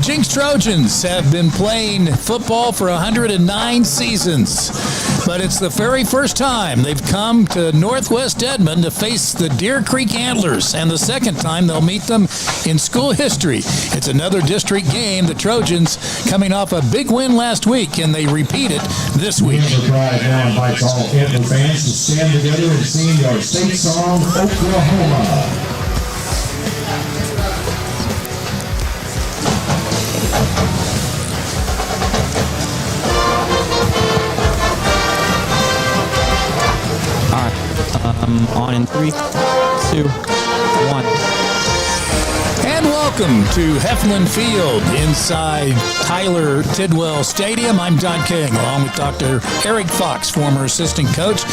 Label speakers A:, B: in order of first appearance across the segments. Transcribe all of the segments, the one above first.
A: Jenks Trojans have been playing football for 109 seasons, but it's the very first time they've come to Northwest Edmond to face the Deer Creek Antlers, and the second time they'll meet them in school history. It's another district game. The Trojans coming off a big win last week, and they repeat it this week.
B: The Pride now invites all Antler fans to stand together and sing our state song, Oklahoma.
C: On in 3, 2, 1.
A: And welcome to Heflin Field inside Tyler Tidwell Stadium. I'm Don King, along with Dr. Eric Fox, former assistant coach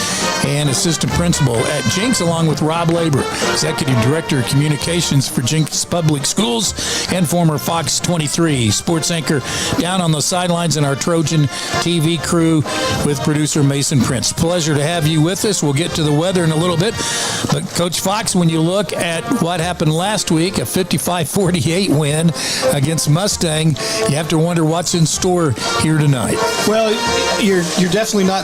A: and assistant principal at Jenks, along with Rob Labor, executive director of communications for Jenks Public Schools and former Fox 23 sports anchor, down on the sidelines, in our Trojan TV crew with producer Mason Prince. Pleasure to have you with us. We'll get to the weather in a little bit. But Coach Fox, when you look at what happened last week, a 55-48 win against Mustang, you have to wonder what's in store here tonight.
D: Well, you're definitely not.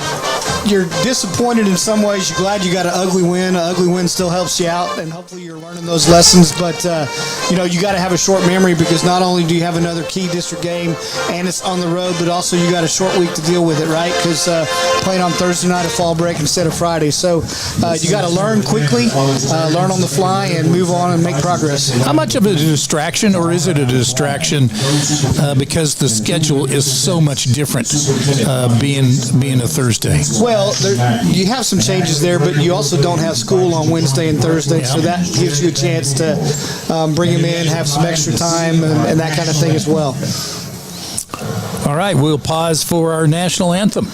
D: You're disappointed in some ways. You're glad you got an ugly win. An ugly win still helps you out, and hopefully you're learning those lessons. But, you got to have a short memory, because not only do you have another key district game and it's on the road, but also you got a short week to deal with it, right? Because playing on Thursday night of fall break instead of Friday. So you got to learn quickly, learn on the fly, and move on and make progress.
A: How much of it is a distraction, or is it a distraction because the schedule is so much different being a Thursday?
D: Well, you have some changes there, but you also don't have school on Wednesday and Thursday, so that gives you a chance to bring them in, have some extra time, and that kind of thing as well.
A: All right, we'll pause for our national anthem.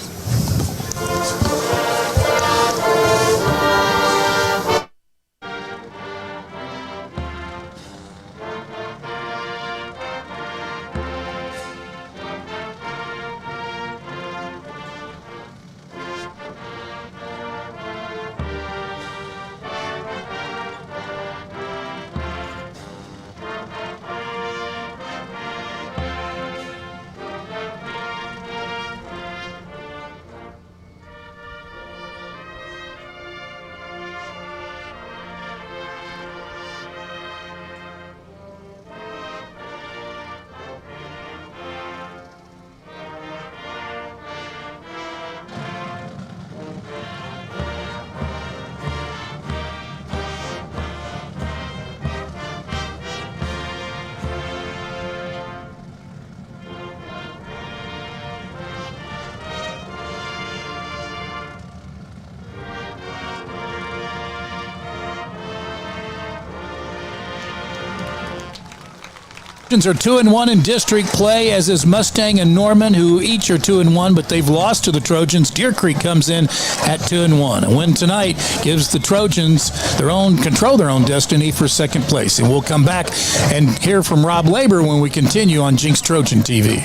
A: Trojans are 2-1 in district play, as is Mustang and Norman, who each are 2-1, but they've lost to the Trojans. Deer Creek comes in at 2-1. A win tonight gives the Trojans control their own destiny for second place. And we'll come back and hear from Rob Labor when we continue on Jenks Trojan TV.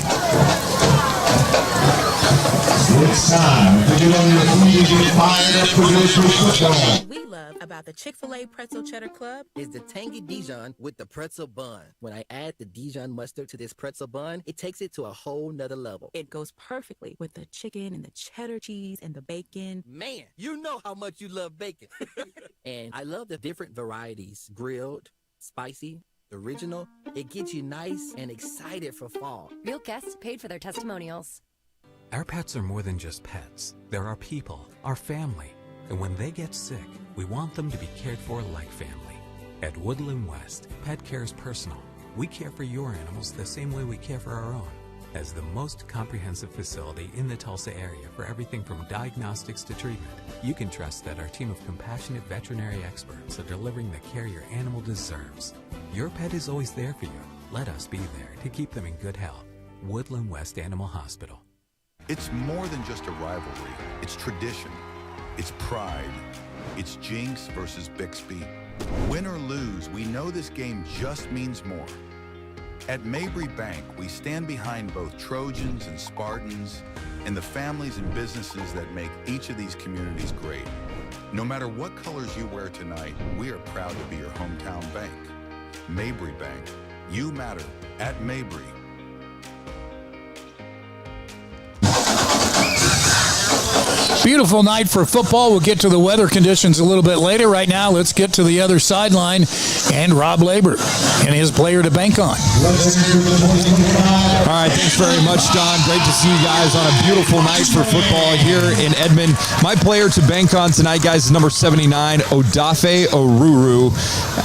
B: It's time to get on your feet and get fired up for this week's football.
E: We love about the Chick-fil-A Pretzel Cheddar Club is the tangy Dijon with the pretzel bun. When I add the Dijon mustard to this pretzel bun, it takes it to a whole nother level. It goes perfectly with the chicken and the cheddar cheese and the bacon. Man, you know how much you love bacon. And I love the different varieties: grilled, spicy, original. It gets you nice and excited for fall.
F: Real guests paid for their testimonials.
G: Our pets are more than just pets. They're our people, our family. And when they get sick, we want them to be cared for like family. At Woodland West, pet care is personal. We care for your animals the same way we care for our own. As the most comprehensive facility in the Tulsa area for everything from diagnostics to treatment, you can trust that our team of compassionate veterinary experts are delivering the care your animal deserves. Your pet is always there for you. Let us be there to keep them in good health. Woodland West Animal Hospital.
H: It's more than just a rivalry. It's tradition. It's pride. It's Jenks versus Bixby. Win or lose, we know this game just means more. At Mabry Bank, we stand behind both Trojans and Spartans and the families and businesses that make each of these communities great. No matter what colors you wear tonight, we are proud to be your hometown bank. Mabry Bank. You matter. At Mabry,
A: Beautiful night for football. We'll get to the weather conditions a little bit later. Right now, let's get to the other sideline and Rob Labor and his player to bank on.
I: All right, thanks very much, Don. Great to see you guys on a beautiful night for football here in Edmond. My player to bank on tonight, guys, is number 79, Odafe Oruru.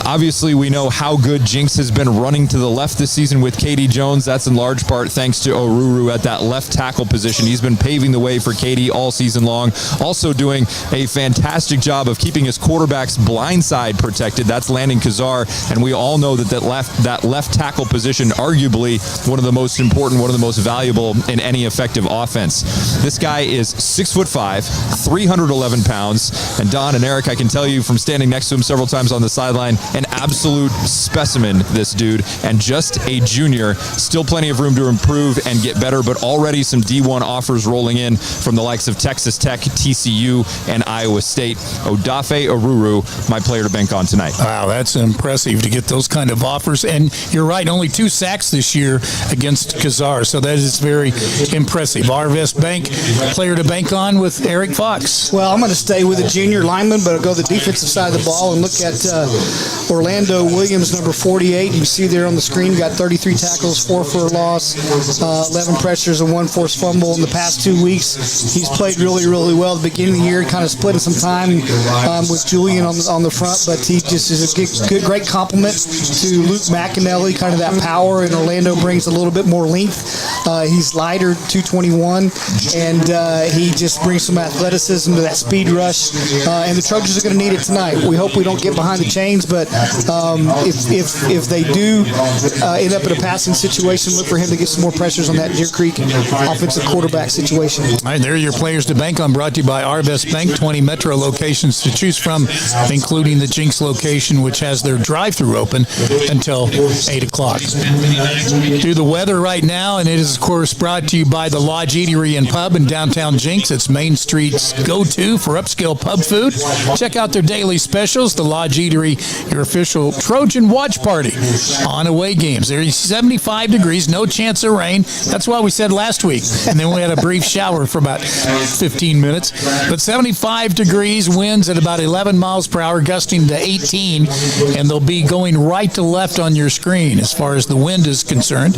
I: Obviously, we know how good Jenks has been running to the left this season with Katie Jones. That's in large part thanks to Oruru at that left tackle position. He's been paving the way for Katie all season long. Also doing a fantastic job of keeping his quarterback's blind side protected. That's Landon Kazar, and we all know that left tackle position, arguably one of the most important, one of the most valuable in any effective offense. This guy is 6'5", 311 pounds, and Don and Eric, I can tell you from standing next to him several times on the sideline, an absolute specimen, this dude, and just a junior. Still plenty of room to improve and get better, but already some D1 offers rolling in from the likes of Texas Tech, TCU, and Iowa State. Odafe Oruru, my player to bank on tonight.
A: Wow, that's impressive to get those kind of offers. And you're right, only 2 sacks this year against Kazar, so that is very impressive. Arvest Bank, player to bank on with Eric Fox.
D: Well, I'm going to stay with a junior lineman, but I'll go the defensive side of the ball and look at Orlando Williams, number 48. You see there on the screen, got 33 tackles, 4 for a loss, 11 pressures, and 1 forced fumble in the past 2 weeks. He's played really, really well at the beginning of the year, kind of splitting some time with Julian on the front, but he just is a great compliment to Luke McAnally, kind of that power, and Orlando brings a little bit more length. He's lighter, 221, and he just brings some athleticism to that speed rush, and the Trojans are going to need it tonight. We hope we don't get behind the chains, but if they do end up in a passing situation, look for him to get some more pressures on that Deer Creek offensive quarterback situation.
A: All right, there are your players to bank on, brought to you by Arvest Bank. 20 metro locations to choose from, including the Jenks location, which has their drive-thru open until 8 o'clock. Do the weather right now, and it is, of course, brought to you by the Lodge Eatery and Pub in downtown Jenks. It's Main Street's go-to for upscale pub food. Check out their daily specials. The Lodge Eatery, your official Trojan watch party on away games. There's 75 degrees, no chance of rain. That's what we said last week. And then we had a brief shower for about 15 minutes. But 75 degrees, winds at about 11 miles per hour, gusting to 18, and they'll be going right to left on your screen as far as the wind is concerned.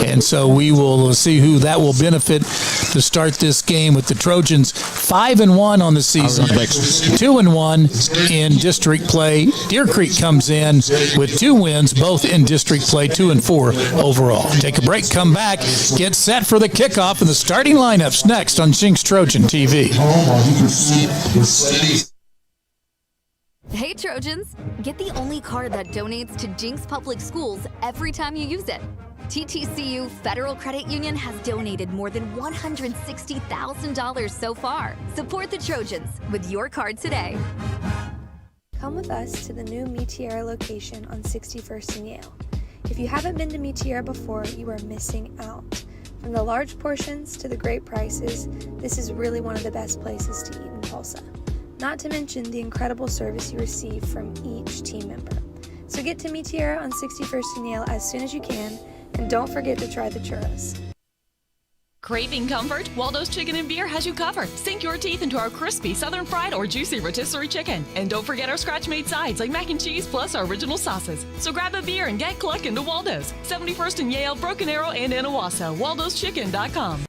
A: And so we will see who that will benefit to start this game with the Trojans 5-1 on the season, 2-1 in district play. Deer Creek comes in with 2 wins, both in district play, 2-4 overall. Take a break, come back, get set for the kickoff, and the starting lineups next on Jenks Trojan TV.
F: Hey Trojans, get the only card that donates to Jenks Public Schools every time you use it. TTCU Federal Credit Union has donated more than $160,000 so far. Support the Trojans with your card today.
J: Come with us to the new Meteora location on 61st and Yale. If you haven't been to Meteora before, you are missing out. From the large portions to the great prices, this is really one of the best places to eat in Tulsa. Not to mention the incredible service you receive from each team member. So get to Meteora on 61st and Yale as soon as you can, and don't forget to try the churros.
K: Craving comfort? Waldo's Chicken and Beer has you covered. Sink your teeth into our crispy southern fried or juicy rotisserie chicken. And don't forget our scratch-made sides like mac and cheese plus our original sauces. So grab a beer and get clucking to Waldo's. 71st and Yale, Broken Arrow, and Anahuasa. Waldo'sChicken.com.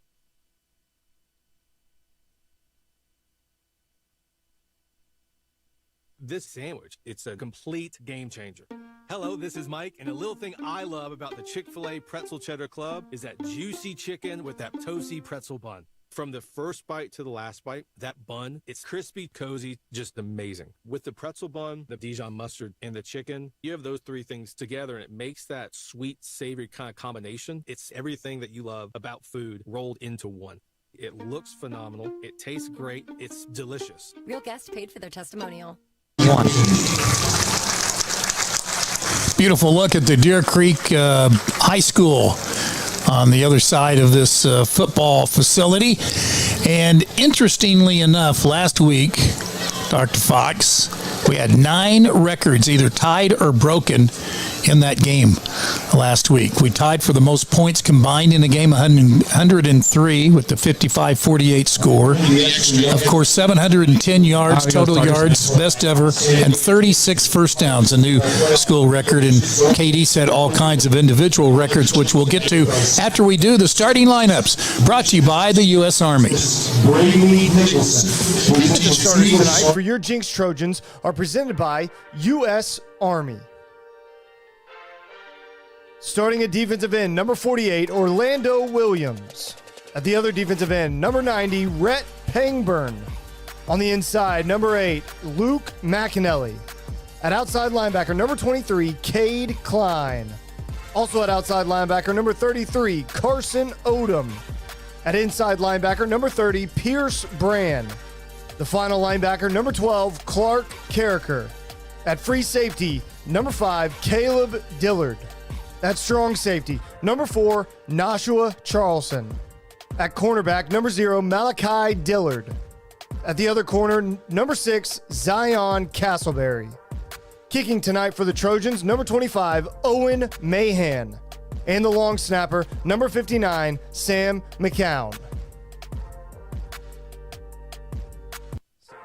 L: This sandwich, it's a complete game changer. Hello, this is Mike, and a little thing I love about the Chick-fil-A Pretzel Cheddar Club is that juicy chicken with that toasty pretzel bun. From the first bite to the last bite, that bun, it's crispy, cozy, just amazing. With the pretzel bun, the Dijon mustard, and the chicken, you have those 3 things together, and it makes that sweet, savory kind of combination. It's everything that you love about food rolled into one. It looks phenomenal. It tastes great. It's delicious.
F: Real guest paid for their testimonial.
C: 1.
A: Beautiful look at the Deer Creek High School on the other side of this football facility. And interestingly enough, last week, Dr. Fox, We had 9 records either tied or broken in that game last week. We tied for the most points combined in a game, 103 with the 55-48 score. Of course, 710 yards, total yards, best ever, and 36 first downs, a new school record. And KD set all kinds of individual records, which we'll get to after we do the starting lineups, brought to you by the U.S. Army.
M: Starters tonight for your Jenks Trojans are presented by U.S. Army. Starting at defensive end, number 48, Orlando Williams. At the other defensive end, number 90, Rhett Pangburn. On the inside, number 8, Luke McAnally. At outside linebacker, number 23, Cade Klein. Also at outside linebacker, number 33, Carson Odom. At inside linebacker, number 30, Pierce Brand. The final linebacker, number 12, Clark Carricker. At free safety, number 5, Caleb Dillard. At strong safety, number 4, Nashua Charleston. At cornerback, number 0, Malachi Dillard. At the other corner, number 6, Zion Castleberry. Kicking tonight for the Trojans, number 25, Owen Mahan. And the long snapper, number 59, Sam McCown.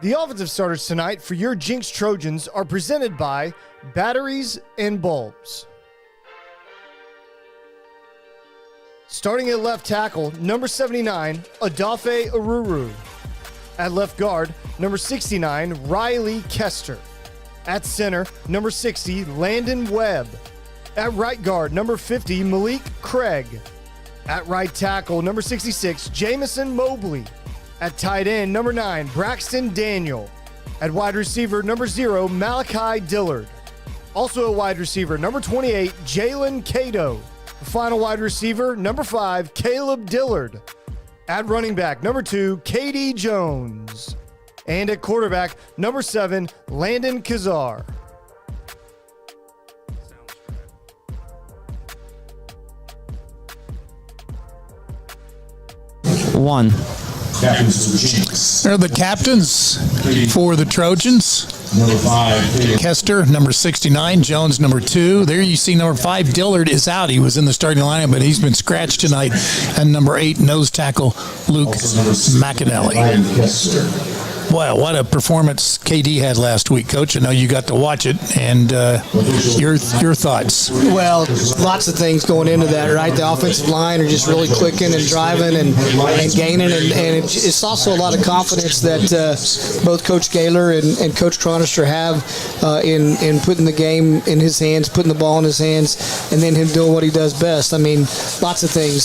M: The offensive starters tonight for your Jenks Trojans are presented by Batteries and Bulbs. Starting at left tackle, number 79, Odafe Aruru. At left guard, number 69, Riley Kester. At center, number 60, Landon Webb. At right guard, number 50, Malik Craig. At right tackle, number 66, Jamison Mobley. At tight end, number 9, Braxton Daniel. At wide receiver, number 0, Malachi Dillard. Also a wide receiver, number 28, Jalen Cato. The final wide receiver, number 5, Caleb Dillard. At running back, number 2, KD Jones. And at quarterback, number 7, Landon Kazar.
C: One.
A: They're the captains for the Trojans.
B: Number 5,
A: Kester, number 69, Jones, number 2. There you see number 5, Dillard is out. He was in the starting lineup, but he's been scratched tonight. And number 8, nose tackle, Luke McAnally. Wow, what a performance KD had last week, Coach. I know you got to watch it, and your thoughts.
D: Well, lots of things going into that, right? The offensive line are just really clicking and driving and gaining, and it's also a lot of confidence that both Coach Gaylor and Coach Cronister have in putting the game in his hands, putting the ball in his hands, and then him doing what he does best. I mean, lots of things,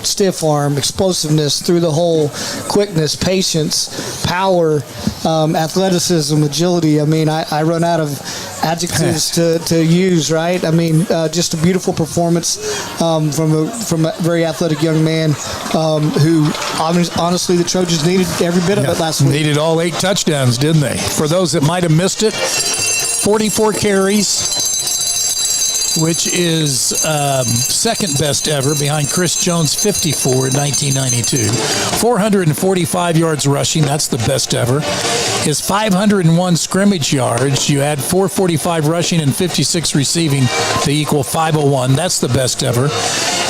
D: stiff arm, explosiveness through the hole, quickness, patience, power, athleticism, agility. I mean, I run out of adjectives to use, right? I mean, just a beautiful performance from a very athletic young man who, honestly, the Trojans needed every bit of it last week.
A: Needed all 8 touchdowns, didn't they? For those that might have missed it, 44 carries, which is second best ever behind Chris Jones' 54 in 1992. 445 yards rushing, that's the best ever. His 501 scrimmage yards, you add 445 rushing and 56 receiving to equal 501. That's the best ever.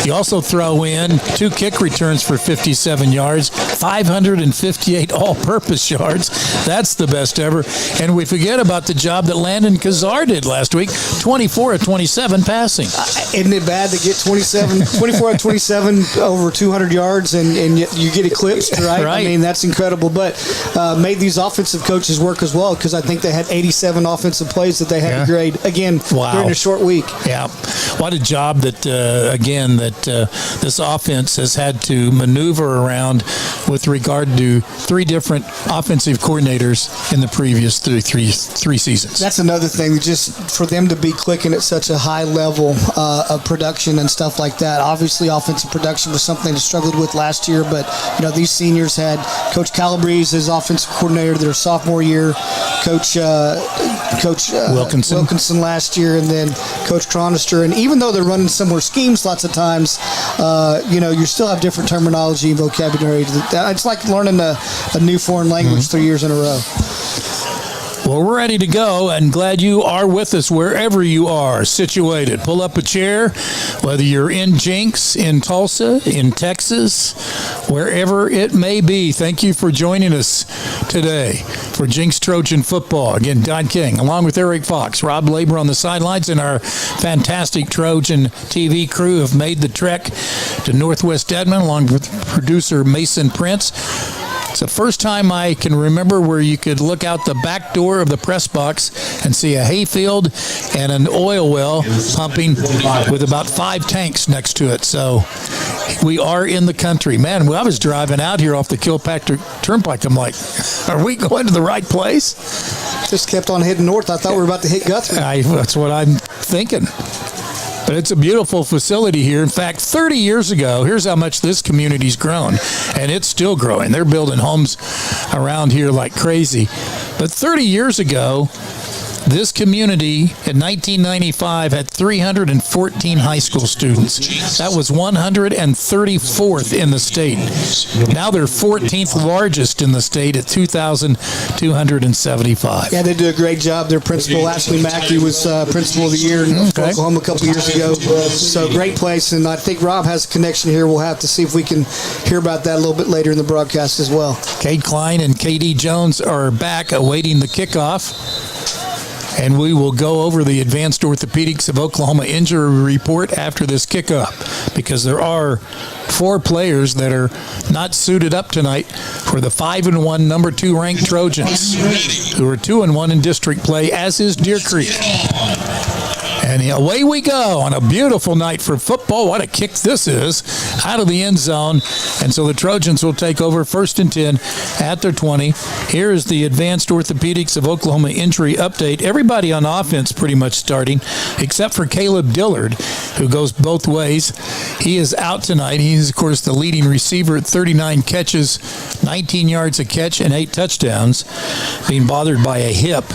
A: You also throw in 2 kick returns for 57 yards, 558 all-purpose yards. That's the best ever. And we forget about the job that Landon Kazar did last week, 24 of 27 passing.
D: Isn't it bad to get 24 of 27 over 200 yards and you get eclipsed, right? I mean, that's incredible. But made these offensive coaches work as well, because I think they had 87 offensive plays that they had to grade, again, during a short week.
A: Yeah. What a job that, this offense has had to maneuver around with regard to 3 different offensive coordinators in the previous three seasons.
D: That's another thing, just for them to be clicking at such a high level of production and stuff like that. Obviously, offensive production was something they struggled with last year, but these seniors had Coach Calabrese as offensive coordinator their sophomore year, Coach Wilkinson last year, and then Coach Cronister. And even though they're running similar schemes lots of times, you still have different terminology and vocabulary. It's like learning a new foreign language 3 years in a row.
A: Well, we're ready to go, and glad you are with us wherever you are situated. Pull up a chair, whether you're in Jenks, in Tulsa, in Texas, wherever it may be. Thank you for joining us today for Jenks Trojan football. Again, Don King, along with Eric Fox, Rob Labor on the sidelines, and our fantastic Trojan TV crew have made the trek to Northwest Edmond, along with producer Mason Prince. It's the first time I can remember where you could look out the back door of the press box and see a hayfield and an oil well pumping with about 5 tanks next to it. So we are in the country. Man, when I was driving out here off the Kilpatrick Turnpike, I'm like, are we going to the right place?
D: Just kept on heading north. I thought we were about to hit Guthrie.
A: That's what I'm thinking. But it's a beautiful facility here. In fact, 30 years ago, here's how much this community's grown, and it's still growing. They're building homes around here like crazy. But 30 years ago, this community in 1995 had 314 high school students. That was 134th in the state. Now they're 14th largest in the state at 2,275.
D: Yeah, they do a great job. Their principal, Ashley Mackey, was principal of the year in Oklahoma a couple years ago. So great place, and I think Rob has a connection here. We'll have to see if we can hear about that a little bit later in the broadcast as well.
A: Cade Klein and KD Jones are back awaiting the kickoff. And we will go over the Advanced Orthopedics of Oklahoma injury report after this kickoff, because there are 4 players that are not suited up tonight for the 5-1 number 2 ranked Trojans, who are 2-1 in district play, as is Deer Creek. And away we go on a beautiful night for football. What a kick this is out of the end zone. And so the Trojans will take over 1st and 10 at their 20. Here is the Advanced Orthopedics of Oklahoma injury update. Everybody on offense pretty much starting, except for Caleb Dillard, who goes both ways. He is out tonight. He's, of course, the leading receiver at 39 catches, 19 yards a catch, and 8 touchdowns, being bothered by a hip.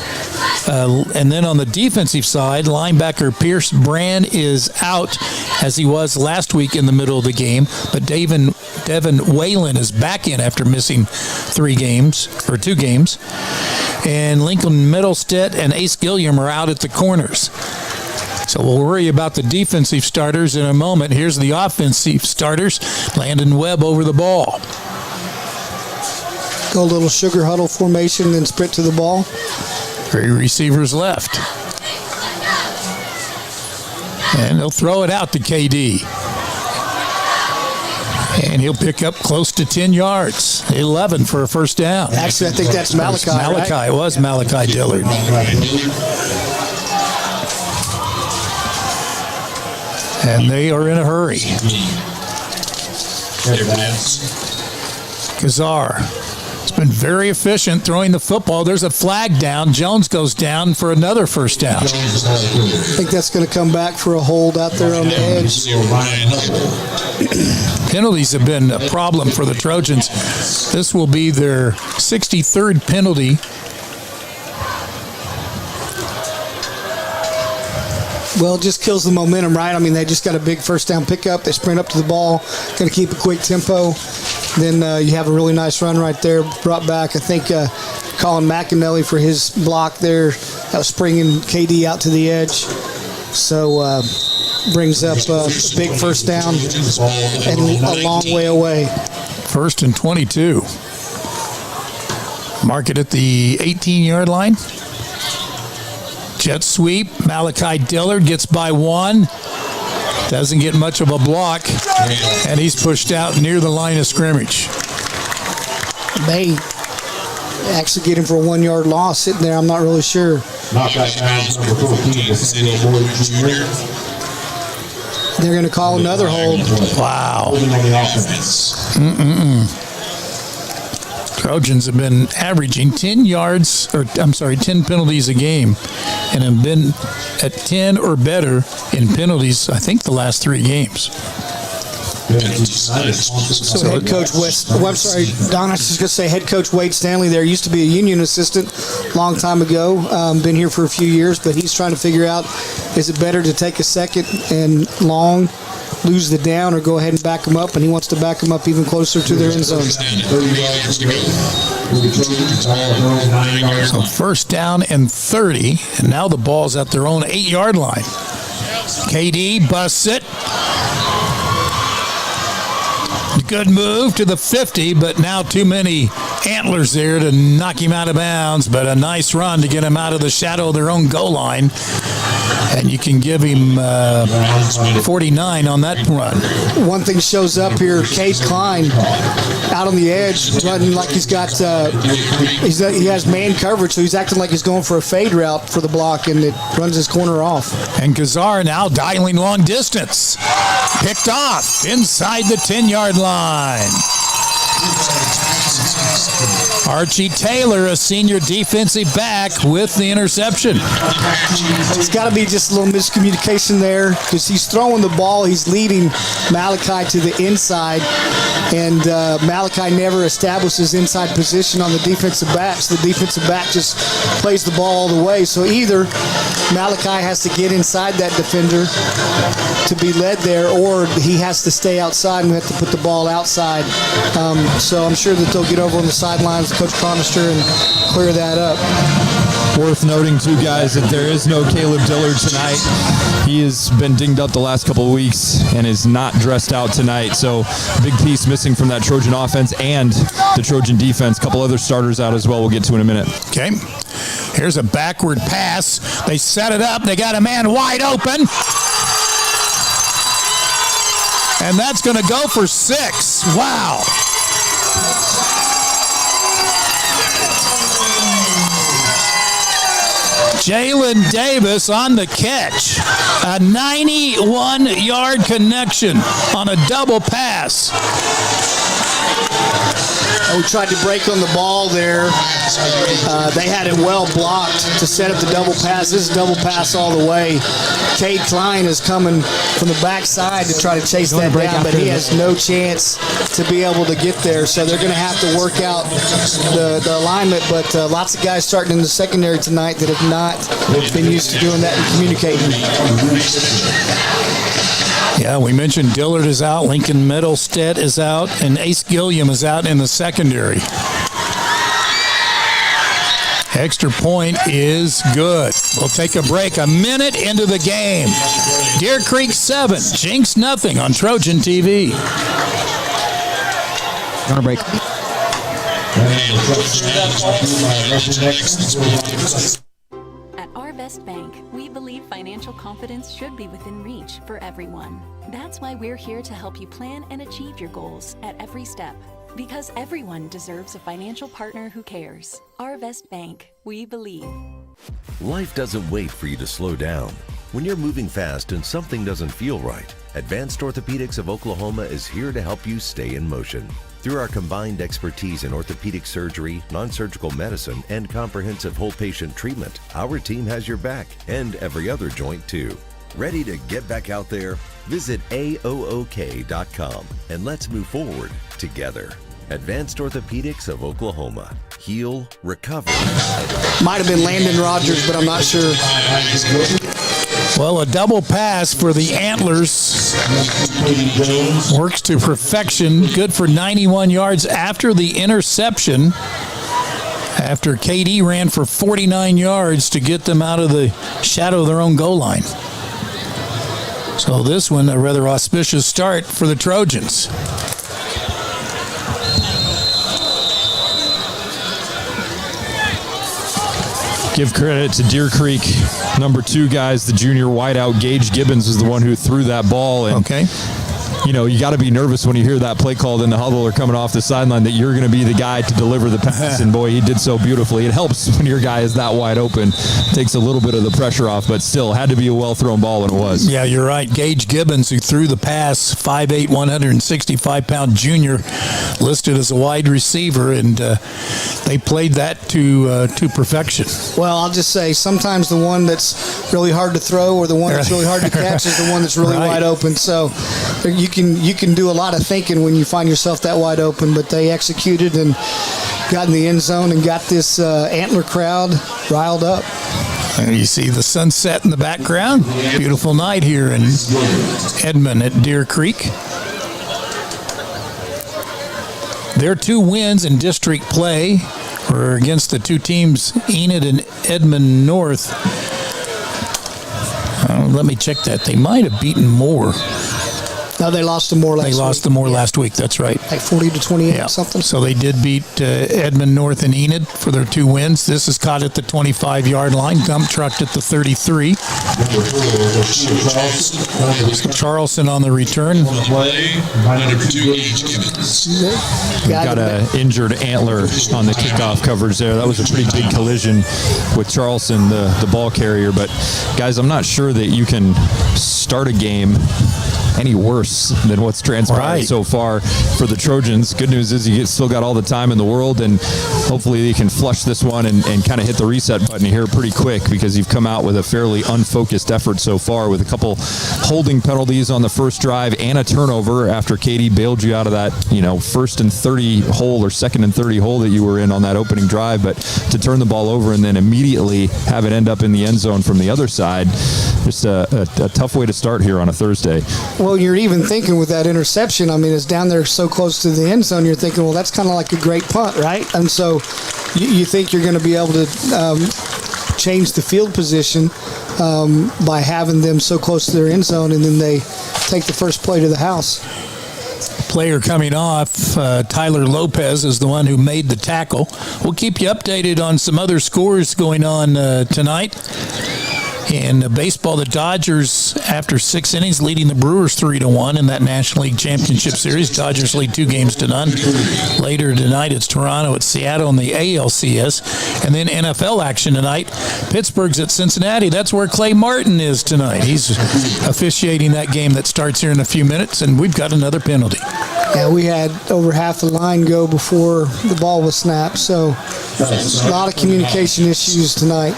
A: And then on the defensive side, linebacker Pierce Brand is out, as he was last week in the middle of the game. But Devin Whalen is back in after missing 2 games. And Lincoln Middlestead and Ace Gilliam are out at the corners. So we'll worry about the defensive starters in a moment. Here's the offensive starters. Landon Webb over the ball.
D: Go a little sugar huddle formation, then sprint to the ball.
A: 3 receivers left. And they'll throw it out to KD. And he'll pick up close to 10 yards. 11 for a first down.
D: Actually, I think that's Malachi.
A: Right? It was Malachi Dillard. And they are in a hurry. Kazar has been very efficient throwing the football. There's a flag down. Jones goes down for another first down.
D: I think that's going to come back for a hold out there on the edge.
A: Penalties have been a problem for the Trojans. This will be their 63rd penalty.
D: Well, it just kills the momentum, right? I mean, they just got a big first down pickup. They sprint up to the ball, going to keep a quick tempo. Then you have a really nice run right there, brought back. I think Colin McAnally for his block there. That was springing KD out to the edge. So brings up a big first down and a long way away.
A: 1st and 22. Mark it at the 18-yard line. Jet sweep. Malachi Dillard gets by 1. Doesn't get much of a block. And he's pushed out near the line of scrimmage.
D: May actually get him for a 1-yard loss sitting there. I'm not really sure. They're going to call another hold.
A: Wow. Trojans have been averaging 10 penalties a game, and have been at 10 or better in penalties, I think, the last 3 games.
D: So head coach Don, I was just going to say head coach Wade Stanley there used to be a union assistant a long time ago, been here for a few years, but he's trying to figure out, is it better to take a second and long, lose the down, or go ahead and back them up, and he wants to back them up even closer to their end zone.
A: So first down and 30, and now the ball's at their own 8-yard line. KD busts it. Good move to the 50, but now too many Antlers there to knock him out of bounds, but a nice run to get him out of the shadow of their own goal line. And you can give him 49 on that run.
D: One thing shows up here, Cade Klein out on the edge, running like he's got, he has man coverage, so he's acting like he's going for a fade route for the block, and it runs his corner off.
A: And Kazar now dialing long distance. Picked off inside the 10-yard line. Archie Taylor, a senior defensive back, with the interception.
D: It's got to be just a little miscommunication there because he's throwing the ball. He's leading Malachi to the inside, and Malachi never establishes inside position on the defensive back. So the defensive back just plays the ball all the way. So either Malachi has to get inside that defender to be led there, or he has to stay outside and we have to put the ball outside. So I'm sure that they'll get over on the sidelines, Coach Cronister, and clear that up.
I: Worth noting, too, guys, that there is no Caleb Dillard tonight. He has been dinged up the last couple of weeks and is not dressed out tonight. So big piece missing from that Trojan offense and the Trojan defense. A couple other starters out as well we'll get to in a minute.
A: Okay. Here's a backward pass. They set it up. They got a man wide open. And that's going to go for 6. Wow. Jalen Davis on the catch. A 91-yard connection on a double pass.
D: We tried to break on the ball there. They had it well blocked to set up the double pass. This is double pass all the way. Cade Klein is coming from the backside to try to chase that down, but he has no chance to be able to get there. So they're going to have to work out the alignment. But lots of guys starting in the secondary tonight that have not been used to doing that and communicating.
A: Yeah, we mentioned Dillard is out, Lincoln Middlestead is out, and Ace Gilliam is out in the secondary. Extra point is good. We'll take a break. A minute into the game. Deer Creek 7, Jenks nothing on Trojan TV.
C: On a break.
N: At Our Best Bank, we believe financial confidence should be within reach for everyone. That's why we're here to help you plan and achieve your goals at every step. Because everyone deserves a financial partner who cares. Our Best Bank, we believe.
O: Life doesn't wait for you to slow down. When you're moving fast and something doesn't feel right, Advanced Orthopedics of Oklahoma is here to help you stay in motion. Through our combined expertise in orthopedic surgery, non-surgical medicine, and comprehensive whole patient treatment, our team has your back and every other joint too. Ready to get back out there? Visit AOOK.com and let's move forward together. Advanced Orthopedics of Oklahoma. Heal, recover.
D: Might have been Landon Rogers, but I'm not sure.
A: Well, a double pass for the Antlers works to perfection. Good for 91 yards after the interception. After KD ran for 49 yards to get them out of the shadow of their own goal line. So this one, a rather auspicious start for the Trojans.
I: Give credit to Deer Creek, number 2 guys, the junior wideout, Gage Gibbons, is the one who threw that ball. And,
A: okay.
I: You know, you got to be nervous when you hear that play called in the huddle or coming off the sideline that you're going to be the guy to deliver the pass. And, boy, he did so beautifully. It helps when your guy is that wide open. Takes a little bit of the pressure off, but still had to be a well-thrown ball, and it was.
A: Yeah, you're right. Gage Gibbons, who threw the pass, 5'8", 165-pound junior, listed as a wide receiver, and they played that to perfection.
D: Well, I'll just say sometimes the one that's really hard to throw or the one that's really hard to catch is the one that's really wide open. So you can do a lot of thinking when you find yourself that wide open, but they executed and got in the end zone and got this Antler crowd riled up.
A: And you see the sunset in the background. Beautiful night here in Edmond at Deer Creek. Their 2 wins in district play We're against the two teams, Enid and Edmond North. Let me check that. They might have beaten Moore.
D: No, they lost to Moore last week.
A: They lost to Moore last week. That's right.
D: Like 40-28 or something.
A: So they did beat Edmond North and Enid for their 2 wins. This is caught at the 25-yard line. Dump trucked at the 33. So Charleston on the return.
I: We've got an injured Antler on the kickoff coverage there. That was a pretty big collision with Charleston, the ball carrier. But, guys, I'm not sure that you can start a game any worse than what's transpired so far for the Trojans. Good news is you still got all the time in the world, and hopefully you can flush this one and kind of hit the reset button here pretty quick, because you've come out with a fairly unfocused effort so far with a couple holding penalties on the first drive and a turnover after Katie bailed you out of that, first and 30 hole or second and 30 hole that you were in on that opening drive. But to turn the ball over and then immediately have it end up in the end zone from the other side, just a tough way to start here on a Thursday.
D: Well, you're even thinking with that interception, I mean, it's down there so close to the end zone, you're thinking, well, that's kind of like a great punt, right? And so you think you're going to be able to change the field position by having them so close to their end zone, and then they take the first play to the house.
A: Player coming off, Tyler Lopez, is the one who made the tackle. We'll keep you updated on some other scores going on tonight. In baseball, the Dodgers, after 6 innings, leading the Brewers 3-1 in that National League Championship Series. Dodgers lead 2-0. Later tonight, it's Toronto at Seattle in the ALCS. And then NFL action tonight. Pittsburgh's at Cincinnati. That's where Clay Martin is tonight. He's officiating that game that starts here in a few minutes, and we've got another penalty.
D: Yeah, we had over half the line go before the ball was snapped, so a lot of communication issues tonight.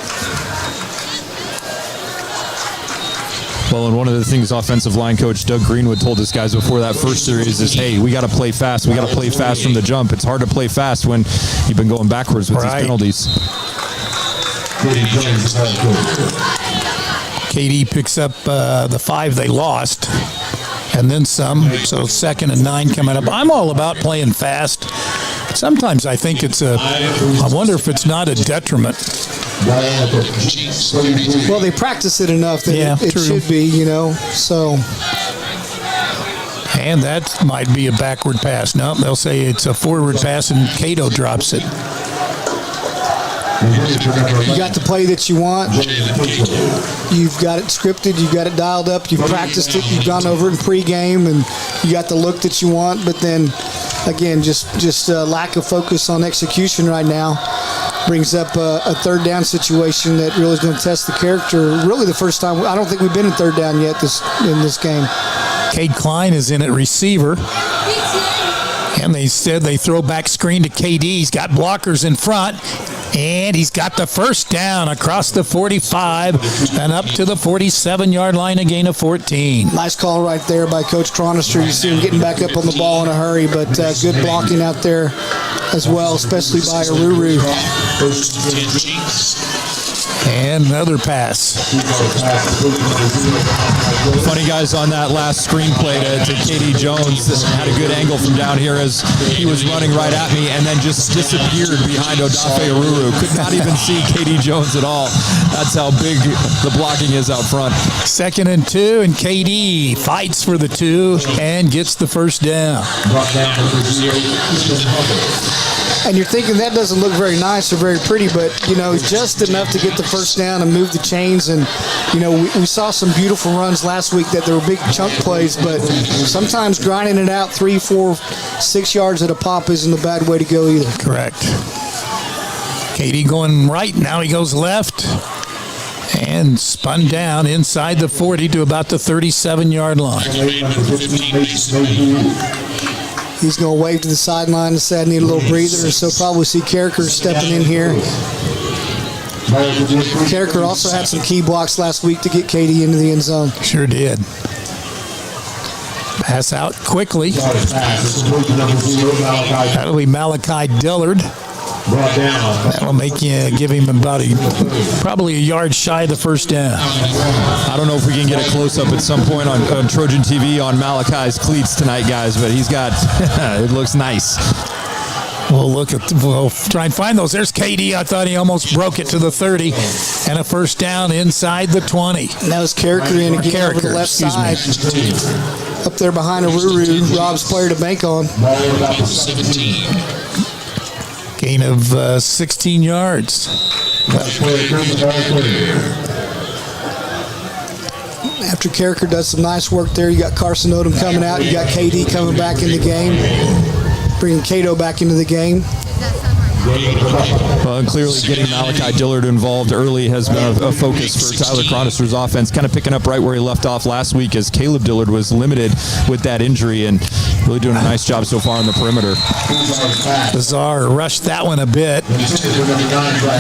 I: Well, and one of the things offensive line coach Doug Greenwood told his guys before that first series is, hey, we got to play fast. We got to play fast from the jump. It's hard to play fast when you've been going backwards with these penalties.
A: KD picks up the 5 they lost, and then some. So 2nd and 9 coming up. I'm all about playing fast. Sometimes I think I wonder if it's not a detriment.
D: Well, they practice it enough that it should be, so.
A: And that might be a backward pass. No, they'll say it's a forward pass, and Cato drops it.
D: You got the play that you want. You've got it scripted. You've got it dialed up. You've practiced it. You've gone over it in pregame, and you got the look that you want. But then, again, just lack of focus on execution right now brings up a third down situation that really is going to test the character. Really, the first time. I don't think we've been in third down yet in this game.
A: Cade Klein is in at receiver. And they said they throw back screen to KD. He's got blockers in front. And he's got the first down across the 45 and up to the 47-yard line, a gain of 14.
D: Nice call right there by Coach Cronister. You see him getting back up on the ball in a hurry, but good blocking out there as well, especially by Aruru.
A: And another pass.
I: Funny guys on that last screenplay to Katie Jones. Had a good angle from down here as he was running right at me and then just disappeared behind Odafe Aruru. Could not even see Katie Jones at all. That's how big the blocking is out front.
A: 2nd and 2, and KD fights for the 2 and gets the first down.
D: And you're thinking that doesn't look very nice or very pretty, but, just enough to get the first down and move the chains. And, we saw some beautiful runs last week that there were big chunk plays, but sometimes grinding it out 3, 4, 6 yards at a pop isn't a bad way to go either.
A: Correct. KD going right. Now he goes left and spun down inside the 40 to about the 37-yard line.
D: He's going to wave to the sideline and say, I need a little breather, so probably see Carricker stepping in here. Carricker also had some key blocks last week to get Katie into the end zone.
A: Sure did. Pass out quickly. That'll be Malachi Dillard. That'll make you give him about probably a yard shy of the first down.
I: I don't know if we can get a close-up at some point on Trojan TV on Malachi's cleats tonight, guys, but he's got, it looks nice.
A: We'll try and find those. There's KD. I thought he almost broke it to the 30. And a first down inside the 20.
D: And that was Carricker in again over the left side. Up there behind Aruru, Rob's player to bank on.
A: 17. Gain of 16 yards.
D: After Carricker does some nice work there, you got Carson Odom coming out. You got KD coming back in the game, bringing Cato back into the game.
I: Well, and clearly getting Malachi Dillard involved early has been a focus for Tyler Cronister's offense, kind of picking up right where he left off last week as Caleb Dillard was limited with that injury and really doing a nice job so far on the perimeter.
A: Lazar rushed that one a bit.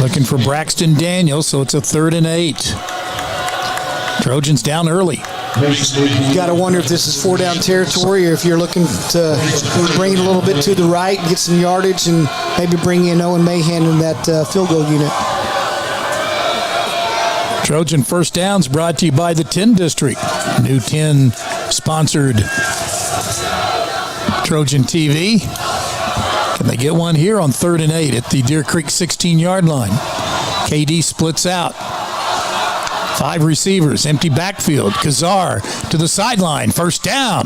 A: Looking for Braxton Daniels, so it's a 3rd and 8. Trojans down early.
D: You got to wonder if this is 4-down territory or if you're looking to bring it a little bit to the right, get some yardage, and maybe bring in Owen Mahan in that field goal unit.
A: Trojan first downs brought to you by the 10 District. New 10 sponsored Trojan TV. Can they get one here on 3rd and 8 at the Deer Creek 16-yard line? KD splits out. 5 receivers, empty backfield. Kazar to the sideline, first down.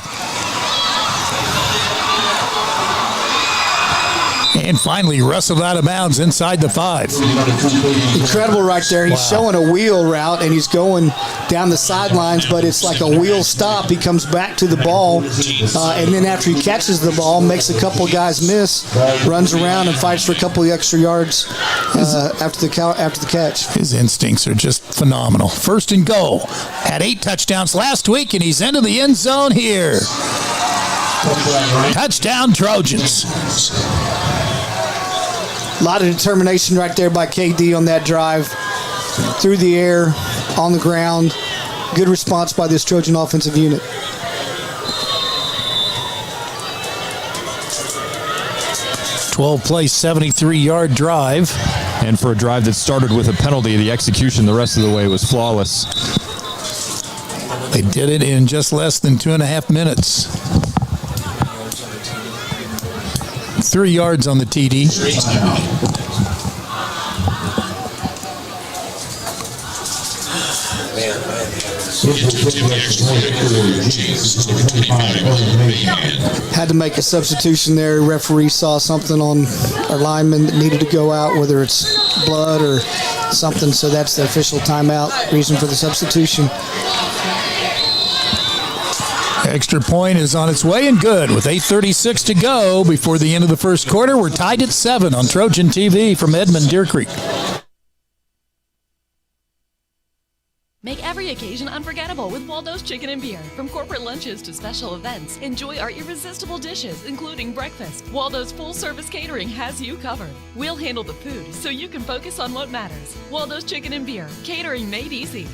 A: And finally wrestled out of bounds inside the 5.
D: Incredible right there. He's showing a wheel route, and he's going down the sidelines, but it's like a wheel stop. He comes back to the ball, and then after he catches the ball, makes a couple guys miss, runs around and fights for a couple of extra yards after the catch.
A: His instincts are just phenomenal. 1st and goal. Had 8 touchdowns last week, and he's into the end zone here. Touchdown, Trojans.
D: A lot of determination right there by KD on that drive. Through the air, on the ground. Good response by this Trojan offensive unit.
A: Play 73-yard drive.
I: And for a drive that started with a penalty, the execution the rest of the way was flawless.
A: They did it in just less than 2.5 minutes. 3 yards on the TD.
D: Had to make a substitution there. Referee saw something on our lineman that needed to go out, whether it's blood or something, so that's the official timeout reason for the substitution.
A: Extra point is on its way and good with 8:36 to go before the end of the first quarter. We're tied at 7 on Trojan TV from Edmond, Deer Creek.
K: Make every occasion unforgettable with Waldo's Chicken and Beer. From corporate lunches to special events, enjoy our irresistible dishes, including breakfast. Waldo's full-service catering has you covered. We'll handle the food so you can focus on what matters. Waldo's Chicken and Beer, catering made easy.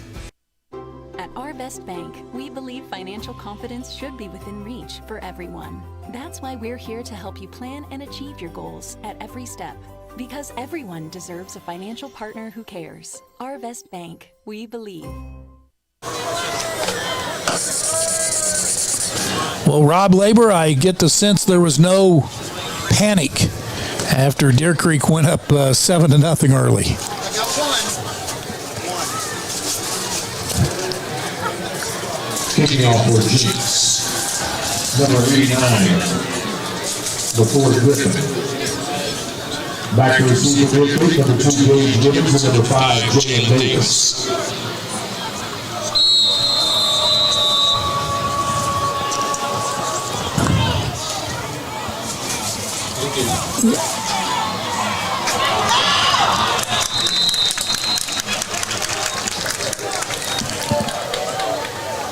N: At Our Best Bank, we believe financial confidence should be within reach for everyone. That's why we're here to help you plan and achieve your goals at every step. Because everyone deserves a financial partner who cares. Our Best Bank, we believe.
A: Well, Rob Labor, I get the sense there was no panic after Deer Creek went up 7-0 early.
B: Kicking off for Jenks, number 89, before Griffin. Back to receive for Deer Creek, number 2, Gage Gibbons, and number 5, J.M. Davis.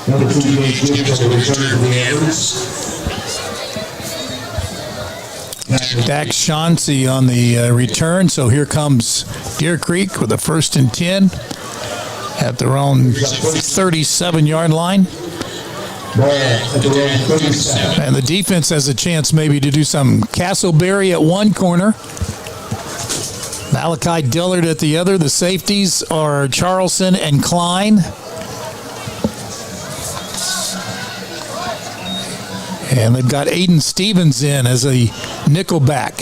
B: Number 2, Gage Gibbons, will return to the Antlers.
A: Dax Chauncey on the return, so here comes Deer Creek with a 1st and 10 at their own 37-yard line. And the defense has a chance maybe to do some. Castleberry at one corner, Malachi Dillard at the other. The safeties are Charleston and Klein. And they've got Aiden Stevens in as a nickelback.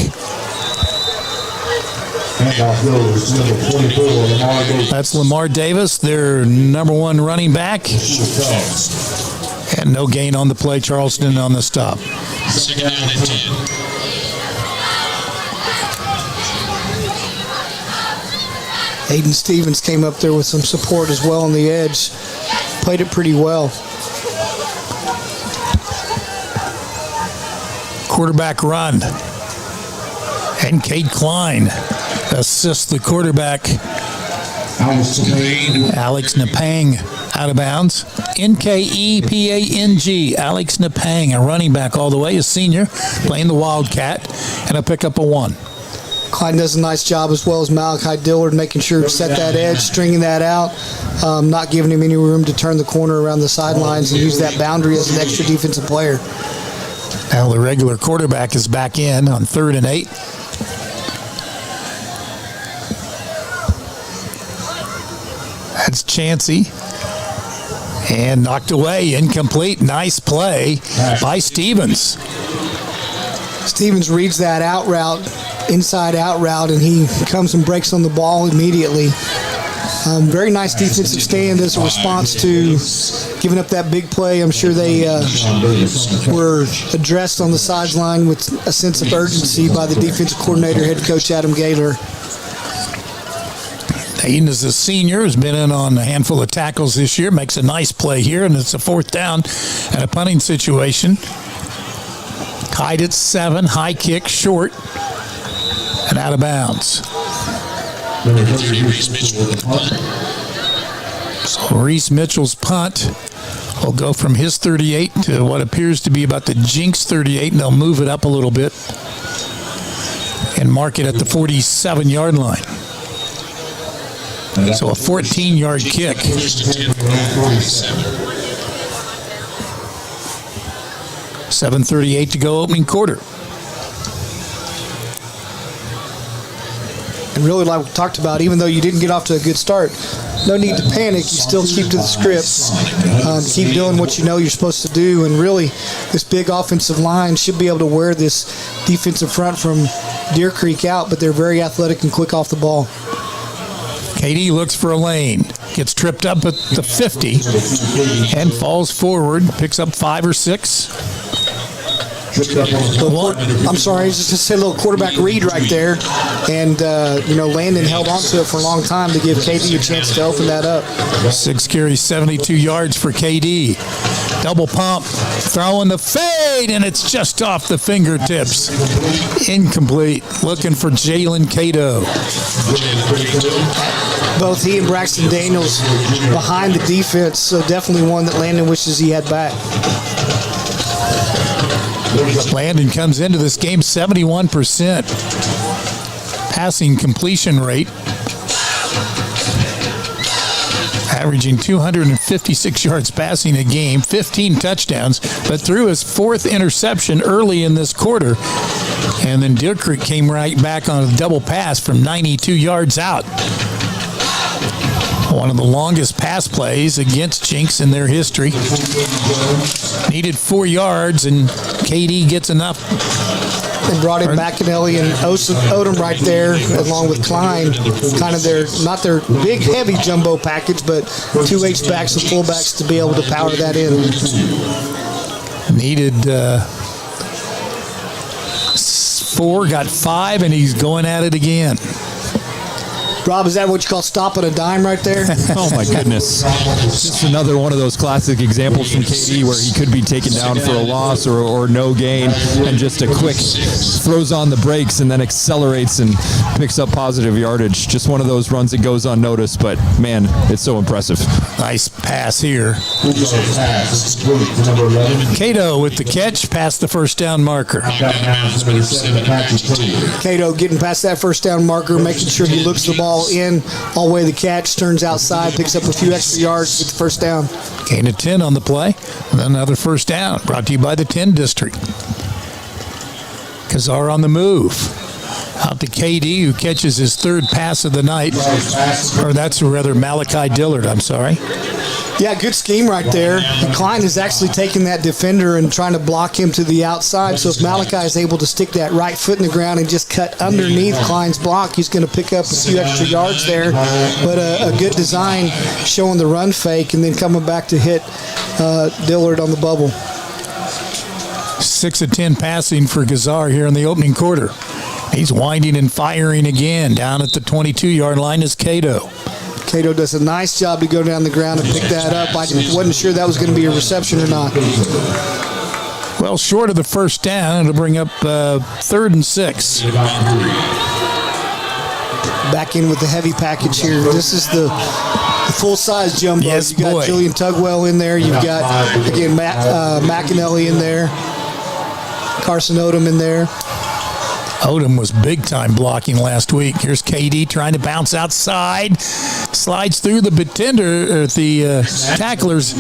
B: handoff goes to number 24, Lamar Davis.
A: That's Lamar Davis, their number one running back. And no gain on the play. Charleston on the stop.
B: Second down and 10.
D: Aiden Stevens came up there with some support as well on the edge. Played it pretty well.
A: Quarterback run. And Cade Klein assists the quarterback. Alex Napang out of bounds. Nkepang. Alex Napang, a running back all the way, a senior, playing the Wildcat, and a pickup of 1.
D: Klein does a nice job as well as Malachi Dillard, making sure to set that edge, stringing that out, not giving him any room to turn the corner around the sidelines and use that boundary as an extra defensive player.
A: Now the regular quarterback is back in on 3rd and 8. That's Chansey. And knocked away, incomplete. Nice play by Stevens.
D: Stevens reads that out route, inside out route, and he comes and breaks on the ball immediately. Very nice defensive stand as a response to giving up that big play. I'm sure they were addressed on the sideline with a sense of urgency by the defensive coordinator, head coach Adam Gaylor.
A: Aiden is a senior, has been in on a handful of tackles this year, makes a nice play here, and it's a 4th down and a punting situation. Tied at 7, high kick, short, and out of bounds. So Reese Mitchell's punt will go from his 38 to what appears to be about the Jenks 38, and they'll move it up a little bit and mark it at the 47-yard line. So a 14-yard kick. 7:38 to go, opening quarter.
D: And really, like we talked about, even though you didn't get off to a good start, no need to panic. You still keep to the script. Keep doing what you know you're supposed to do. And really, this big offensive line should be able to wear this defensive front from Deer Creek out, but they're very athletic and quick off the ball.
A: KD looks for a lane, gets tripped up at the 50 and falls forward, picks up 5 or 6.
D: I'm sorry, it's just a little quarterback read right there. And, Landon held on to it for a long time to give KD a chance to open that up.
A: 6 carries, 72 yards for KD. Double pump, throwing the fade, and it's just off the fingertips. Incomplete. Looking for Jalen Cato.
D: Both he and Braxton Daniels behind the defense, so definitely one that Landon wishes he had back.
A: Landon comes into this game 71% passing completion rate, averaging 256 yards passing a game, 15 touchdowns, but threw his 4th interception early in this quarter. And then Deer Creek came right back on a double pass from 92 yards out. One of the longest pass plays against Jenks in their history. Needed 4 yards, and KD gets enough.
D: And brought in McAnally and Odom right there, along with Klein. Kind of not their big, heavy jumbo package, but 2 H-backs and fullbacks to be able to power that in.
A: Needed 4, got 5, and he's going at it again.
D: Rob, is that what you call stopping a dime right there?
I: Oh, my goodness. Just another one of those classic examples from KD where he could be taken down for a loss or no gain, and just a quick throws on the brakes and then accelerates and picks up positive yardage. Just one of those runs that goes unnoticed, but, man, it's so impressive.
A: Nice pass here. Cato with the catch, past the first down marker.
D: Cato getting past that first down marker, making sure he looks the ball in, all the way the catch, turns outside, picks up a few extra yards, gets the first down.
A: Gain of 10 on the play, and another first down, brought to you by the 10 District. Kazar on the move. Out to KD, who catches his 3rd pass of the night. Or that's rather Malachi Dillard, I'm sorry.
D: Yeah, good scheme right there. Klein is actually taking that defender and trying to block him to the outside. So if Malachi is able to stick that right foot in the ground and just cut underneath Klein's block, he's going to pick up a few extra yards there. But a good design showing the run fake and then coming back to hit Dillard on the bubble.
A: 6 of 10 passing for Gazar here in the opening quarter. He's winding and firing again. Down at the 22-yard line is Cato.
D: Cato does a nice job to go down the ground and pick that up. I wasn't sure that was going to be a reception or not.
A: Well, short of the first down, it'll bring up 3rd and 6.
D: Back in with the heavy package here. This is the full-size jumbo.
A: Yes,
D: You've got
A: boy.
D: Julian Tugwell in there. You've got, again, McAnally in there. Carson Odom in there.
A: Odom was big-time blocking last week. Here's KD trying to bounce outside. Slides through the tacklers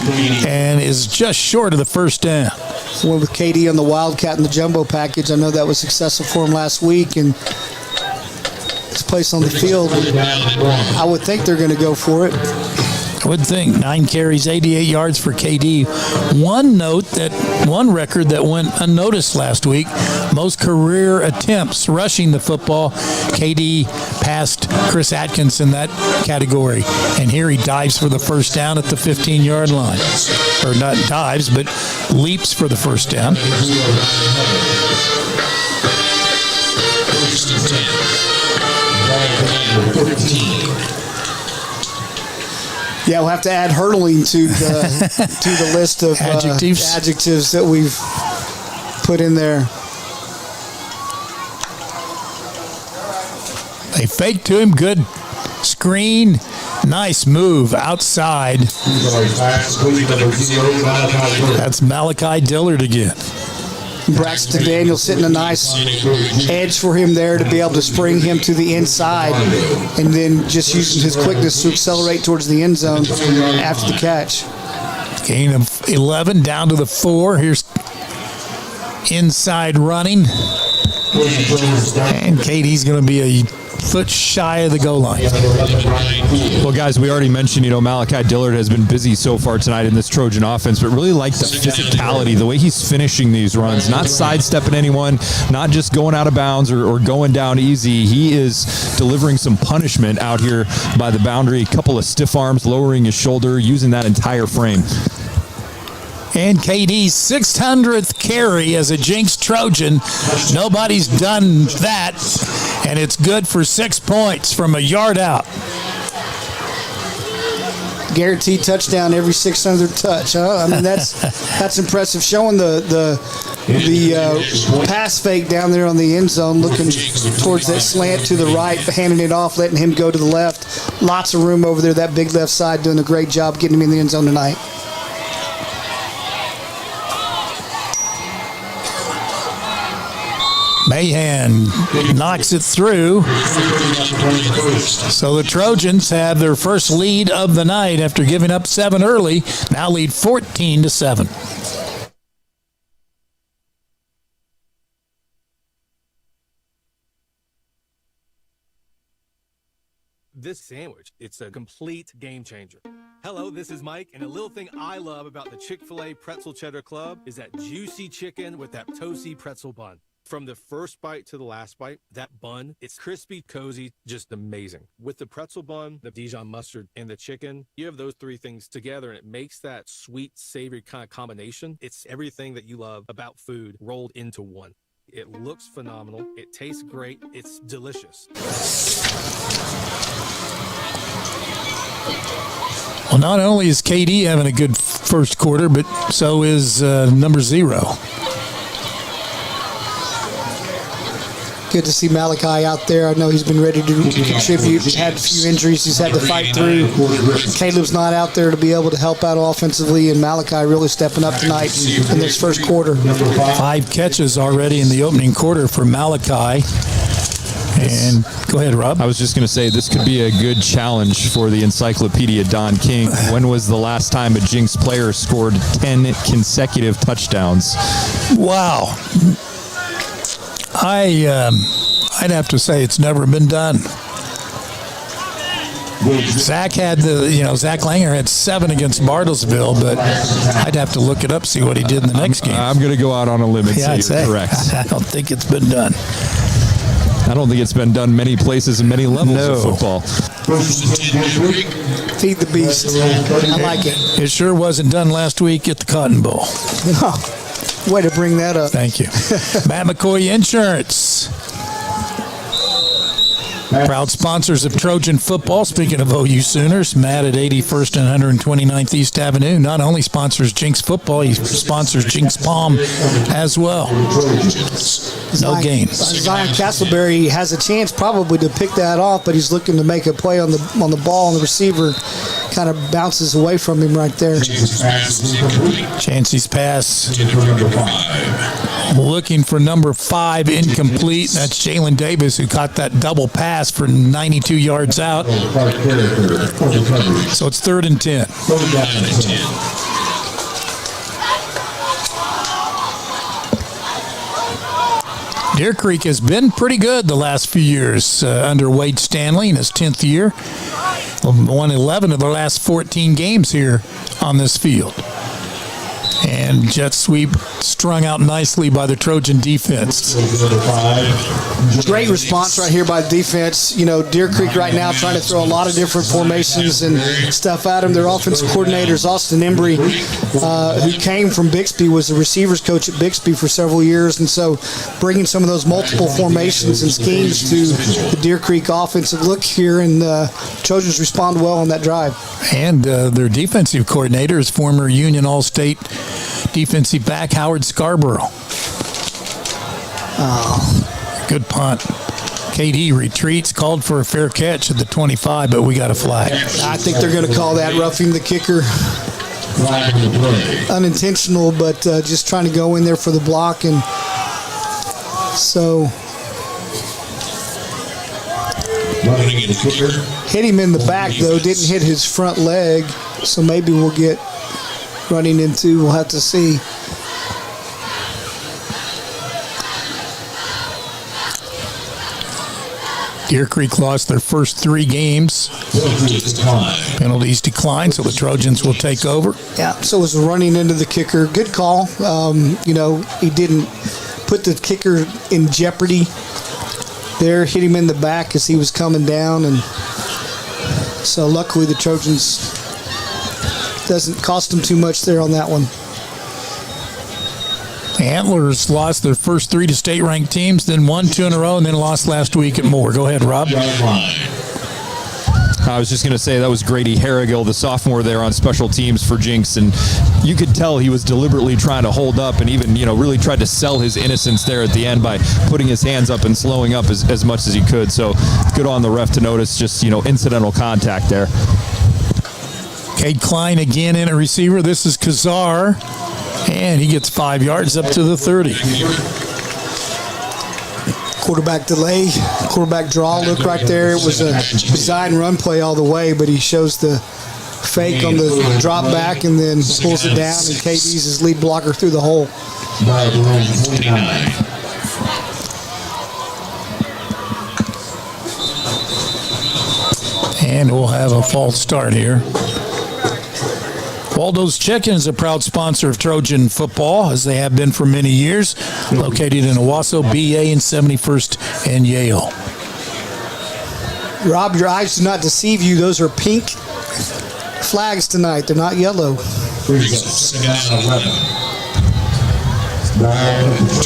A: and is just short of the first down.
D: Went with KD on the Wildcat and the jumbo package. I know that was successful for him last week. And his place on the field, I would think they're going to go for it.
A: I would think. 9 carries, 88 yards for KD. One record that went unnoticed last week, most career attempts rushing the football. KD passed Chris Atkins in that category. And here he dives for the first down at the 15-yard line. Or not dives, but leaps for the first down.
D: Yeah, we'll have to add hurdling to the list of adjectives that we've put in there.
A: They fake to him. Good screen. Nice move outside. That's Malachi Dillard again.
D: Braxton Daniels setting a nice edge for him there to be able to spring him to the inside and then just using his quickness to accelerate towards the end zone after the catch.
A: Gain of 11 down to the 4. Here's inside running. And Katie's going to be a foot shy of the goal line.
I: Well, guys, we already mentioned, Malachi Dillard has been busy so far tonight in this Trojan offense, but really like the physicality, the way he's finishing these runs, not sidestepping anyone, not just going out of bounds or going down easy. He is delivering some punishment out here by the boundary. A couple of stiff arms, lowering his shoulder, using that entire frame.
A: And KD's 600th carry as a Jenks Trojan. Nobody's done that, and it's good for 6 points from a yard out.
D: Guaranteed touchdown every 600 touch. Huh? I mean, that's impressive. Showing the pass fake down there on the end zone, looking towards that slant to the right, handing it off, letting him go to the left. Lots of room over there. That big left side doing a great job getting him in the end zone tonight.
A: Mahan knocks it through. So the Trojans have their first lead of the night after giving up 7 early. Now lead 14-7.
L: This sandwich, it's a complete game changer. Hello, this is Mike, and a little thing I love about the Chick-fil-A Pretzel Cheddar Club is that juicy chicken with that toasty pretzel bun. From the first bite to the last bite, that bun, it's crispy, cozy, just amazing. With the pretzel bun, the Dijon mustard, and the chicken, you have those 3 things together, and it makes that sweet, savory kind of combination. It's everything that you love about food rolled into one. It looks phenomenal. It tastes great. It's delicious.
A: Well, not only is KD having a good first quarter, but so is number 0.
D: Good to see Malachi out there. I know he's been ready to contribute. Had a few injuries he's had to fight through. Caleb's not out there to be able to help out offensively, and Malachi really stepping up tonight in this first quarter.
A: 5 catches already in the opening quarter for Malachi. And go ahead, Rob.
I: I was just going to say this could be a good challenge for the Encyclopedia Don King. When was the last time a Jenks player scored 10 consecutive touchdowns?
A: Wow. I'd have to say it's never been done. Zach Langer had 7 against Bartlesville, but I'd have to look it up, see what he did in the next game.
I: I'm going to go out on a limb and say you're correct.
A: I don't think it's been done.
I: I don't think it's been done many places and many levels of football.
D: Feed the beast. I like it.
A: It sure wasn't done last week at the Cotton Bowl.
D: Way to bring that up.
A: Thank you. Matt McCoy Insurance. Proud sponsors of Trojan football. Speaking of OU Sooners, Matt at 81st and 129th East Avenue not only sponsors Jenks football, he sponsors Jenks Palm as well. No gain.
D: Zion Castleberry has a chance probably to pick that off, but he's looking to make a play on the ball, and the receiver kind of bounces away from him right there.
A: Chancey's pass. Looking for number 5, incomplete. That's Jalen Davis, who caught that double pass for 92 yards out. So it's 3rd and 10. Deer Creek has been pretty good the last few years under Wade Stanley in his 10th year. Won 11 of the last 14 games here on this field. And jet sweep strung out nicely by the Trojan defense.
D: Great response right here by the defense. You know, Deer Creek right now trying to throw a lot of different formations and stuff at them. Their offensive coordinators, Austin Embry, who came from Bixby, was the receivers coach at Bixby for several years. And so bringing some of those multiple formations and schemes to the Deer Creek offensive look here, and Trojans respond well on that drive.
A: And their defensive coordinator is former Union All-State defensive back Howard Scarborough. Good punt. KD retreats, called for a fair catch at the 25, but we got a flag.
D: I think they're going to call that roughing the kicker. Unintentional, but just trying to go in there for the block. And so hit him in the back, though. Didn't hit his front leg, so maybe we'll get running into, we'll have to see.
A: Deer Creek lost their first 3 games. Penalties decline, so the Trojans will take over.
D: Yeah, so it was running into the kicker. Good call. He didn't put the kicker in jeopardy there. Hit him in the back as he was coming down, and so luckily the Trojans doesn't cost them too much there on that one.
A: The Antlers lost their first 3 to state-ranked teams, then won 2 in a row, and then lost last week at Moore. Go ahead, Rob.
I: I was just going to say that was Grady Harrigill, the sophomore there on special teams for Jenks, and you could tell he was deliberately trying to hold up and even, really tried to sell his innocence there at the end by putting his hands up and slowing up as much as he could. So good on the ref to notice just, incidental contact there.
A: Cade Klein again in a receiver. This is Kazar, and he gets 5 yards up to the 30.
D: Quarterback delay, quarterback draw look right there. It was a design run play all the way, but he shows the fake on the drop back and then pulls it down, and KD's his lead blocker through the hole.
A: And we'll have a false start here. Waldo's Chicken is a proud sponsor of Trojan football, as they have been for many years. Located in Owasso, BA, and 71st and Yale.
D: Rob, your eyes do not deceive you. Those are pink flags tonight. They're not yellow.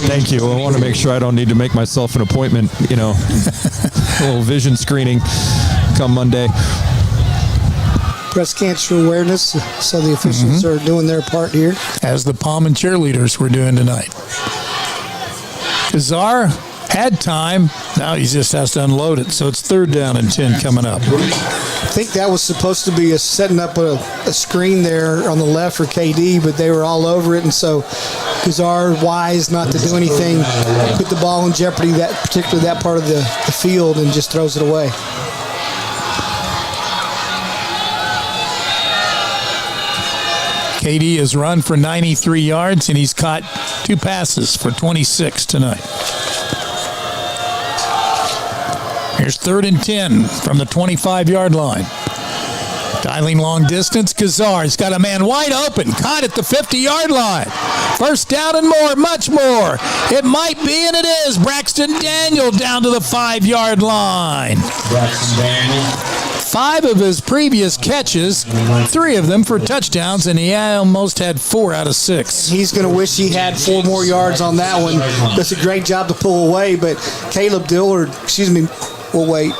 I: Thank you. I want to make sure I don't need to make myself an appointment, a little vision screening come Monday.
D: Breast cancer awareness, so the officials are doing their part here.
A: As the Palm and cheerleaders were doing tonight. Kazar had time. Now he just has to unload it. So it's 3rd down and 10 coming up.
D: I think that was supposed to be setting up a screen there on the left for KD, but they were all over it. And so Kazar, wise not to do anything, put the ball in jeopardy, particularly that part of the field, and just throws it away.
A: KD has run for 93 yards, and he's caught 2 passes for 26 tonight. Here's 3rd and 10 from the 25-yard line. Dialing long distance, Kazar's got a man wide open, caught at the 50-yard line. First down and more, much more. It might be, and it is. Braxton Daniel down to the 5-yard line.
B: Braxton Daniel.
A: 5 of his previous catches, 3 of them for touchdowns, and he almost had 4 out of 6.
D: He's going to wish he had 4 more yards on that one. Does a great job to pull away, but Caleb Dillard, will wait.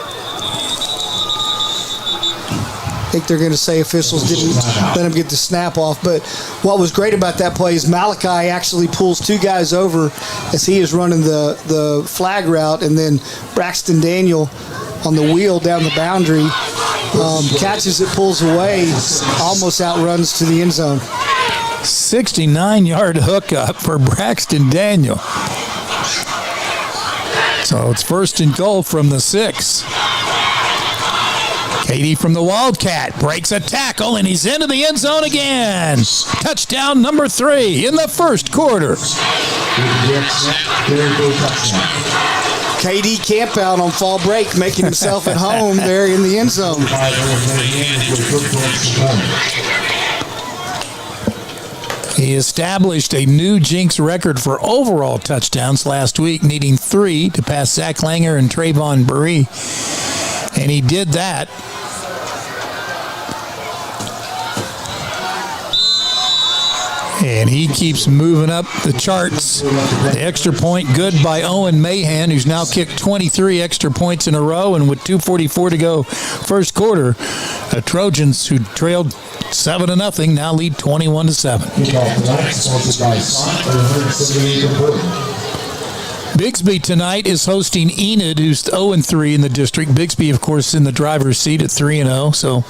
D: I think they're going to say officials didn't let him get the snap off. But what was great about that play is Malachi actually pulls 2 guys over as he is running the flag route, and then Braxton Daniel on the wheel down the boundary catches it, pulls away, almost outruns to the end zone.
A: 69-yard hookup for Braxton Daniel. So it's 1st and goal from the 6. Katie from the Wildcat breaks a tackle, and he's into the end zone again. Touchdown number 3 in the first quarter.
D: KD camp out on fall break, making himself at home there in the end zone.
A: He established a new Jenks record for overall touchdowns last week, needing 3 to pass Zach Langer and Trayvon Burree. And he did that. And he keeps moving up the charts. The extra point good by Owen Mahan, who's now kicked 23 extra points in a row. And with 2:44 to go first quarter, the Trojans, who trailed 7-0, now lead 21-7. Bixby tonight is hosting Enid, who's 0-3 in the district. Bixby, of course, in the driver's seat at 3-0, so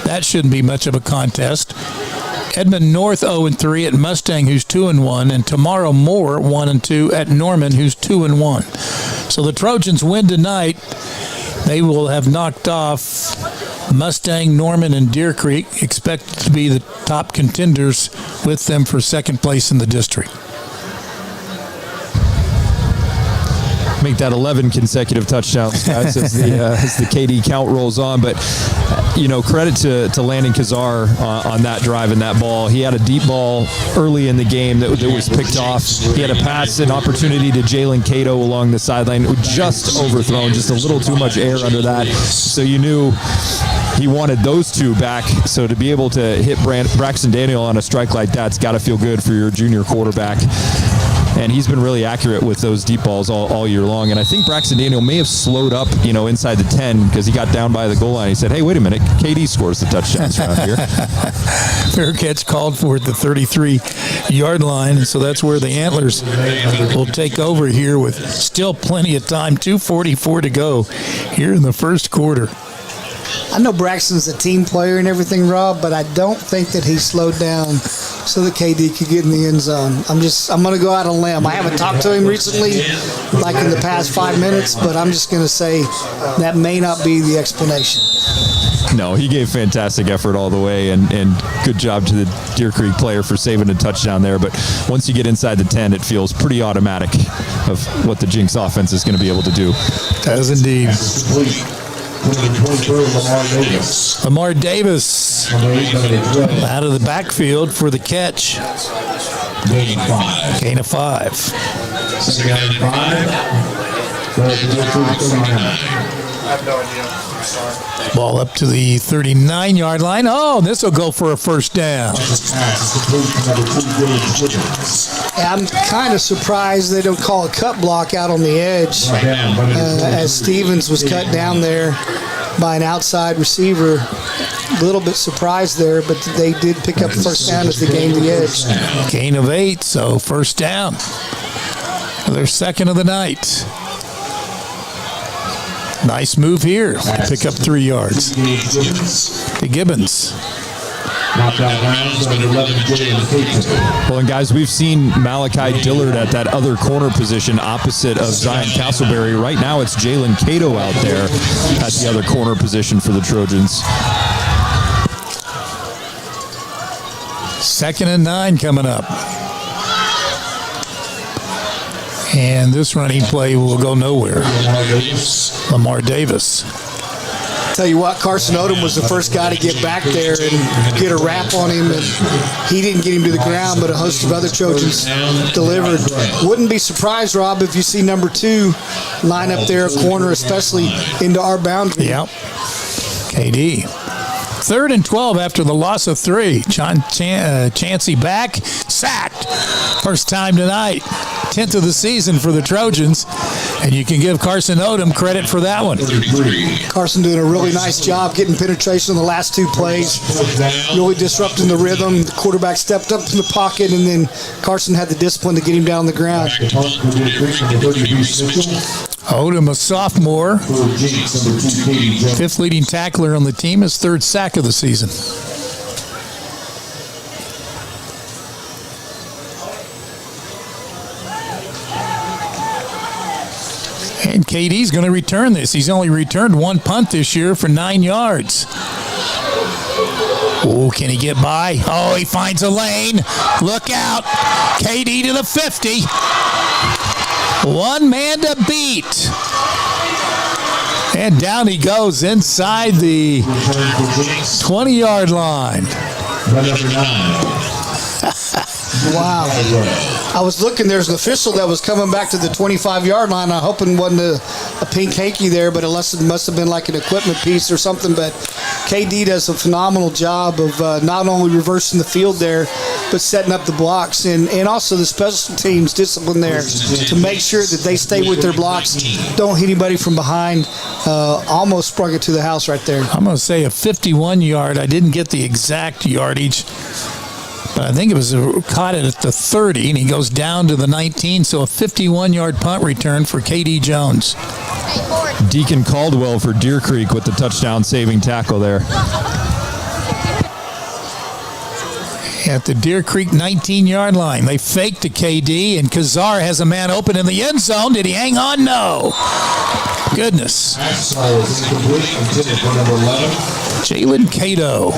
A: that shouldn't be much of a contest. Edmond North 0-3 at Mustang, who's 2-1, and tomorrow Moore 1-2 at Norman, who's 2-1. So the Trojans win tonight. They will have knocked off Mustang, Norman, and Deer Creek, expected to be the top contenders with them for second place in the district.
I: Make that 11 consecutive touchdowns, guys, as the KD count rolls on. But, credit to Landon Kazar on that drive and that ball. He had a deep ball early in the game that was picked off. He had a pass, an opportunity to Jalen Cato along the sideline. It was just overthrown, just a little too much air under that. So you knew he wanted those 2 back. So to be able to hit Braxton Daniel on a strike like that's got to feel good for your junior quarterback. And he's been really accurate with those deep balls all year long. And I think Braxton Daniel may have slowed up, inside the 10 because he got down by the goal line. He said, hey, wait a minute, KD scores the touchdowns around here.
A: Fair catch called for at the 33-yard line. And so that's where the Antlers will take over here with still plenty of time, 2:44 to go here in the first quarter.
D: I know Braxton's a team player and everything, Rob, but I don't think that he slowed down so that KD could get in the end zone. I'm going to go out on a limb. I haven't talked to him recently, like in the past 5 minutes, but I'm just going to say that may not be the explanation.
I: No, he gave fantastic effort all the way, and good job to the Deer Creek player for saving a touchdown there. But once you get inside the 10, it feels pretty automatic of what the Jenks offense is going to be able to do.
A: Does indeed. Lamar Davis out of the backfield for the catch. Gain of 5. Ball up to the 39-yard line. Oh, this will go for a first down.
D: I'm kind of surprised they don't call a cut block out on the edge as Stevens was cut down there by an outside receiver. A little bit surprised there, but they did pick up the first down as they gained the edge.
A: Gain of 8, so first down. Their second of the night. Nice move here. Pick up 3 yards. To Gibbons.
I: Well, and guys, we've seen Malachi Dillard at that other corner position opposite of Zion Castleberry. Right now, it's Jalen Cato out there at the other corner position for the Trojans.
A: 2nd and 9 coming up. And this running play will go nowhere. Lamar Davis.
D: Tell you what, Carson Odom was the first guy to get back there and get a wrap on him, and he didn't get him to the ground, but a host of other Trojans delivered. Wouldn't be surprised, Rob, if you see number 2 line up there, a corner, especially into our boundary.
A: Yep. KD. 3rd and 12 after the loss of 3. Chancey back, sacked. First time tonight. 10th of the season for the Trojans. And you can give Carson Odom credit for that one.
D: Carson doing a really nice job getting penetration in the last 2 plays. Really disrupting the rhythm. The quarterback stepped up in the pocket, and then Carson had the discipline to get him down on the ground.
A: Odom, a sophomore, 5th leading tackler on the team, his 3rd sack of the season. And KD's going to return this. He's only returned 1 punt this year for 9 yards. Oh, can he get by? Oh, he finds a lane. Look out. KD to the 50. 1 man to beat. And down he goes inside the 20-yard line.
D: Wow. I was looking, there's an official that was coming back to the 25-yard line. I'm hoping it wasn't a pink hanky there, but it must have been like an equipment piece or something. But KD does a phenomenal job of not only reversing the field there, but setting up the blocks and also the special teams discipline there to make sure that they stay with their blocks, don't hit anybody from behind. Almost sprung it to the house right there.
A: I'm going to say a 51-yard. I didn't get the exact yardage, but I think it was caught it at the 30, and he goes down to the 19, so a 51-yard punt return for KD Jones.
I: Deacon Caldwell for Deer Creek with the touchdown-saving tackle there.
A: At the Deer Creek 19-yard line, they fake to KD, and Kazar has a man open in the end zone. Did he hang on? No. Goodness. Jalen Cato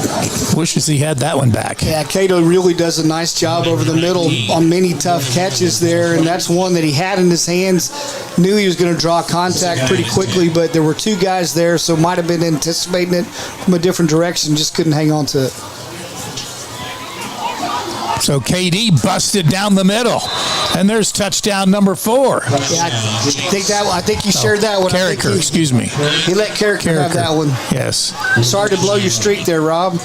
A: wishes he had that one back.
D: Yeah, Cato really does a nice job over the middle on many tough catches there, and that's one that he had in his hands. Knew he was going to draw contact pretty quickly, but there were 2 guys there, so might have been anticipating it from a different direction, just couldn't hang on to it.
A: So KD busted down the middle, and there's touchdown number 4.
D: Yeah, I think you shared that one.
A: Carricker, excuse me.
D: He let Carricker have that one.
A: Yes.
D: Sorry to blow your streak there, Rob.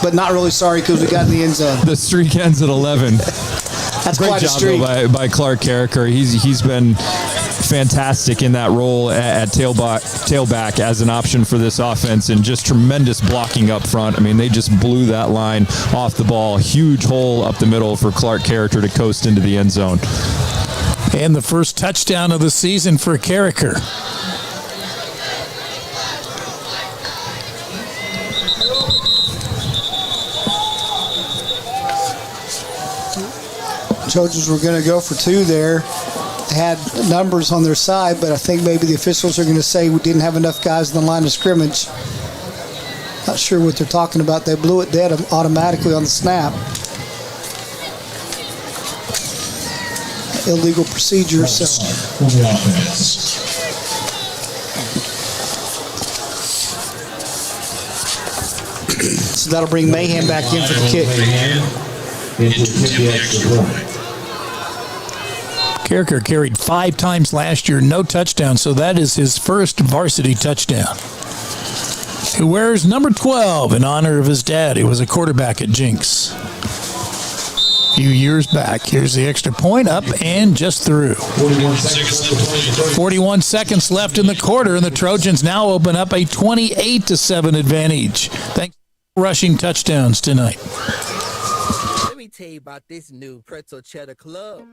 D: But not really sorry because we got in the end zone.
I: The streak ends at 11.
D: That's
I: Great
D: quite
I: job
D: a streak.
I: by Clark Carricker. He's been fantastic in that role at tailback as an option for this offense, and just tremendous blocking up front. I mean, they just blew that line off the ball. Huge hole up the middle for Clark Carricker to coast into the end zone.
A: And the first touchdown of the season for Carricker.
D: Trojans were going to go for 2 there. They had numbers on their side, but I think maybe the officials are going to say we didn't have enough guys in the line of scrimmage. Not sure what they're talking about. They blew it dead automatically on the snap. Illegal procedure. So that'll bring Mahan back in for the kick.
A: Carricker carried 5 times last year, no touchdown, so that is his first varsity touchdown. Who wears number 12 in honor of his dad, who was a quarterback at Jenks a few years back. Here's the extra point, up and just through. 41 seconds left in the quarter, and the Trojans now open up a 28-7 advantage. Thanks for rushing touchdowns tonight.
E: Let me tell you about this new pretzel cheddar club.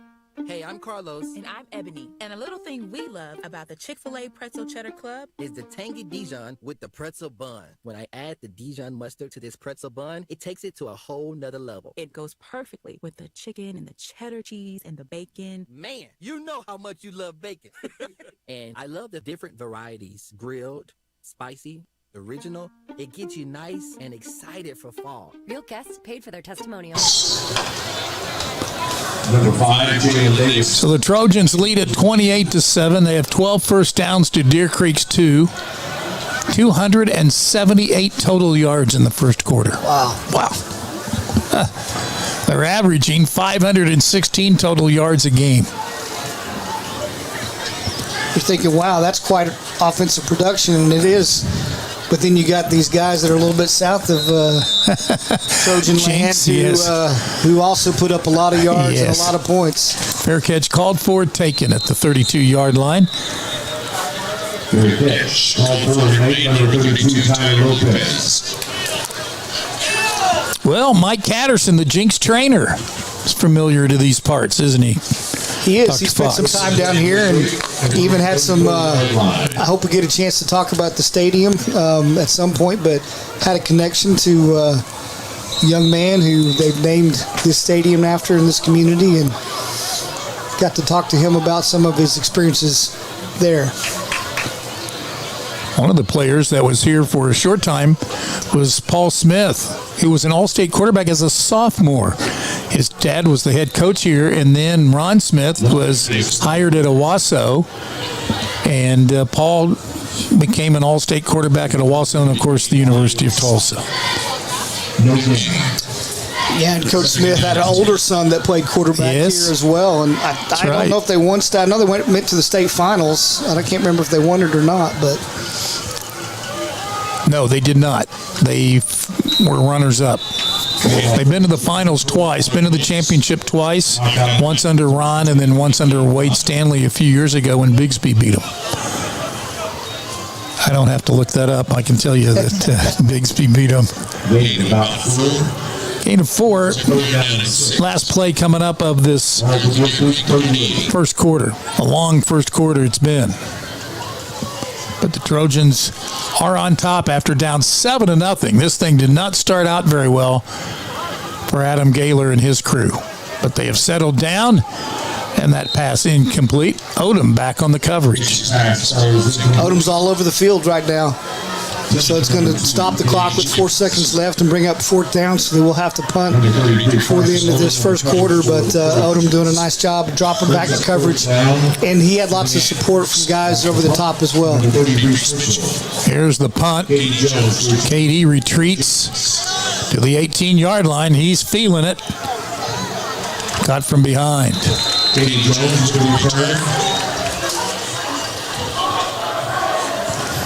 E: Hey, I'm Carlos.
K: And I'm Ebony. And a little thing we love about the Chick-fil-A Pretzel Cheddar Club
E: is the tangy Dijon with the pretzel bun. When I add the Dijon mustard to this pretzel bun, it takes it to a whole nother level.
K: It goes perfectly with the chicken and the cheddar cheese and the bacon.
E: Man, you know how much you love bacon. And I love the different varieties. Grilled, spicy, original. It gets you nice and excited for fall.
P: Real guests paid for their testimonial.
B: Number 5, Julian Davis.
A: So the Trojans lead at 28-7. They have 12 first downs to Deer Creek's 2. 278 total yards in the first quarter. Wow. They're averaging 516 total yards a game.
D: You're thinking, wow, that's quite offensive production, and it is. But then you got these guys that are a little bit south of Trojan
A: Jenks,
D: land who also put up a lot of yards and a lot of points.
A: Fair catch called for, taken at the 32-yard line.
B: Fair catch called for, number 32, Tyler Lopez.
A: Well, Mike Catterson, the Jenks trainer, is familiar to these parts, isn't he?
D: He is.
A: Dr.
D: He spent
A: Fox.
D: some time down here and even had some, I hope we get a chance to talk about the stadium at some point, but had a connection to a young man who they've named this stadium after in this community, and got to talk to him about some of his experiences there.
A: One of the players that was here for a short time was Paul Smith, who was an All-State quarterback as a sophomore. His dad was the head coach here, and then Ron Smith was hired at Owasso, and Paul became an All-State quarterback at Owasso and, of course, the University of Tulsa.
D: Yeah, and Coach Smith had an older son that played quarterback here as well, and I don't know if they won state. I know they went to the state finals. I can't remember if they won it or not, but
A: no, they did not. They were runners-up. They've been to the finals twice, been to the championship twice, once under Ron and then once under Wade Stanley a few years ago when Bigsby beat them. I don't have to look that up. I can tell you that Bigsby beat them. Gain of 4. Last play coming up of this first quarter. A long first quarter it's been. But the Trojans are on top after down 7-0. This thing did not start out very well for Adam Gaylor and his crew. But they have settled down, and that pass incomplete. Odom back on the coverage.
D: Odom's all over the field right now. So it's going to stop the clock with 4 seconds left and bring up 4th down, so they will have to punt before the end of this first quarter. But Odom doing a nice job of dropping back the coverage, and he had lots of support from guys over the top as well.
A: Here's the punt. KD retreats to the 18-yard line. He's feeling it. Got from behind.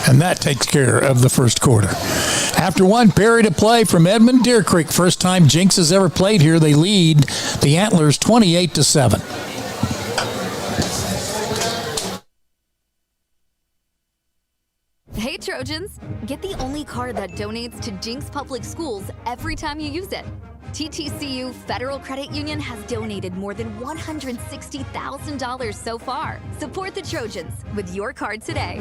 A: And that takes care of the first quarter. After one period of play from Edmond Deer Creek, first time Jenks has ever played here, they lead the Antlers 28-7.
F: Hey Trojans, get the only card that donates to Jenks Public Schools every time you use it. TTCU Federal Credit Union has donated more than $160,000 so far. Support the Trojans with your card today.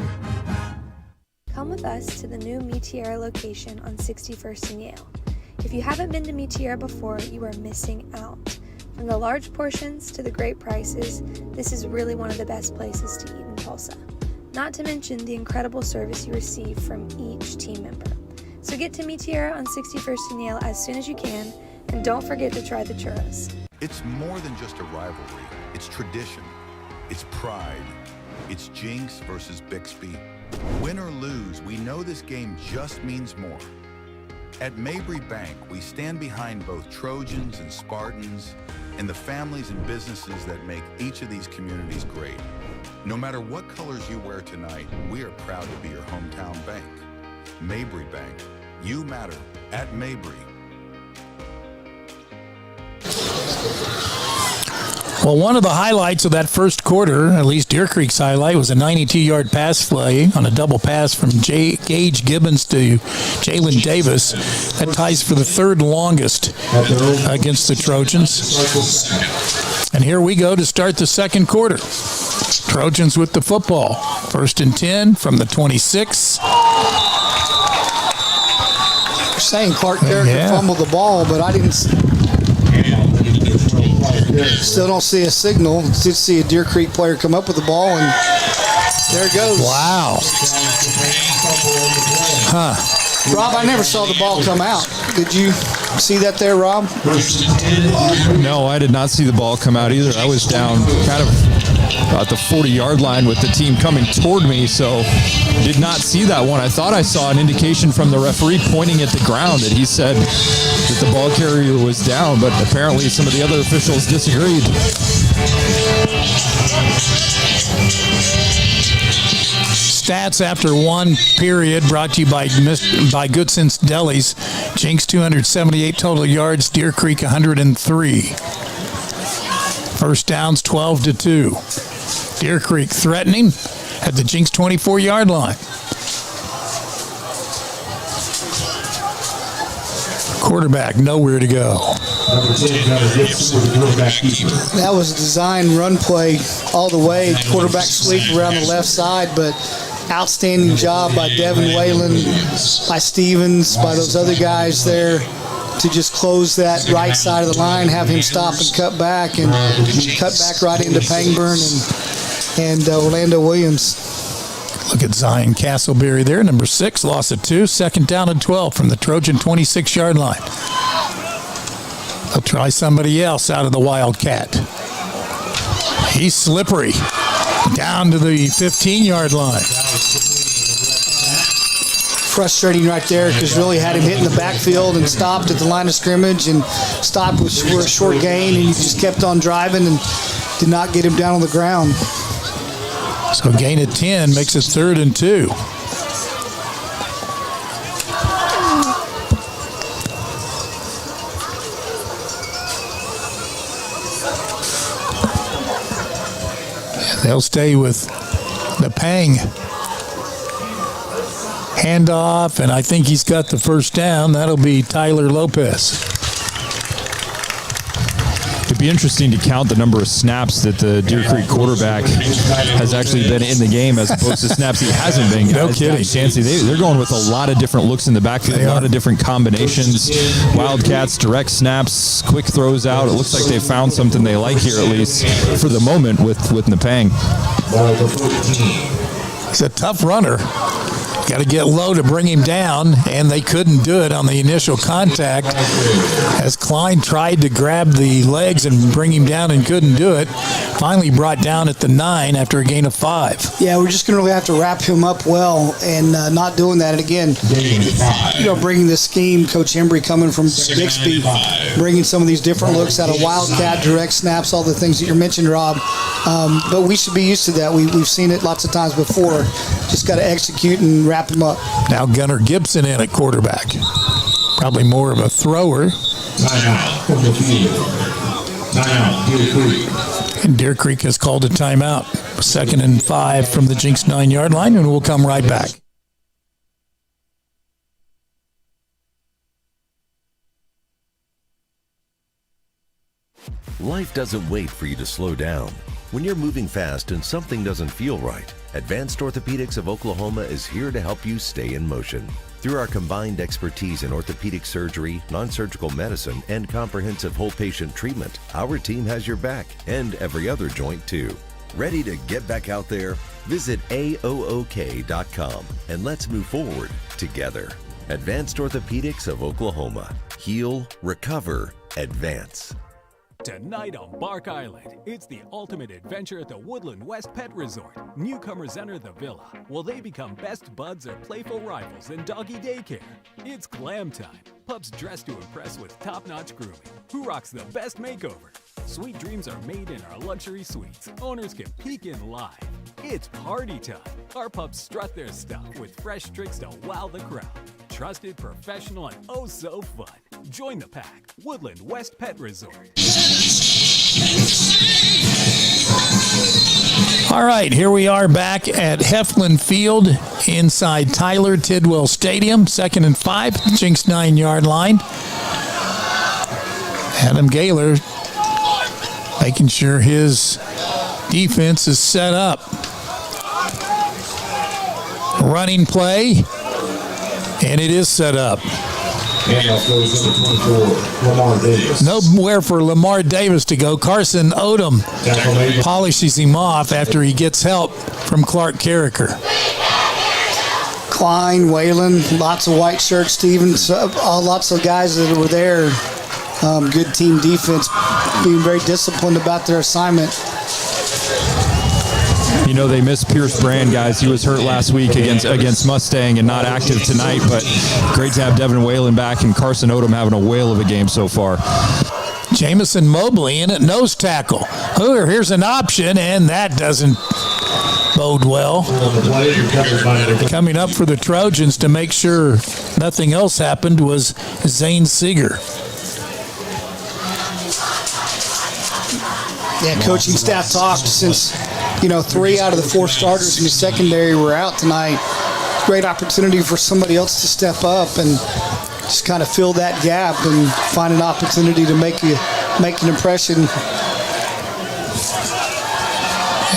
J: Come with us to the new Meteora location on 61st and Yale. If you haven't been to Meteora before, you are missing out. From the large portions to the great prices, this is really one of the best places to eat in Tulsa. Not to mention the incredible service you receive from each team member. So get to Meteora on 61st and Yale as soon as you can, and don't forget to try the churros.
H: It's more than just a rivalry. It's tradition. It's pride. It's Jenks versus Bixby. Win or lose, we know this game just means more. At Mabry Bank, we stand behind both Trojans and Spartans and the families and businesses that make each of these communities great. No matter what colors you wear tonight, we are proud to be your hometown bank. Mabry Bank. You matter at Mabry.
A: Well, one of the highlights of that first quarter, at least Deer Creek's highlight, was a 92-yard pass play on a double pass from Gage Gibbons to Jalen Davis. That ties for the 3rd longest against the Trojans. And here we go to start the second quarter. Trojans with the football. 1st and 10 from the 26.
D: You're saying Clark Derrick fumbled the ball, but I didn't. Still don't see a signal. Did see a Deer Creek player come up with the ball, and there it goes.
A: Wow.
D: Rob, I never saw the ball come out. Did you? see that there, Rob?
I: No, I did not see the ball come out either. I was down kind of at the 40-yard line with the team coming toward me, so did not see that one. I thought I saw an indication from the referee pointing at the ground that he said that the ball carrier was down, but apparently some of the other officials disagreed.
A: Stats after one period brought to you by Good Sense Delis. Jenks 278 total yards, Deer Creek 103. First downs 12-2. Deer Creek threatening at the Jenks 24-yard line. Quarterback nowhere to go.
D: That was a design run play all the way. Quarterback sweep around the left side, but outstanding job by Devin Whalen, by Stevens, by those other guys there to just close that right side of the line, have him stop and cut back right into Pangburn and Orlando Williams.
A: Look at Zion Castleberry there, number 6, loss of 2, second down and 12 from the Trojan 26-yard line. They'll try somebody else out of the Wildcat. He's slippery. Down to the 15-yard line.
D: Frustrating right there because really had him hit in the backfield and stopped at the line of scrimmage and stopped for a short gain, and he just kept on driving and did not get him down on the ground.
A: So gain of 10 makes it 3rd and 2. They'll stay with the Pang handoff, and I think he's got the first down. That'll be Tyler Lopez.
I: It'd be interesting to count the number of snaps that the Deer Creek quarterback has actually been in the game as opposed to snaps he hasn't been.
A: No kidding.
I: Chancey, they're going with a lot of different looks in the backfield, a lot of different combinations. Wildcats, direct snaps, quick throws out. It looks like they found something they like here, at least for the moment, with Napang.
A: He's a tough runner. Got to get low to bring him down, and they couldn't do it on the initial contact as Klein tried to grab the legs and bring him down and couldn't do it. Finally brought down at the 9 after a gain of 5.
D: Yeah, we're just going to really have to wrap him up well and not doing that. And again, bringing this scheme, Coach Embry coming from Bixby, bringing some of these different looks out of Wildcat, direct snaps, all the things that you mentioned, Rob. But we should be used to that. We've seen it lots of times before. Just got to execute and wrap him up.
A: Now Gunnar Gibson in at quarterback. Probably more of a thrower. And Deer Creek has called a timeout. 2nd and 5 from the Jenks 9-yard line, and we'll come right back.
O: Life doesn't wait for you to slow down. When you're moving fast and something doesn't feel right, Advanced Orthopedics of Oklahoma is here to help you stay in motion. Through our combined expertise in orthopedic surgery, non-surgical medicine, and comprehensive whole patient treatment, our team has your back and every other joint too. Ready to get back out there? Visit AOOK.com and let's move forward together. Advanced Orthopedics of Oklahoma. Heal, recover, advance.
G: Tonight on Bark Island, it's the ultimate adventure at the Woodland West Pet Resort. Newcomers enter the villa. Will they become best buds or playful rivals in doggy daycare? It's glam time. Pups dressed to impress with top-notch grooming. Who rocks the best makeover? Sweet dreams are made in our luxury suites. Owners can peek in live. It's party time. Our pups strut their stuff with fresh tricks to wow the crowd. Trusted, professional, and oh so fun. Join the pack. Woodland West Pet Resort.
A: All right, here we are back at Heflin Field inside Tyler Tidwell Stadium. 2nd and 5, Jenks 9-yard line. Adam Gaylor making sure his defense is set up. Running play, and it is set up. Nowhere for Lamar Davis to go. Carson Odom polishes him off after he gets help from Clark Carricker.
D: Klein, Whalen, lots of white shirts, Stevens, lots of guys that were there. Good team defense, being very disciplined about their assignment.
I: You know, they missed Pierce Brand, guys. He was hurt last week against Mustang and not active tonight, but great to have Devin Whalen back and Carson Odom having a whale of a game so far.
A: Jamison Mobley in at nose tackle. Here's an option, and that doesn't bode well. Coming up for the Trojans to make sure nothing else happened was Zane Seeger.
D: Yeah, coaching staff talked since, 3 out of the 4 starters in the secondary were out tonight. Great opportunity for somebody else to step up and just kind of fill that gap and find an opportunity to make an impression.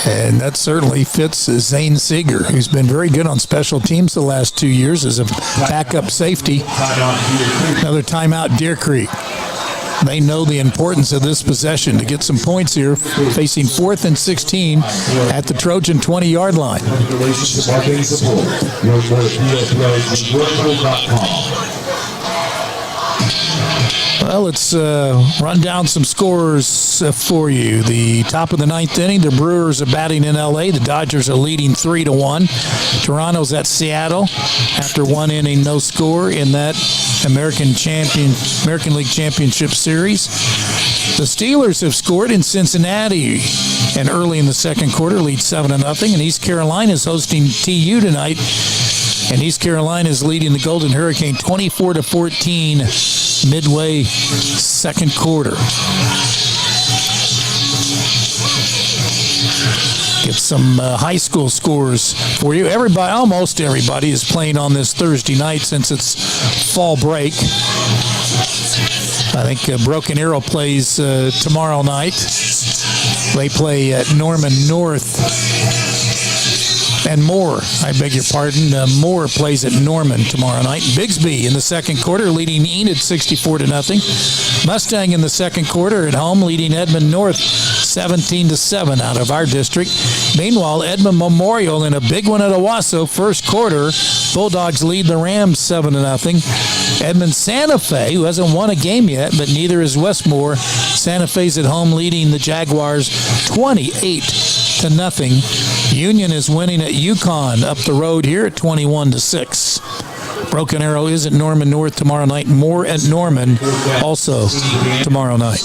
A: And that certainly fits Zane Seeger, who's been very good on special teams the last 2 years as a backup safety. Another timeout, Deer Creek. They know the importance of this possession to get some points here, facing 4th and 16 at the Trojan 20-yard line. Well, let's run down some scores for you. The top of the 9th inning, the Brewers are batting in L.A. The Dodgers are leading 3-1. Toronto's at Seattle after 1 inning, no score in that American League Championship Series. The Steelers have scored in Cincinnati, and early in the second quarter, lead 7-0. And East Carolina is hosting TU tonight, and East Carolina is leading the Golden Hurricane 24-14 midway second quarter. Get some high school scores for you. Almost everybody is playing on this Thursday night since it's fall break. I think Broken Arrow plays tomorrow night. They play at Norman North. And Moore, I beg your pardon, Moore plays at Norman tomorrow night. Bigsby in the second quarter leading Enid 64-0. Mustang in the second quarter at home leading Edmond North 17-7 out of our district. Meanwhile, Edmond Memorial in a big one at Owasso first quarter. Bulldogs lead the Rams 7-0. Edmond Santa Fe, who hasn't won a game yet, but neither is Westmore. Santa Fe's at home leading the Jaguars 28-0. Union is winning at Yukon up the road here at 21-6. Broken Arrow is at Norman North tomorrow night. Moore at Norman also tomorrow night.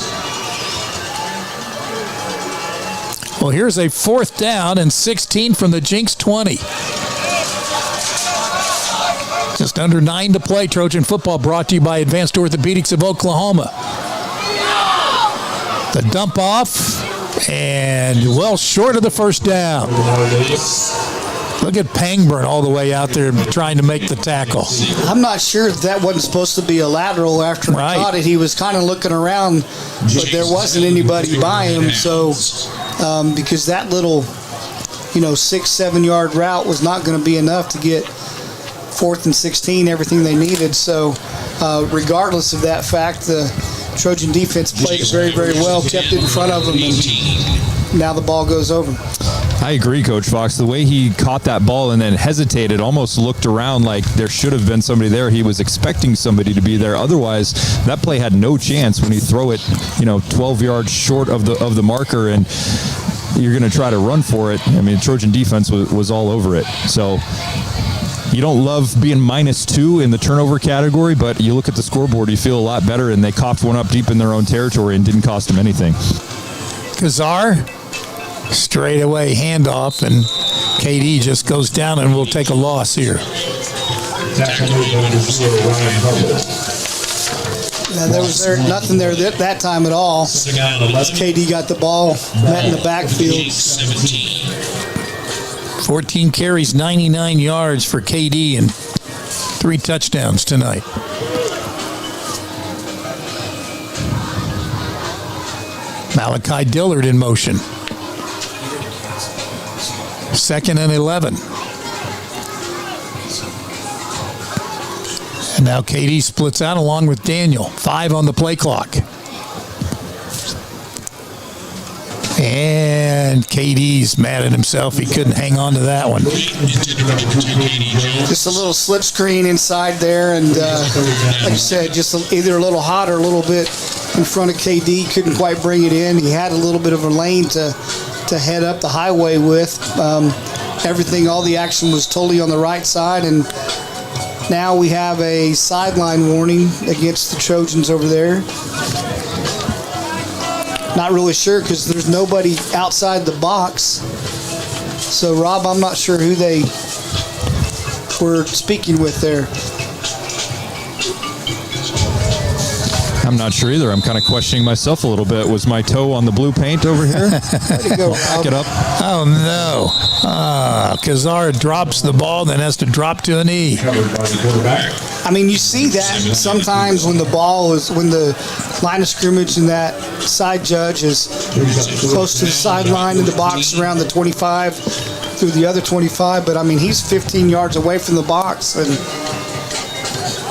A: Well, here's a 4th down and 16 from the Jenks 20. Just under 9 to play. Trojan football brought to you by Advanced Orthopedics of Oklahoma. The dump off. And well short of the first down. Look at Pangburn all the way out there trying to make the tackle.
D: I'm not sure if that wasn't supposed to be a lateral after he caught it. He was kind of looking around, but there wasn't anybody by him. So because that little, 6-7 yard route was not going to be enough to get 4th and 16, everything they needed. So regardless of that fact, the Trojan defense played it very, very well, kept it in front of them, and now the ball goes over.
I: I agree, Coach Fox. The way he caught that ball and then hesitated, almost looked around like there should have been somebody there. He was expecting somebody to be there. Otherwise, that play had no chance when you throw it, 12 yards short of the marker, and you're going to try to run for it. I mean, Trojan defense was all over it. So you don't love being -2 in the turnover category, but you look at the scoreboard, you feel a lot better, and they coughed one up deep in their own territory and didn't cost them anything.
A: Kazar, straight away handoff, and KD just goes down and will take a loss here.
D: Yeah, there was nothing there that time at all. KD got the ball, met in the backfield.
A: 14 carries, 99 yards for KD, and 3 touchdowns tonight. Malachi Dillard in motion. 2nd and 11. And now KD splits out along with Daniel. 5 on the play clock. And KD's mad at himself. He couldn't hang on to that one.
D: Just a little slip screen inside there, and like you said, just either a little hot or a little bit in front of KD. Couldn't quite bring it in. He had a little bit of a lane to head up the highway with. Everything, all the action was totally on the right side, and now we have a sideline warning against the Trojans over there. Not really sure because there's nobody outside the box. So, Rob, I'm not sure who they were speaking with there.
I: I'm not sure either. I'm kind of questioning myself a little bit. Was my toe on the blue paint over here? Back it up.
A: Oh, no. Kazar drops the ball, then has to drop to a knee.
D: I mean, you see that sometimes when the line of scrimmage and that side judge is close to the sideline in the box around the 25 through the other 25. But, I mean, he's 15 yards away from the box, and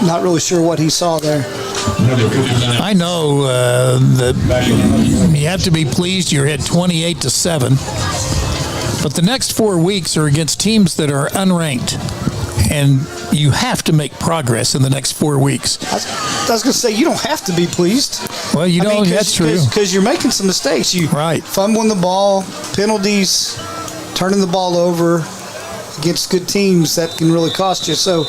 D: not really sure what he saw there.
A: I know that you have to be pleased you're at 28-7, but the next 4 weeks are against teams that are unranked, and you have to make progress in the next 4 weeks.
D: I was going to say, you don't have to be pleased.
A: Well, you don't. That's true.
D: Because you're making some mistakes. You fumbling the ball, penalties, turning the ball over against good teams, that can really cost you. So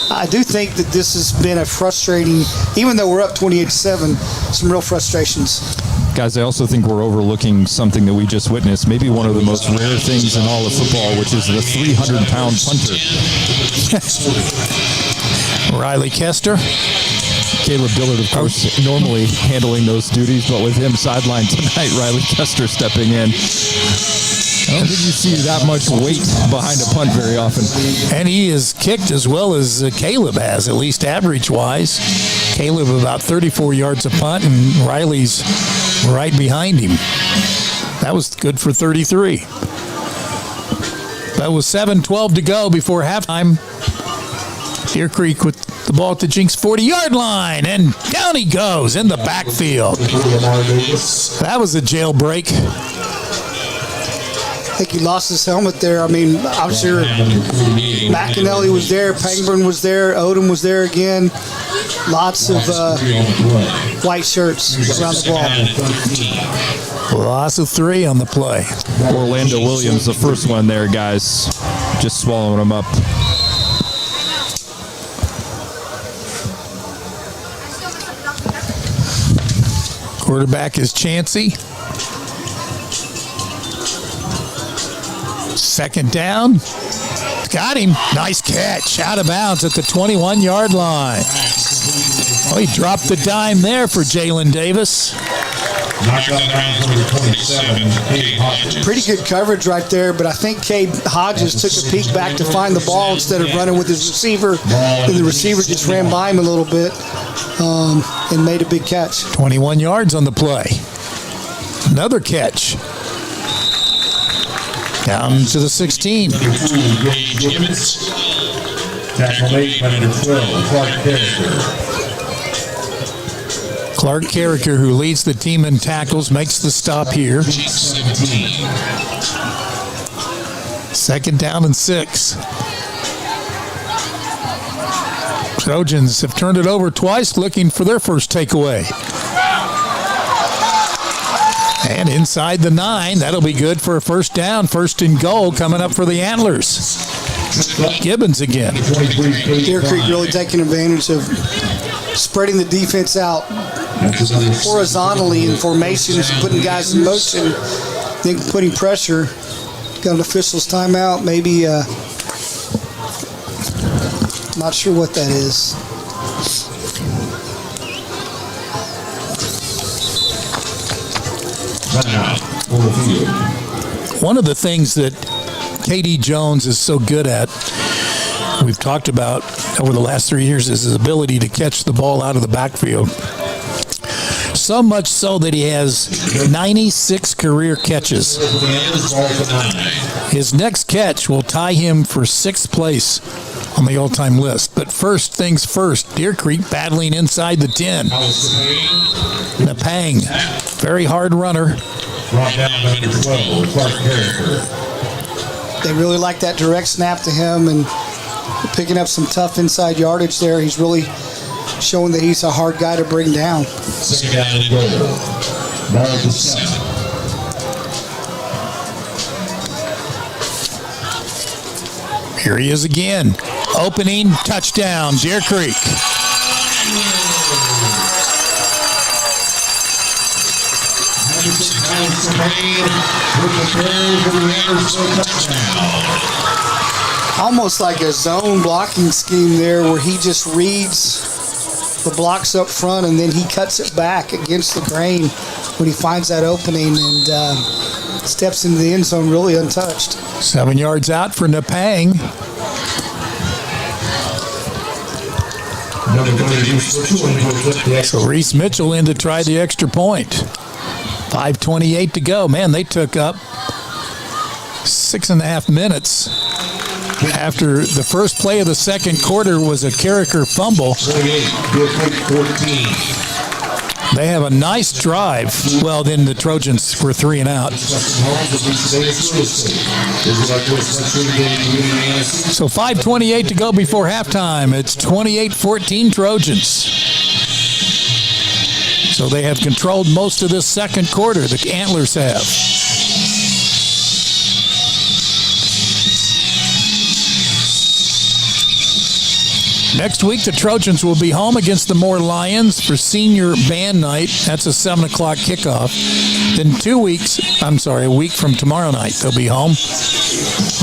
D: I do think that this has been a frustrating, even though we're up 28-7, some real frustrations.
I: Guys, I also think we're overlooking something that we just witnessed, maybe one of the most rare things in all of football, which is the 300-pound punter.
A: Riley Kester.
I: Caleb Dillard, of course, normally handling those duties, but with him sidelined tonight, Riley Kester stepping in. I don't think you see that much weight behind a punt very often.
A: And he is kicked as well as Caleb has, at least average-wise. Caleb about 34 yards a punt, and Riley's right behind him. That was good for 33. That was 7:12 to go before halftime. Deer Creek with the ball at the Jenks 40-yard line, and down he goes in the backfield. That was a jailbreak.
D: I think he lost his helmet there. I mean, I'm sure McAnally was there, Pangburn was there, Odom was there again. Lots of white shirts around the ball.
A: Loss of 3 on the play.
I: Orlando Williams, the first one there, guys. Just swallowing him up.
A: Quarterback is Chansey. Second down. Got him. Nice catch. Out of bounds at the 21-yard line. Oh, he dropped the dime there for Jalen Davis.
D: Pretty good coverage right there, but I think Cade Hodges took a peek back to find the ball instead of running with his receiver, and the receiver just ran by him a little bit and made a big catch.
A: 21 yards on the play. Another catch. Down to the 16.
B: Tackle made by number 12, Clark Carricker.
A: Clark Carricker, who leads the team in tackles, makes the stop here. 2nd down and 6. Trojans have turned it over twice, looking for their first takeaway. And inside the 9, that'll be good for a first down. 1st and goal coming up for the Antlers. Gibbons again.
D: Deer Creek really taking advantage of spreading the defense out horizontally in formations, putting guys in motion, then putting pressure. Got an official's timeout, maybe. Not sure what that is.
A: One of the things that KD Jones is so good at, we've talked about over the last 3 years, is his ability to catch the ball out of the backfield. So much so that he has 96 career catches. His next catch will tie him for 6th place on the all-time list. But first things first, Deer Creek battling inside the 10. Napang, very hard runner.
B: Brought down number 12, Clark Carricker.
D: They really like that direct snap to him and picking up some tough inside yardage there. He's really showing that he's a hard guy to bring down.
B: Second down and goal. Ball to 7.
A: Here he is again. Opening touchdown, Deer Creek.
D: Almost like a zone blocking scheme there where he just reads the blocks up front and then he cuts it back against the grain when he finds that opening and steps into the end zone really untouched.
A: 7 yards out for Napang. So Reese Mitchell in to try the extra point. 5:28 to go. Man, they took up 6.5 minutes after the first play of the second quarter was a Carricker fumble. They have a nice drive. Well, then the Trojans were 3 and out. So 5:28 to go before halftime. It's 28-14 Trojans. So they have controlled most of this second quarter. The Antlers have. Next week, the Trojans will be home against the Moore Lions for senior band night. That's a 7 o'clock kickoff. Then a week from tomorrow night, they'll be home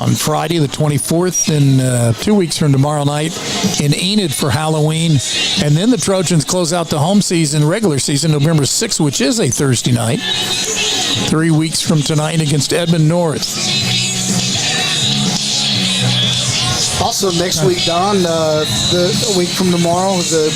A: on Friday, the 24th, and 2 weeks from tomorrow night in Enid for Halloween. And then the Trojans close out the home season, regular season, November 6th, which is a Thursday night. 3 weeks from tonight against Edmond North.
D: Also next week, Don, a week from tomorrow, the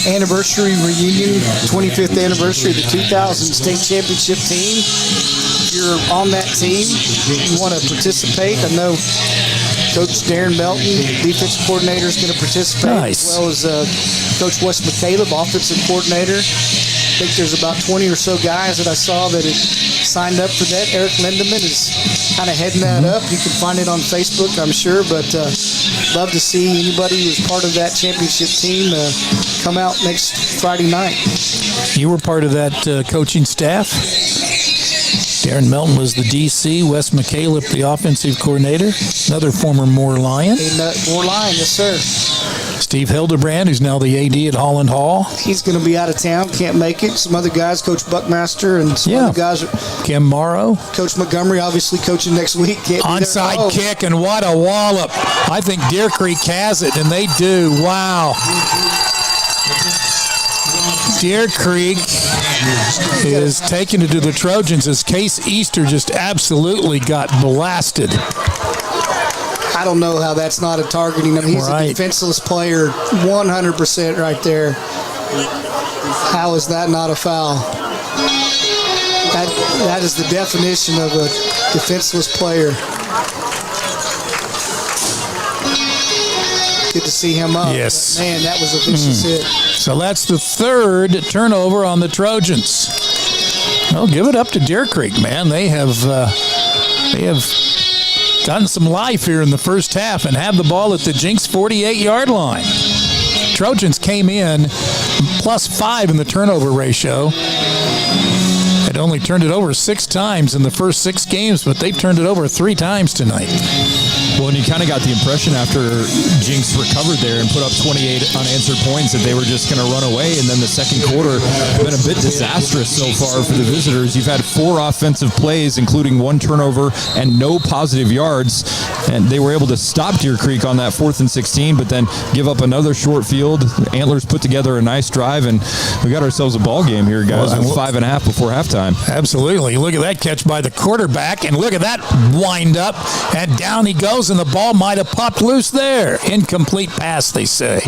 D: anniversary reunion, 25th anniversary of the 2000 state championship team. If you're on that team, you want to participate. I know Coach Darren Melton, defensive coordinator, is going to participate, as well as Coach Wes McCaleb, offensive coordinator. I think there's about 20 or so guys that I saw that had signed up for that. Eric Lindemann is kind of heading that up. You can find it on Facebook, I'm sure, but love to see anybody who's part of that championship team come out next Friday night.
A: You were part of that coaching staff. Darren Melton was the DC, Wes McCaleb, the offensive coordinator, another former Moore Lion.
D: Moore Lion, yes, sir.
A: Steve Hildebrand, who's now the AD at Holland Hall.
D: He's going to be out of town, can't make it. Some other guys, Coach Buckmaster, and some other guys.
A: Kim Morrow.
D: Coach Montgomery, obviously coaching next week.
A: Onside kick, and what a wallop. I think Deer Creek has it, and they do. Wow. Deer Creek is taking it to the Trojans as Case Easter just absolutely got blasted.
D: I don't know how that's not a targeting. I mean, he's a defenseless player, 100% right there. How is that not a foul? That is the definition of a defenseless player. Good to see him up.
A: Yes.
D: Man, that was a vicious hit.
A: So that's the third turnover on the Trojans. Well, give it up to Deer Creek, man. They have gotten some life here in the first half and have the ball at the Jenks 48-yard line. Trojans came in +5 in the turnover ratio. Had only turned it over 6 times in the first 6 games, but they've turned it over 3 times tonight.
I: Well, and you kind of got the impression after Jenks recovered there and put up 28 unanswered points that they were just going to run away. And then the second quarter been a bit disastrous so far for the visitors. You've had 4 offensive plays, including 1 turnover and no positive yards. And they were able to stop Deer Creek on that 4th and 16, but then give up another short field. Antlers put together a nice drive, and we got ourselves a ball game here, guys, with 5.5 before halftime.
A: Absolutely. Look at that catch by the quarterback, and look at that wind up, and down he goes, and the ball might have popped loose there. Incomplete pass, they say.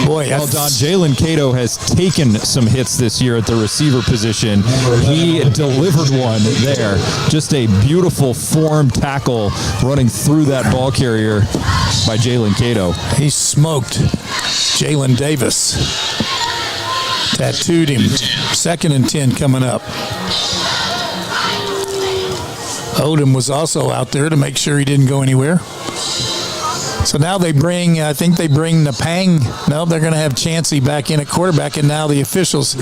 A: Boy,
I: well, Don, Jalen Cato has taken some hits this year at the receiver position. He delivered one there. Just a beautiful form tackle running through that ball carrier by Jalen Cato.
A: He smoked Jalen Davis. tattooed him. 2nd and 10 coming up. Odom was also out there to make sure he didn't go anywhere. So now they bring, I think they bring Napang. No, they're going to have Chansey back in at quarterback, and now the officials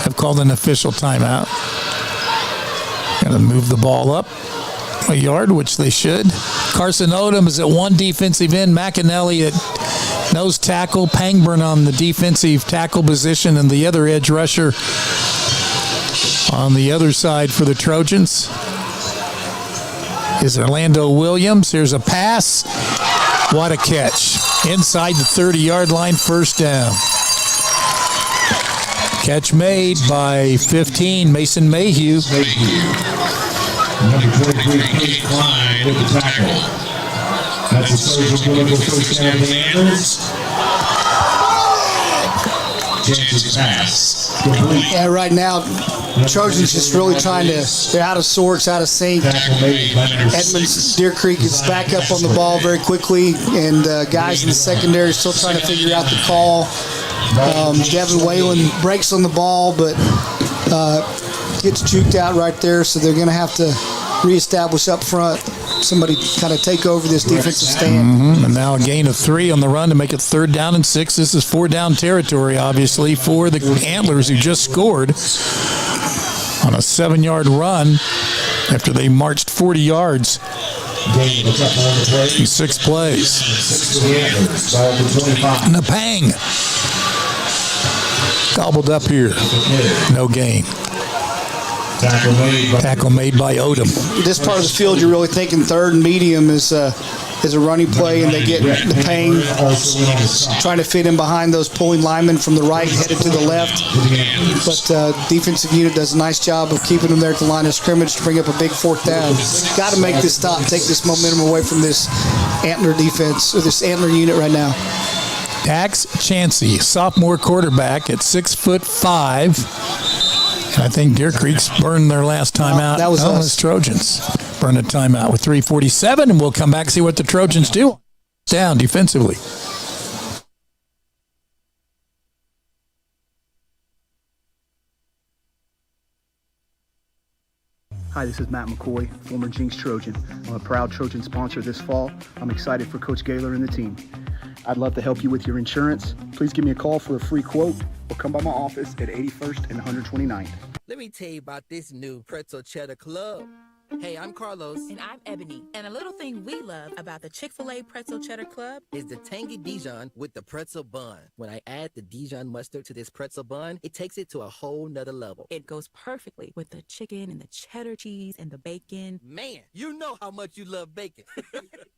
A: have called an official timeout. Going to move the ball up a yard, which they should. Carson Odom is at one defensive end. McAnally at nose tackle. Pangburn on the defensive tackle position, and the other edge rusher on the other side for the Trojans is Orlando Williams. Here's a pass. What a catch. Inside the 30-yard line, first down. Catch made by 15, Mason Mayhew.
B: Number 23, Kate Klein with the tackle. That's a first down for the Antlers. Jenks pass. Complete.
D: Yeah, right now, Trojans just really trying to, they're out of sorts, out of sync. Edmonds, Deer Creek is back up on the ball very quickly, and guys in the secondary still trying to figure out the call. Devin Whalen breaks on the ball, but gets juked out right there, so they're going to have to reestablish up front. Somebody kind of take over this defensive stand.
A: And now a gain of 3 on the run to make it 3rd down and 6. This is 4-down territory, obviously, for the Antlers, who just scored on a 7-yard run after they marched 40 yards in 6 plays. Napang gobbled up here. No gain. Tackle made by Odom.
D: This part of the field, you're really thinking 3rd and medium is a running play, and they get the pain trying to fit in behind those pulling linemen from the right, headed to the left. But defensive unit does a nice job of keeping them there at the line of scrimmage to bring up a big 4th down. Got to make this stop, take this momentum away from this Antler defense, or this Antler unit right now.
A: Dax Chansey, sophomore quarterback at 6'5". And I think Deer Creek's burned their last timeout.
D: That was us.
A: Trojans burn a timeout with 3:47, and we'll come back and see what the Trojans do down defensively.
Q: Hi, this is Matt McCoy, former Jenks Trojan. I'm a proud Trojan sponsor this fall. I'm excited for Coach Gaylor and the team. I'd love to help you with your insurance. Please give me a call for a free quote or come by my office at 81st and 129th.
E: Let me tell you about this new Pretzel Cheddar Club. Hey, I'm Carlos.
K: And I'm Ebony. And a little thing we love about the Chick-fil-A Pretzel Cheddar Club
E: is the tangy Dijon with the pretzel bun. When I add the Dijon mustard to this pretzel bun, it takes it to a whole nother level.
K: It goes perfectly with the chicken and the cheddar cheese and the bacon.
E: Man, you know how much you love bacon.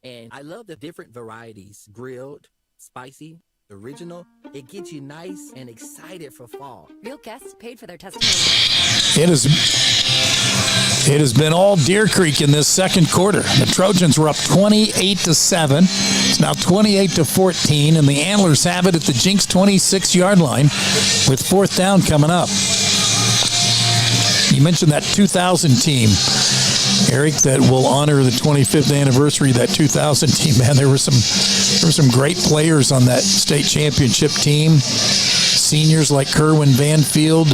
E: And I love the different varieties. Grilled, spicy, original. It gets you nice and excited for fall.
P: Real guests paid for their testimony.
A: It has been all Deer Creek in this second quarter. The Trojans were up 28-7. It's now 28-14, and the Antlers have it at the Jenks 26-yard line with 4th down coming up. You mentioned that 2000 team, Eric, that will honor the 25th anniversary of that 2000 team. Man, there were some great players on that state championship team. Seniors like Kerwin Vanfield,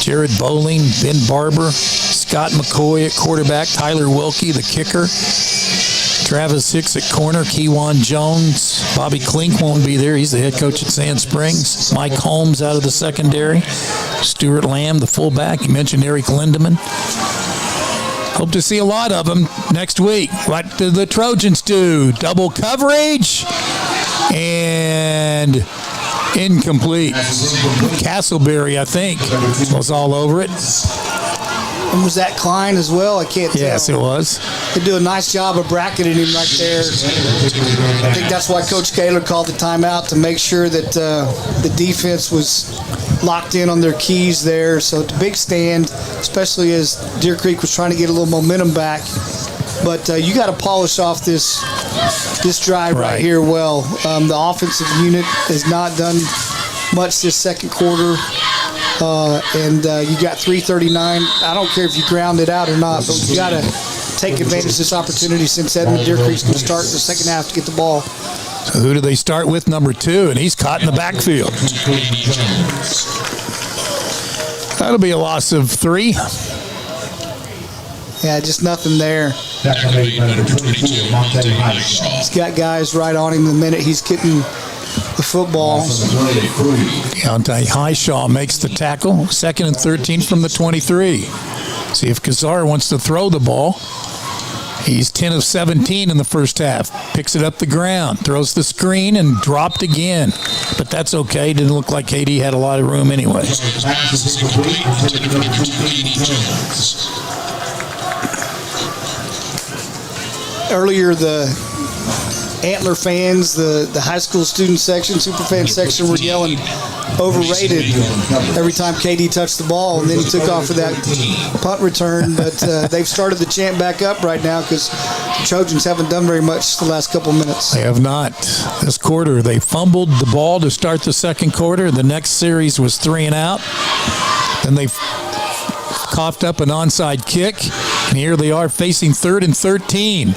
A: Jared Bowling, Ben Barber, Scott McCoy at quarterback, Tyler Wilkie, the kicker, Travis Hicks at corner, Kewan Jones, Bobby Klink won't be there. He's the head coach at Sand Springs. Mike Holmes out of the secondary, Stuart Lamb, the fullback. You mentioned Eric Lindemann. Hope to see a lot of them next week. What do the Trojans do? Double coverage and incomplete. Castleberry, I think, was all over it.
D: And was that Klein as well? I can't tell.
A: Yes, it was.
D: They do a nice job of bracketing him right there. I think that's why Coach Gaylor called the timeout, to make sure that the defense was locked in on their keys there. So it's a big stand, especially as Deer Creek was trying to get a little momentum back. But you got to polish off this drive right here well. The offensive unit has not done much this second quarter. And you got 3:39. I don't care if you ground it out or not, but you got to take advantage of this opportunity since Edmond Deer Creek's going to start in the second half to get the ball.
A: So who do they start with? Number 2, and he's caught in the backfield. That'll be a loss of 3.
D: Yeah, just nothing there. He's got guys right on him the minute he's getting the football.
A: Deontay Highshaw makes the tackle. 2nd and 13 from the 23. See if Kazar wants to throw the ball. He's 10 of 17 in the first half. Picks it up the ground, throws the screen, and dropped again. But that's okay. Didn't look like KD had a lot of room anyway.
D: Earlier, the Antler fans, the high school student section, super fan section were yelling overrated every time KD touched the ball, and then he took off for that punt return. But they've started the chant back up right now because the Trojans haven't done very much the last couple minutes.
A: They have not. This quarter, they fumbled the ball to start the second quarter. The next series was 3 and out. Then they coughed up an onside kick, and here they are facing 3rd and 13.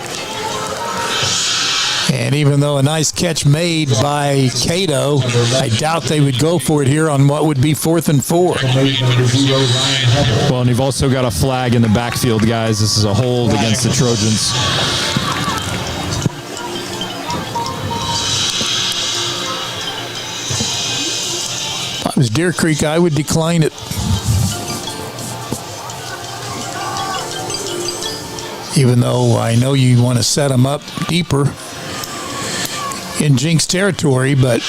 A: And even though a nice catch made by Cato, I doubt they would go for it here on what would be 4th and 4.
I: Well, and you've also got a flag in the backfield, guys. This is a hold against the Trojans.
A: If I was Deer Creek, I would decline it. Even though I know you want to set them up deeper in Jenks territory, but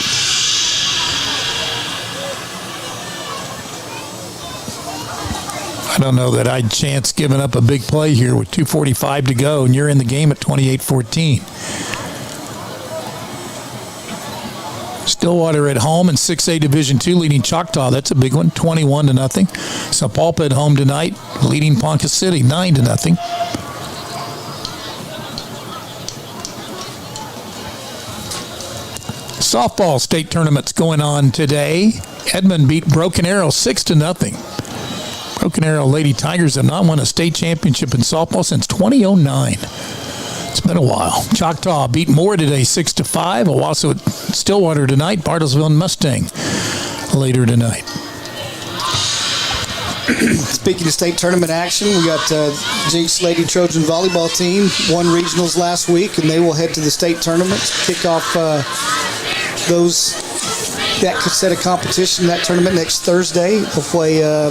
A: I don't know that I'd chance giving up a big play here with 2:45 to go, and you're in the game at 28-14. Stillwater at home in 6A Division II leading Choctaw. That's a big one, 21-0. Sapulpa at home tonight leading Ponca City 9-0. Softball state tournaments going on today. Edmond beat Broken Arrow 6-0. Broken Arrow Lady Tigers have not won a state championship in softball since 2009. It's been a while. Choctaw beat Moore today 6-5. Owasso at Stillwater tonight. Bartlesville and Mustang later tonight.
D: Speaking of state tournament action, we got Jenks Lady Trojan volleyball team won regionals last week, and they will head to the state tournament to kick off that set of competition, that tournament next Thursday. They'll play, I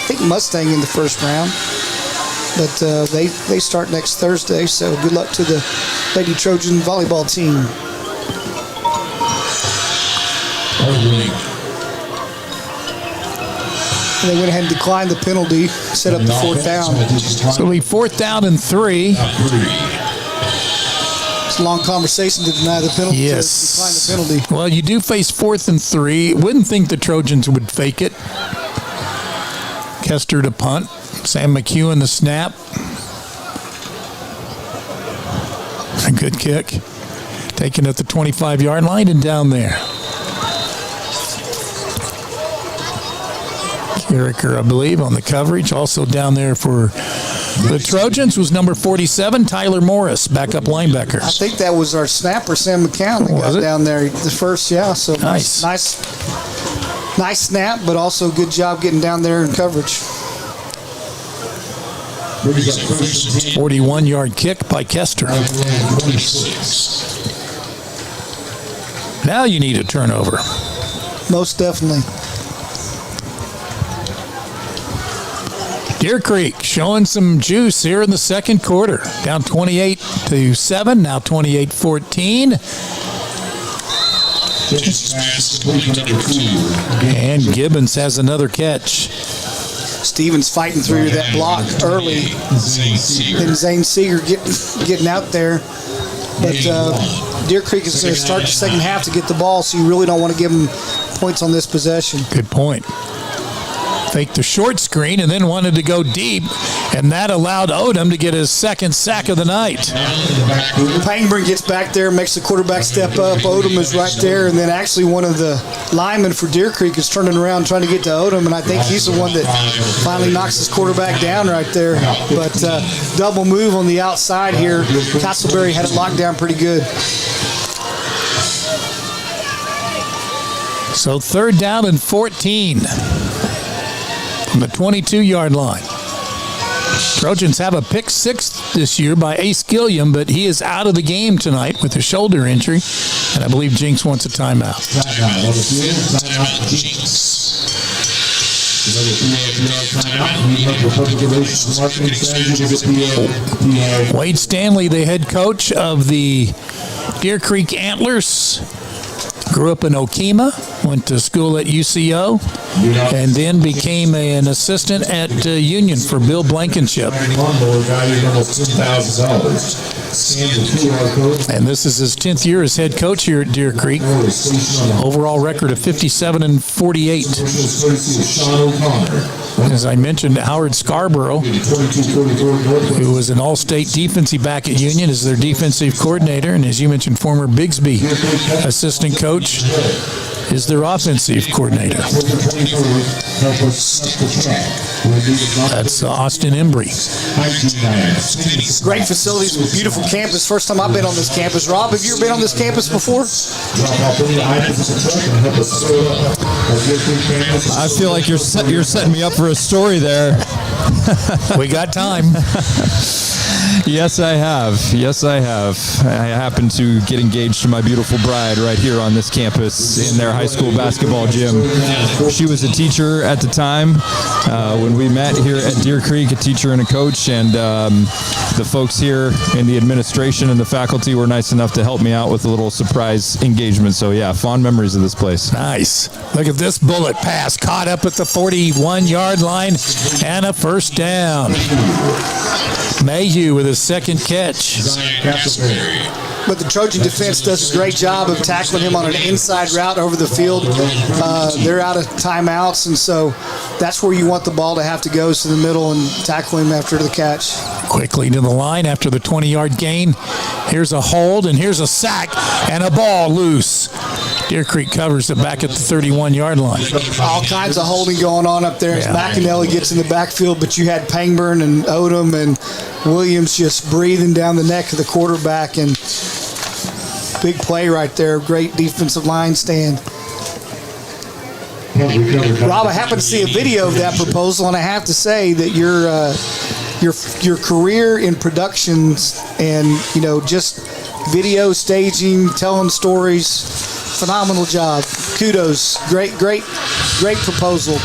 D: think, Mustang in the first round. But they start next Thursday, so good luck to the Lady Trojan volleyball team. And they went ahead and declined the penalty, set up the 4th down.
A: So it'll be 4th down and 3.
D: It's a long conversation to deny the penalty.
A: Yes.
D: To decline the penalty.
A: Well, you do face 4th and 3. Wouldn't think the Trojans would fake it. Kester to punt. Sam McHugh the snap. A good kick. Taken at the 25-yard line and down there. Carricker, I believe, on the coverage. Also down there for the Trojans was number 47, Tyler Morris, backup linebacker.
D: I think that was our snapper, Sam McCown, that got down there the first, yeah. So nice snap, but also good job getting down there in coverage.
A: 41-yard kick by Kester. Now you need a turnover.
D: Most definitely.
A: Deer Creek showing some juice here in the second quarter. Down 28-7, now 28-14. And Gibbons has another catch.
D: Stevens fighting through that block early. And Zane Seeger getting out there. But Deer Creek is going to start the second half to get the ball, so you really don't want to give them points on this possession.
A: Good point. Faked the short screen and then wanted to go deep, and that allowed Odom to get his second sack of the night.
D: Pangburn gets back there, makes the quarterback step up. Odom is right there, and then actually one of the linemen for Deer Creek is turning around trying to get to Odom, and I think he's the one that finally knocks his quarterback down right there. But double move on the outside here. Castleberry had it locked down pretty good.
A: So 3rd down and 14. from the 22-yard line. Trojans have a pick six this year by Ace Gilliam, but he is out of the game tonight with a shoulder injury, and I believe Jenks wants a timeout.
B: Timeout, Jenks.
A: Wade Stanley, the head coach of the Deer Creek Antlers, grew up in Okemah, went to school at UCO, and then became an assistant at Union for Bill Blankenship. And this is his 10th year as head coach here at Deer Creek. Overall record of 57-48. As I mentioned, Howard Scarborough, who was an all-state defensive back at Union, is their defensive coordinator, and as you mentioned, former Bigsby assistant coach, is their offensive coordinator. That's Austin Embry.
D: Great facilities, beautiful campus. First time I've been on this campus. Rob, have you ever been on this campus before?
I: I feel like you're setting me up for a story there.
A: We got time.
I: Yes, I have. I happened to get engaged to my beautiful bride right here on this campus in their high school basketball gym. She was a teacher at the time when we met here at Deer Creek, a teacher and a coach, and the folks here in the administration and the faculty were nice enough to help me out with a little surprise engagement. So yeah, fond memories of this place.
A: Nice. Look at this bullet pass, caught up at the 41-yard line, and a first down. Mayhew with his second catch.
D: But the Trojan defense does a great job of tackling him on an inside route over the field. They're out of timeouts, and so that's where you want the ball to have to go, to the middle and tackle him after the catch.
A: Quickly to the line after the 20-yard gain. Here's a hold, and here's a sack, and a ball loose. Deer Creek covers it back at the 31-yard line.
D: All kinds of holding going on up there as McAnally gets in the backfield, but you had Pangburn and Odom and Williams just breathing down the neck of the quarterback, and big play right there. Great defensive line stand. Rob, I happened to see a video of that proposal, and I have to say that your career in productions and just video staging, telling stories, phenomenal job. Kudos. Great proposal.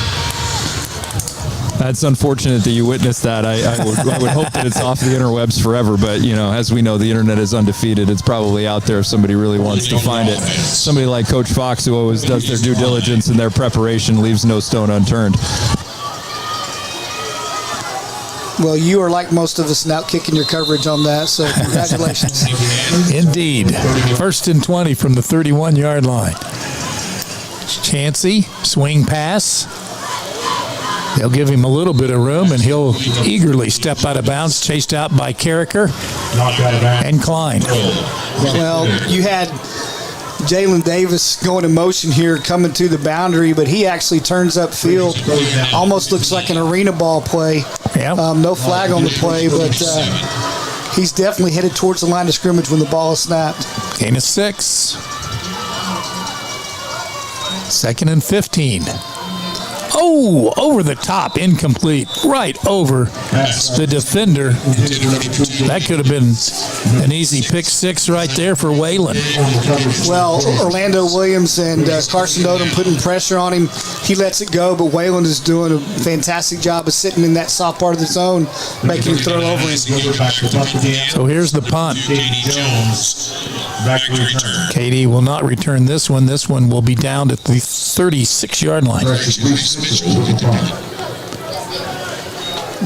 I: That's unfortunate that you witnessed that. I would hope that it's off the interwebs forever, but as we know, the internet is undefeated. It's probably out there if somebody really wants to find it. Somebody like Coach Fox, who always does their due diligence and their preparation, leaves no stone unturned.
D: Well, you are like most of us now, kicking your coverage on that, so congratulations.
A: Indeed. 1st and 20 from the 31-yard line. Chancey, swing pass. They'll give him a little bit of room, and he'll eagerly step out of bounds, chased out by Carricker and Klein.
D: Well, you had Jalen Davis going in motion here, coming to the boundary, but he actually turns upfield. Almost looks like an arena ball play. No flag on the play, but he's definitely headed towards the line of scrimmage when the ball is snapped.
A: Gain of 6. 2nd and 15. Oh, over the top, incomplete, right over the defender. That could have been an easy pick 6 right there for Waylon.
D: Well, Orlando Williams and Carson Odom putting pressure on him. He lets it go, but Waylon is doing a fantastic job of sitting in that soft part of the zone, making him throw over him.
A: So here's the punt. Katie will not return this one. This one will be down at the 36-yard line.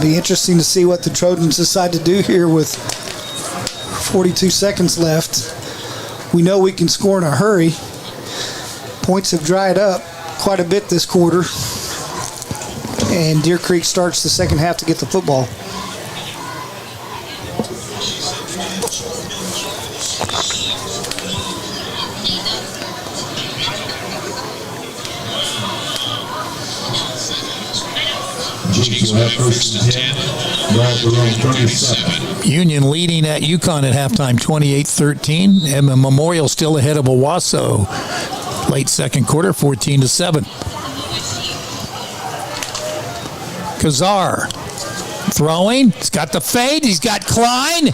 D: Be interesting to see what the Trojans decide to do here with 42 seconds left. We know we can score in a hurry. Points have dried up quite a bit this quarter. And Deer Creek starts the second half to get the football.
A: Union leading at UConn at halftime, 28-13. Edmond Memorial still ahead of Owasso. Late second quarter, 14-7. Kazar throwing. He's got the fade. He's got Klein.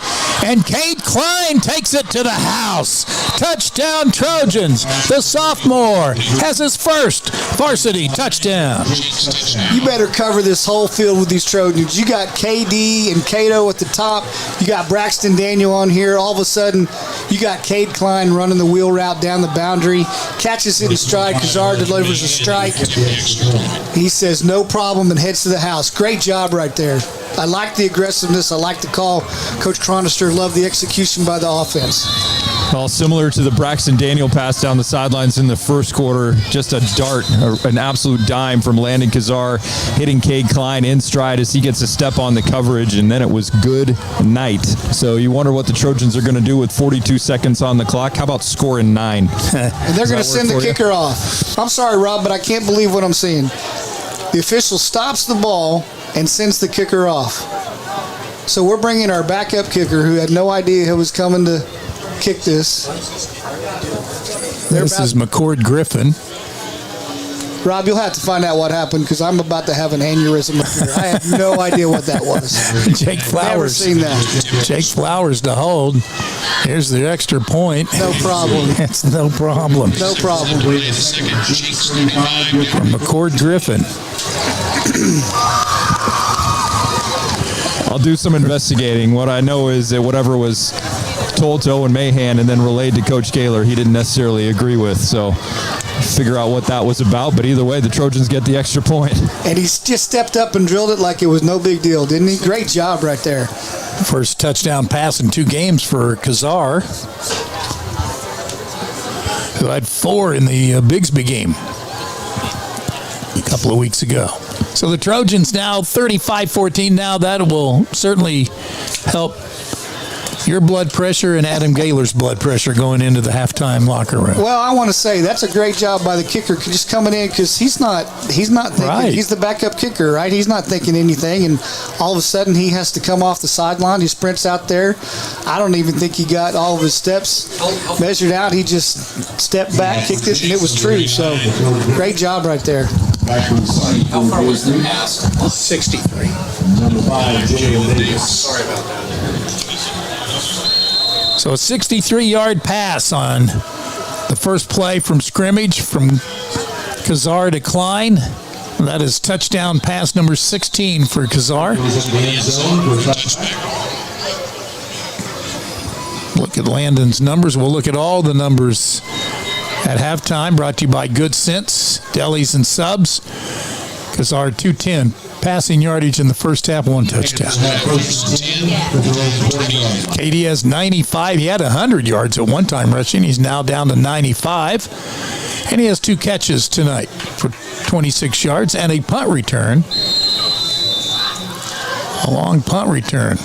A: And Cade Klein takes it to the house. Touchdown Trojans. The sophomore has his first varsity touchdown.
D: You better cover this whole field with these Trojans. You got KD and Cato at the top. You got Braxton Daniel on here. All of a sudden, you got Cade Klein running the wheel route down the boundary. Catches it in stride. Kazar delivers a strike. He says no problem and heads to the house. Great job right there. I like the aggressiveness. I like the call. Coach Cronister loved the execution by the offense.
I: Well, similar to the Braxton Daniel pass down the sidelines in the first quarter, just a dart, an absolute dime from Landon Kazar, hitting Cade Klein in stride as he gets a step on the coverage, and then it was good night. So you wonder what the Trojans are going to do with 42 seconds on the clock. How about scoring 9?
D: And they're going to send the kicker off. I'm sorry, Rob, but I can't believe what I'm seeing. The official stops the ball and sends the kicker off. So we're bringing our backup kicker who had no idea who was coming to kick this.
A: This is McCord Griffin.
D: Rob, you'll have to find out what happened because I'm about to have an aneurysm up here. I have no idea what that was.
A: Jake Flowers.
D: Never seen that.
A: Jake Flowers to hold. Here's the extra point.
D: No problem.
A: That's no problem.
D: No problem.
A: From McCord Griffin.
I: I'll do some investigating. What I know is that whatever was told to Owen Mahan and then relayed to Coach Gaylor, he didn't necessarily agree with. So figure out what that was about. But either way, the Trojans get the extra point.
D: And he's just stepped up and drilled it like it was no big deal, didn't he? Great job right there.
A: First touchdown pass in 2 games for Kazar, who had 4 in the Bigsby game a couple of weeks ago. So the Trojans now 35-14. Now that will certainly help your blood pressure and Adam Gaylor's blood pressure going into the halftime locker room.
D: Well, I want to say that's a great job by the kicker just coming in because he's not thinking.
A: Right.
D: He's the backup kicker, right? He's not thinking anything, and all of a sudden he has to come off the sideline. He sprints out there. I don't even think he got all of his steps measured out. He just stepped back, kicked it, and it was true. So great job right there.
A: How far was the pass? 63.
B: Number 5, J.O. Davis.
A: Sorry about that. So a 63-yard pass on the first play from scrimmage from Kazar to Klein. That is touchdown pass number 16 for Kazar. Look at Landon's numbers. We'll look at all the numbers at halftime. Brought to you by Good Sense, Delis and Subs. Kazar 210. Passing yardage in the first half, 1 touchdown. KD has 95. He had 100 yards at one time rushing. He's now down to 95. And he has 2 catches tonight for 26 yards and a punt return. A long punt return.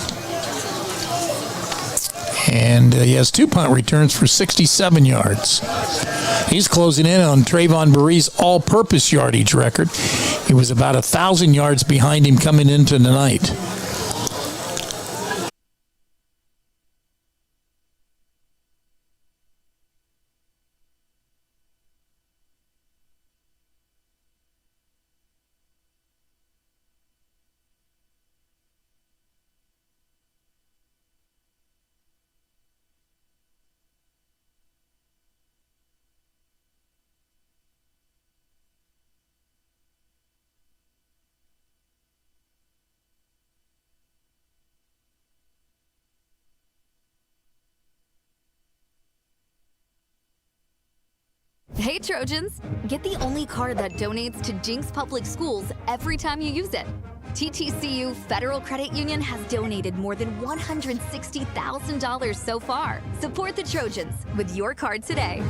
A: And he has 2 punt returns for 67 yards. He's closing in on Trayvon Burre's all-purpose yardage record. He was about 1,000 yards behind him coming into the night.
F: Hey Trojans, get the only card that donates to Jenks Public Schools every time you use it. TTCU Federal Credit Union has donated more than $160,000 so far. Support the Trojans with your card today.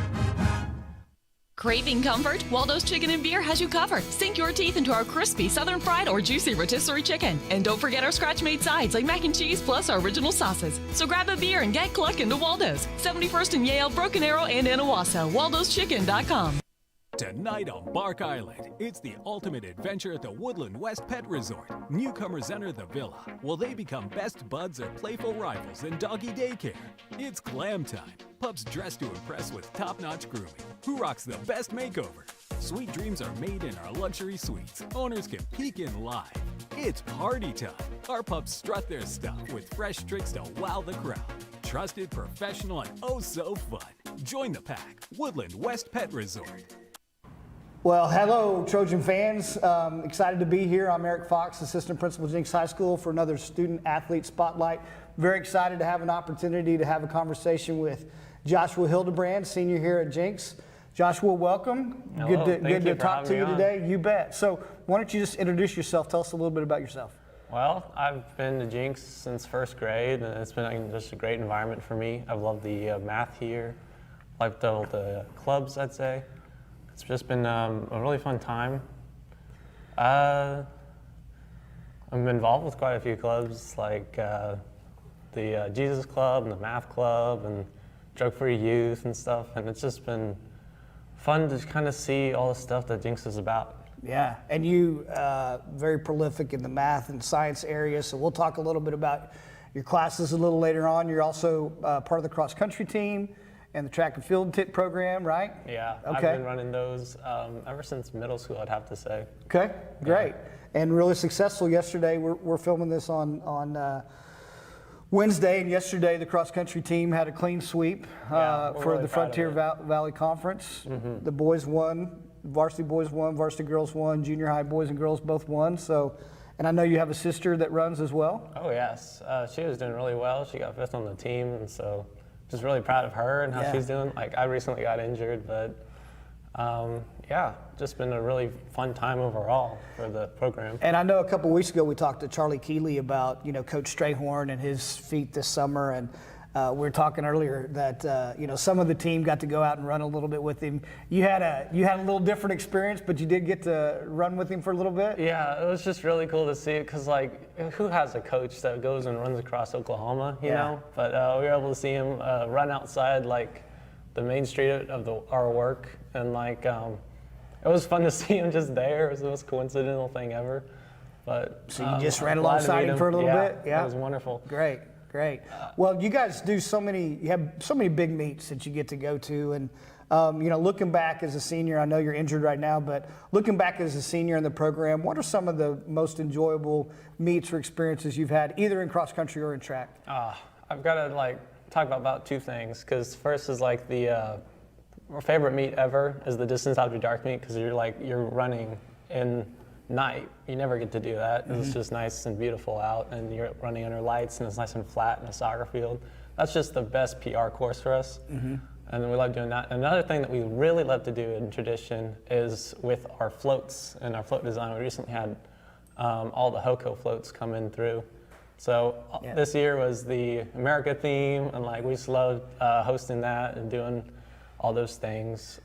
K: Craving comfort? Waldo's Chicken and Beer has you covered. Sink your teeth into our crispy southern fried or juicy rotisserie chicken. And don't forget our scratch-made sides like mac and cheese plus our original sauces. So grab a beer and get clucking to Waldo's. 71st and Yale, Broken Arrow, and Anawasso. Waldo'sChicken.com.
R: Tonight on Bark Island, it's the ultimate adventure at the Woodland West Pet Resort. Newcomers enter the villa. Will they become best buds or playful rivals in doggy daycare? It's glam time. Pups dressed to impress with top-notch grooming. Who rocks the best makeover? Sweet dreams are made in our luxury suites. Owners can peek in live. It's party time. Our pups strut their stuff with fresh tricks to wow the crowd. Trusted, professional, and oh so fun. Join the pack. Woodland West Pet Resort.
D: Well, hello, Trojan fans. Excited to be here. I'm Eric Fox, Assistant Principal, Jenks High School, for another Student Athlete Spotlight. Very excited to have an opportunity to have a conversation with Joshua Hildebrand, senior here at Jenks. Joshua, welcome.
S: Hello.
D: Good to talk to you
S: on.
D: today. You bet. So why don't you just introduce yourself? Tell us a little bit about yourself.
S: Well, I've been to Jenks since first grade, and it's been just a great environment for me. I've loved the math here. Liked all the clubs, I'd say. It's just been a really fun time. I'm involved with quite a few clubs, like the Jesus Club and the Math Club and Drug-Free Youth and stuff, and it's just been fun to kind of see all the stuff that Jenks is about.
D: Yeah, and you very prolific in the math and science area, so we'll talk a little bit about your classes a little later on. You're also part of the cross-country team and the track and field program, right?
S: Yeah,
D: okay.
S: I've been running those ever since middle school, I'd have to say.
D: Okay, great. Yeah. And really successful yesterday. We're filming this on Wednesday, and yesterday the cross-country team had a clean sweep for
S: really
D: the Frontier Valley Conference. Mm-hmm. The boys won, varsity boys won, varsity girls won, junior high boys and girls both won. So, and I know you have a sister that runs as well.
S: Oh yes, she was doing really well. She got 5th on the team, and so just really proud of her and how she's doing. Like, I recently got injured, but yeah, just been a really fun time overall for the program.
D: And I know a couple weeks ago we talked to Charlie Keeley about, Coach Strayhorn and his feat this summer, and we were talking earlier that some of the team got to go out and run a little bit with him. You had a little different experience, but you did get to run with him for a little bit.
S: Yeah, it was just really cool to see it, because who has a coach that goes and runs across Oklahoma, you know? But we were able to see him run outside the main street of our work, and it was fun to see him just there. It was the most coincidental thing ever. But
D: so you just ran alongside him for a little bit. Yeah,
S: it was wonderful.
D: Great. Well, you guys do you have so many big meets that you get to go to, and looking back as a senior, I know you're injured right now, but looking back as a senior in the program, what are some of the most enjoyable meets or experiences you've had, either in cross country or in track?
S: I've got to talk about two things, because first is our favorite meet ever is the distance after dark meet, because you're running in night. You never get to do that. Mm-hmm. It's just nice and beautiful out, and you're running under lights, and it's nice and flat in a soccer field. That's just the best PR course for us. Mm-hmm. And we love doing that. Another thing that we really love to do in tradition is with our floats and our float design. We recently had all the HOCO floats come in through. So this year was the America theme, and we just loved hosting that and doing all those things.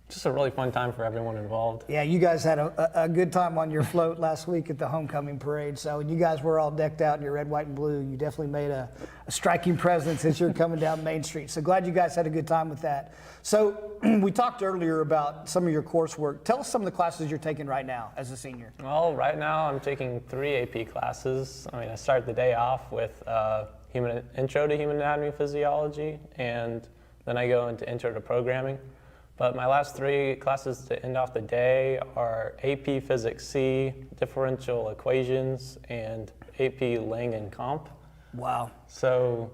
S: Just a really fun time for everyone involved.
D: Yeah, you guys had a good time on your float last week at the homecoming parade. So you guys were all decked out in your red, white, and blue. You definitely made a striking presence as you're coming down Main Street. So glad you guys had a good time with that. So we talked earlier about some of your coursework. Tell us some of the classes you're taking right now as a senior.
S: Well, right now I'm taking 3 AP classes. I started the day off with Intro to Human Anatomy and Physiology, and then I go into Intro to Programming. But my last 3 classes to end off the day are AP Physics C, Differential Equations, and AP Lang and Comp.
D: Wow.
S: So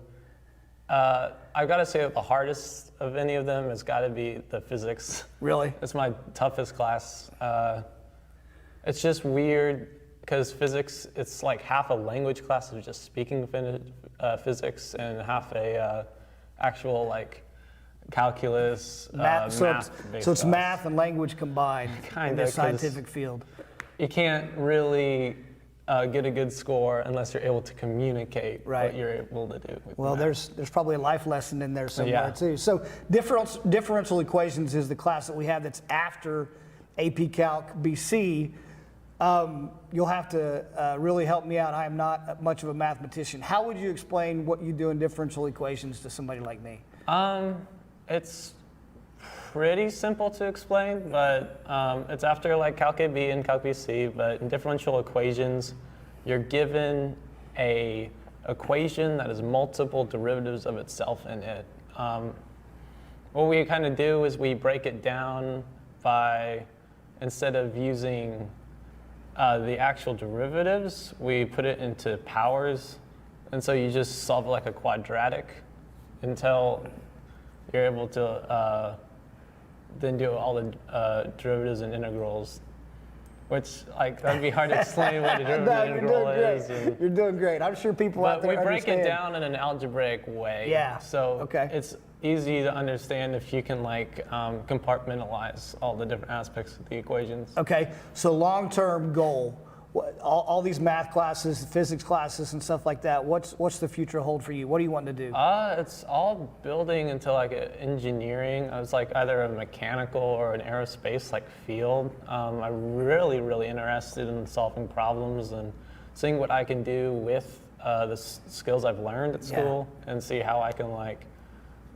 S: I've got to say that the hardest of any of them has got to be the physics.
D: Really?
S: It's my toughest class. It's just weird, because physics, it's half a language class of just speaking physics, and half a actual calculus, math.
D: So it's math and language combined in the scientific field.
S: You can't really get a good score unless you're able to communicate what you're able to do.
D: Well, there's probably a life lesson in there somewhere too. So differential equations is the class that we have that's after AP Calc BC. You'll have to really help me out. I am not much of a mathematician. How would you explain what you do in differential equations to somebody like me?
S: It's pretty simple to explain, but it's after Calc AB and Calc BC, but in differential equations, you're given a equation that has multiple derivatives of itself in it. What we kind of do is we break it down by, instead of using the actual derivatives, we put it into powers, and so you just solve like a quadratic until you're able to then do all the derivatives and integrals, which like that'd be hard to explain what a derivative
T: No,
S: integral is.
T: You're doing great. I'm sure people out
S: But
T: there
S: we break
T: understand.
S: it down in an algebraic way.
T: Yeah.
S: So it's easy to understand if you can like compartmentalize all the different aspects of the equations.
T: Okay, so long-term goal, all these math classes, physics classes, and stuff like that. What's the future hold for you? What do you want to do?
S: It's all building into like engineering. I was like either a mechanical or an aerospace like field. I'm really interested in solving problems and seeing what I can do with the skills I've learned at school and see how I can like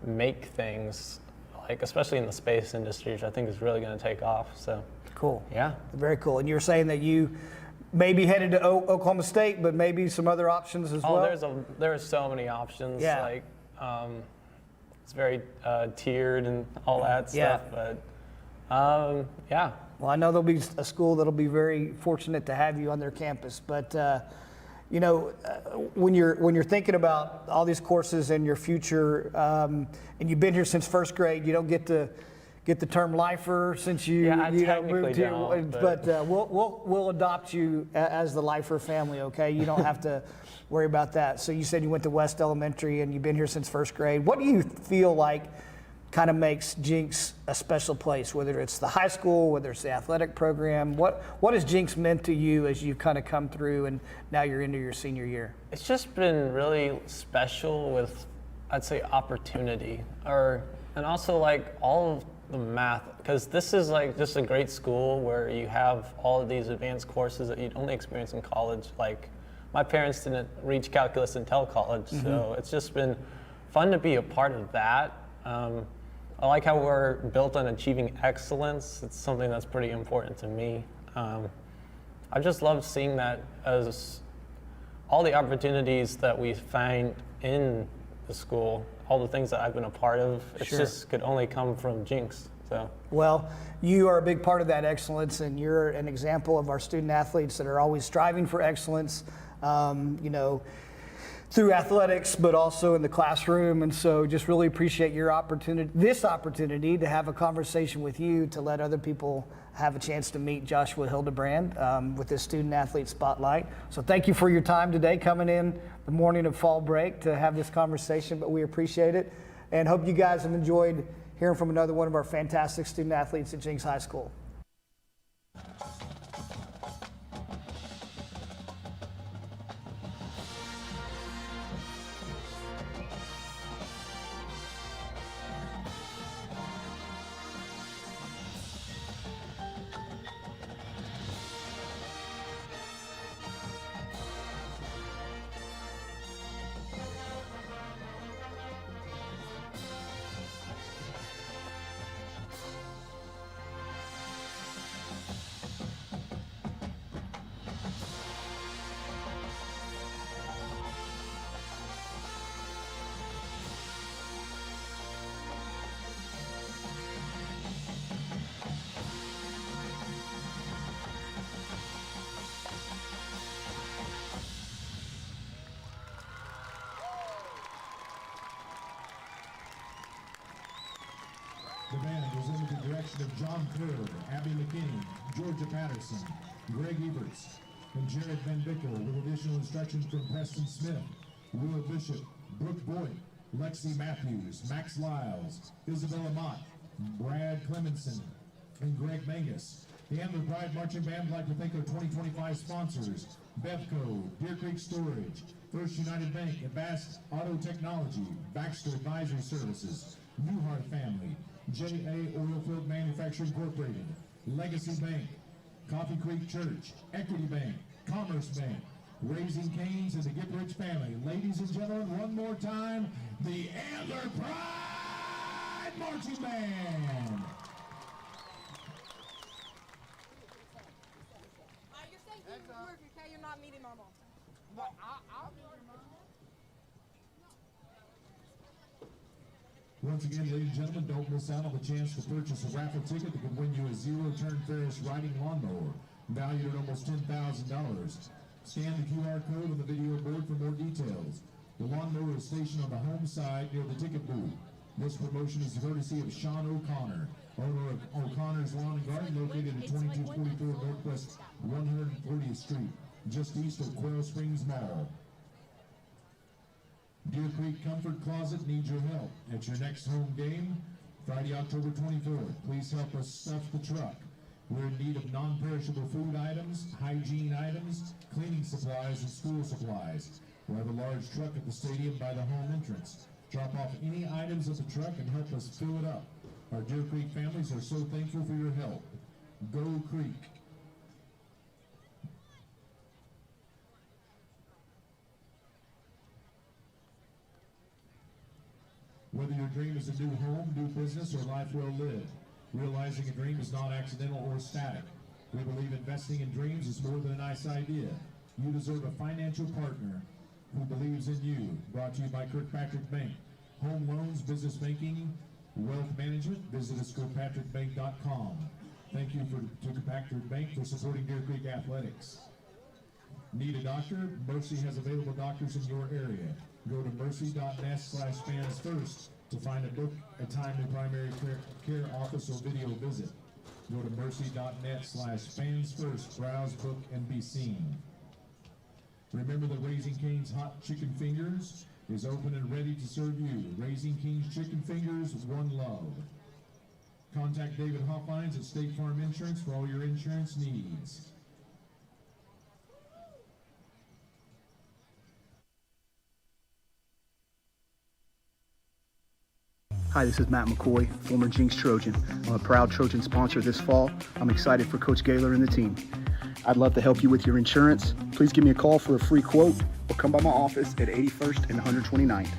S: make things, like especially in the space industry, which I think is really going to take off. So
T: cool.
S: Yeah.
T: Very cool. And you were saying that you maybe headed to Oklahoma State, but maybe some other options as well?
S: There are so many options.
T: Yeah.
S: Like, it's very tiered and all that stuff. But yeah.
T: Well, I know there'll be a school that'll be very fortunate to have you on their campus. But you know, when you're thinking about all these courses and your future, and you've been here since first grade, you don't get the term lifer since you moved here, but we'll adopt you as the lifer family. Okay, you don't have to worry about that. So you said you went to West Elementary and you've been here since first grade. What do you feel like kind of makes Jenks a special place? Whether it's the high school, whether it's the athletic program, what has Jenks meant to you as you've kind of come through and now you're into your senior year?
S: It's just been really special with, I'd say, opportunity, and also like all of the math, because this is like just a great school where you have all of these advanced courses that you'd only experience in college. Like my parents didn't reach calculus until college, so it's just been fun to be a part of that. I like how we're built on achieving excellence. It's something that's pretty important to me. I just love seeing that as all the opportunities that we find in the school, all the things that I've been a part of, it just could only come from Jenks. So.
T: Well, you are a big part of that excellence, and you're an example of our student athletes that are always striving for excellence, you know, through athletics, but also in the classroom. And so just really appreciate your this opportunity to have a conversation with you, to let other people have a chance to meet Joshua Hildebrand with this Student Athlete Spotlight. So thank you for your time today, coming in the morning of fall break to have this conversation, but we appreciate it. And hope you guys have enjoyed hearing from another one of our fantastic student athletes at Jenks High School.
B: The band is under the direction of John Third, Abby McKinney, Georgia Patterson, Greg Eberts, and Jared Van Bickle, with additional instructions from Preston Smith, Will Bishop, Brooke Boyd, Lexi Matthews, Max Lyles, Isabella Mott, Brad Clemenson, and Greg Mangus. The Antler Pride Marching Band would like to thank our 2025 sponsors, Bevco, Deer Creek Storage, First United Bank, Advanced Auto Technology, Baxter Advisory Services, Newhart Family, J.A. Oilfield Manufacturing Incorporated, Legacy Bank, Coffee Creek Church, Equity Bank, Commerce Bank, Raising Cane's, and the Giprich family. Ladies and gentlemen, one more time, the Antler Pride Marching Band.
U: You're saying you work, okay? You're not meeting normal. But I'll be your mom.
B: Once again, ladies and gentlemen, don't miss out on the chance to purchase a raffle ticket that could win you a zero-turn Ferris riding lawnmower. valued at almost $10,000. Scan the QR code on the video board for more details. The lawnmower is stationed on the home side near the ticket booth. This promotion is courtesy of Sean O'Connor, owner of O'Connor's Lawn and Garden, located at 2244 Northwest 140th Street, just east of Quail Springs Mall. Deer Creek Comfort Closet needs your help at your next home game, Friday, October 24th. Please help us stuff the truck. We're in need of non-perishable food items, hygiene items, cleaning supplies, and school supplies. We'll have a large truck at the stadium by the home entrance. Drop off any items at the truck and help us fill it up. Our Deer Creek families are so thankful for your help. Go Creek. Whether your dream is a new home, new business, or life well lived, realizing a dream is not accidental or static. We believe investing in dreams is more than a nice idea. You deserve a financial partner who believes in you. Brought to you by Kirkpatrick Bank. Home loans, business banking, wealth management. Visit us at kirkpatrickbank.com. Thank you to Kirkpatrick Bank for supporting Deer Creek Athletics. Need a doctor? Mercy has available doctors in your area. Go to mercy.net/fansfirst to find a timely primary care office or video visit. Go to mercy.net/fansfirst. Browse, book, and be seen. Remember that Raising Cane's Hot Chicken Fingers is open and ready to serve you. Raising Cane's Chicken Fingers, one love. Contact David Hoffines at State Farm Insurance for all your insurance needs.
Q: Hi, this is Matt McCoy, former Jenks Trojan. I'm a proud Trojan sponsor this fall. I'm excited for Coach Gaylor and the team. I'd love to help you with your insurance. Please give me a call for a free quote or come by my office at 81st and 129th.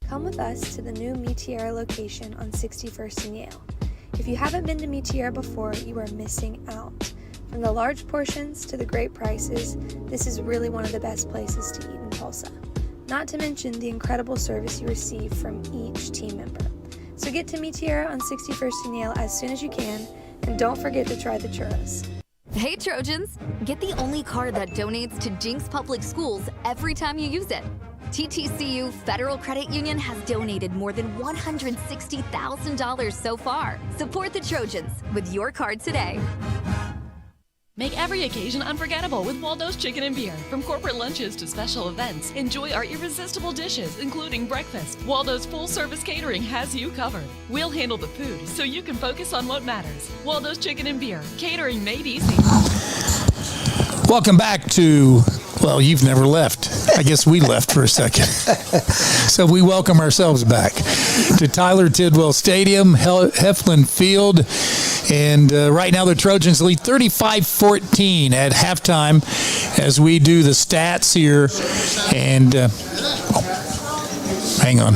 J: Come with us to the new Meteora location on 61st and Yale. If you haven't been to Meteora before, you are missing out. From the large portions to the great prices, this is really one of the best places to eat in Tulsa. Not to mention the incredible service you receive from each team member. So get to Meteora on 61st and Yale as soon as you can, and don't forget to try the churros.
F: Hey Trojans, get the only card that donates to Jenks Public Schools every time you use it. TTCU Federal Credit Union has donated more than $160,000 so far. Support the Trojans with your card today.
K: Make every occasion unforgettable with Waldo's Chicken and Beer. From corporate lunches to special events, enjoy our irresistible dishes, including breakfast. Waldo's full-service catering has you covered. We'll handle the food so you can focus on what matters. Waldo's Chicken and Beer. Catering made easy.
A: Welcome back to, well, you've never left. I guess we left for a second. So we welcome ourselves back to Tyler Tidwell Stadium, Heflin Field. And right now the Trojans lead 35-14 at halftime as we do the stats here. And hang on.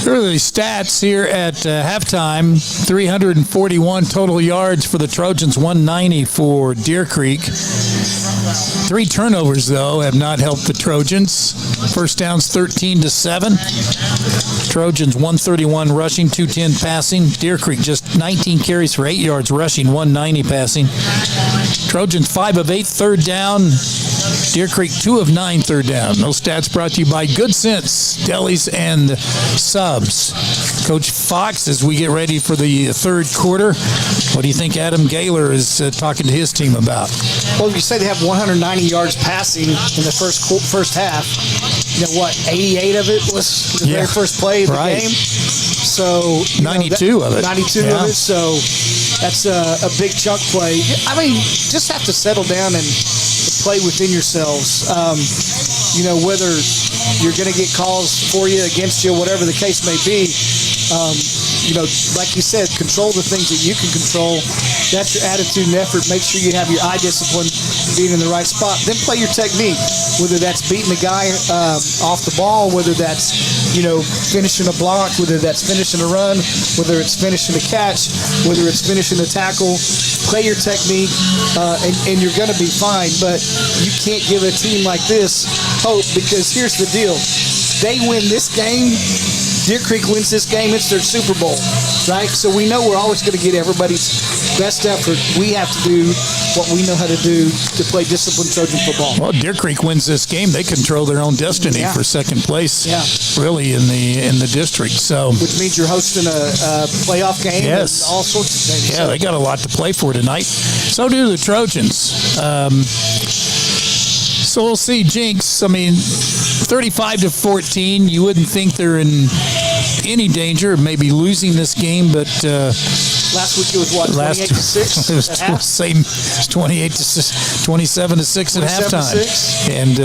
A: Here are the stats here at halftime. 341 total yards for the Trojans, 190 for Deer Creek. 3 turnovers, though, have not helped the Trojans. First downs 13-7. Trojans 131 rushing, 210 passing. Deer Creek just 19 carries for 8 yards rushing, 190 passing. Trojans 5 of 8 third down. Deer Creek 2 of 9 third down. Those stats brought to you by Good Sense Delis and Subs. Coach Fox, as we get ready for the third quarter, what do you think Adam Gaylor is talking to his team about?
D: Well, you say they have 190 yards passing in the first half. You know what? 88 of it was the very first play of the game. So
A: 92 of it.
D: 92 of it. So that's a big chunk play. I mean, just have to settle down and play within yourselves. You know, whether you're going to get calls for you, against you, whatever the case may be. You know, like you said, control the things that you can control. That's your attitude and effort. Make sure you have your eye discipline. being in the right spot. Then play your technique, whether that's beating the guy off the ball, whether that's, finishing a block, whether that's finishing a run, whether it's finishing a catch, whether it's finishing a tackle. Play your technique, and you're going to be fine. But you can't give a team like this hope, because here's the deal. They win this game, Deer Creek wins this game, it's their Super Bowl, right? So we know we're always going to get everybody's best effort. We have to do what we know how to do to play disciplined Trojan football.
A: Well, Deer Creek wins this game. They control their own destiny for second place, really, in the district. So, which
D: means you're hosting a playoff game.
A: Yes,
D: and all sorts of things.
A: Yeah, they got a lot to play for tonight. So do the Trojans. So we'll see. Jenks, 35-14. You wouldn't think they're in any danger of maybe losing this game, but
D: last week it was what, 28-6?
A: It was same 27-6 at halftime. And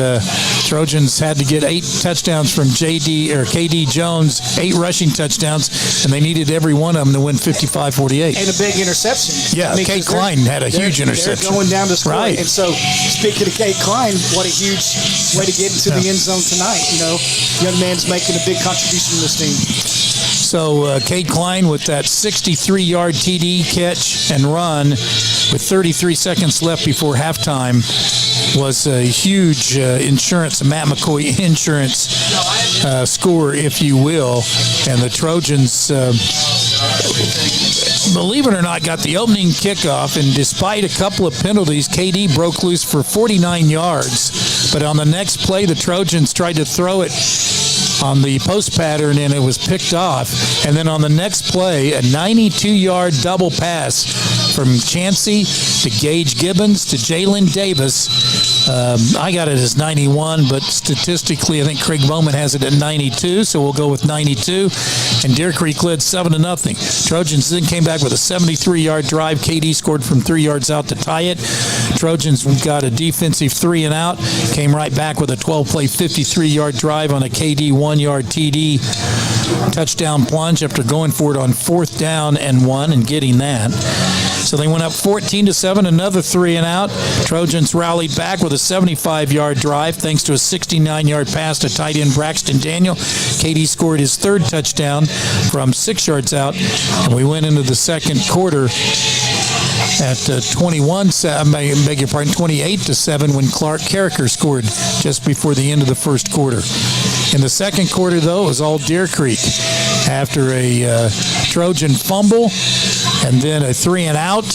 A: Trojans had to get 8 touchdowns from KD Jones, 8 rushing touchdowns, and they needed every one of them to win 55-48.
D: And a big interception.
A: Yeah, Kate Klein had a huge interception.
D: They're going down to score.
A: Right.
D: And so, speaking of Kate Klein, what a huge way to get into the end zone tonight. Young man's making a big contribution to this team.
A: So Kate Klein with that 63-yard TD catch and run with 33 seconds left before halftime was a huge Matt McCoy insurance score, if you will. And the Trojans, believe it or not, got the opening kickoff, and despite a couple of penalties, KD broke loose for 49 yards. But on the next play, the Trojans tried to throw it on the post pattern, and it was picked off. And then on the next play, a 92-yard double pass from Chansey to Gage Gibbons to Jalen Davis. I got it as 91, but statistically, I think Craig Bowman has it at 92, so we'll go with 92. And Deer Creek led 7-0. Trojans then came back with a 73-yard drive. KD scored from 3 yards out to tie it. Trojans got a defensive 3-and-out, came right back with a 12-play, 53-yard drive on a KD 1-yard TD touchdown plunge after going for it on 4th down and 1 and getting that. So they went up 14-7, another 3-and-out. Trojans rallied back with a 75-yard drive thanks to a 69-yard pass to tight end Braxton Daniel. KD scored his 3rd touchdown from 6 yards out, and we went into the second quarter at 28-7 when Clark Carricker scored just before the end of the first quarter. In the second quarter, though, it was all Deer Creek after a Trojan fumble and then a 3-and-out.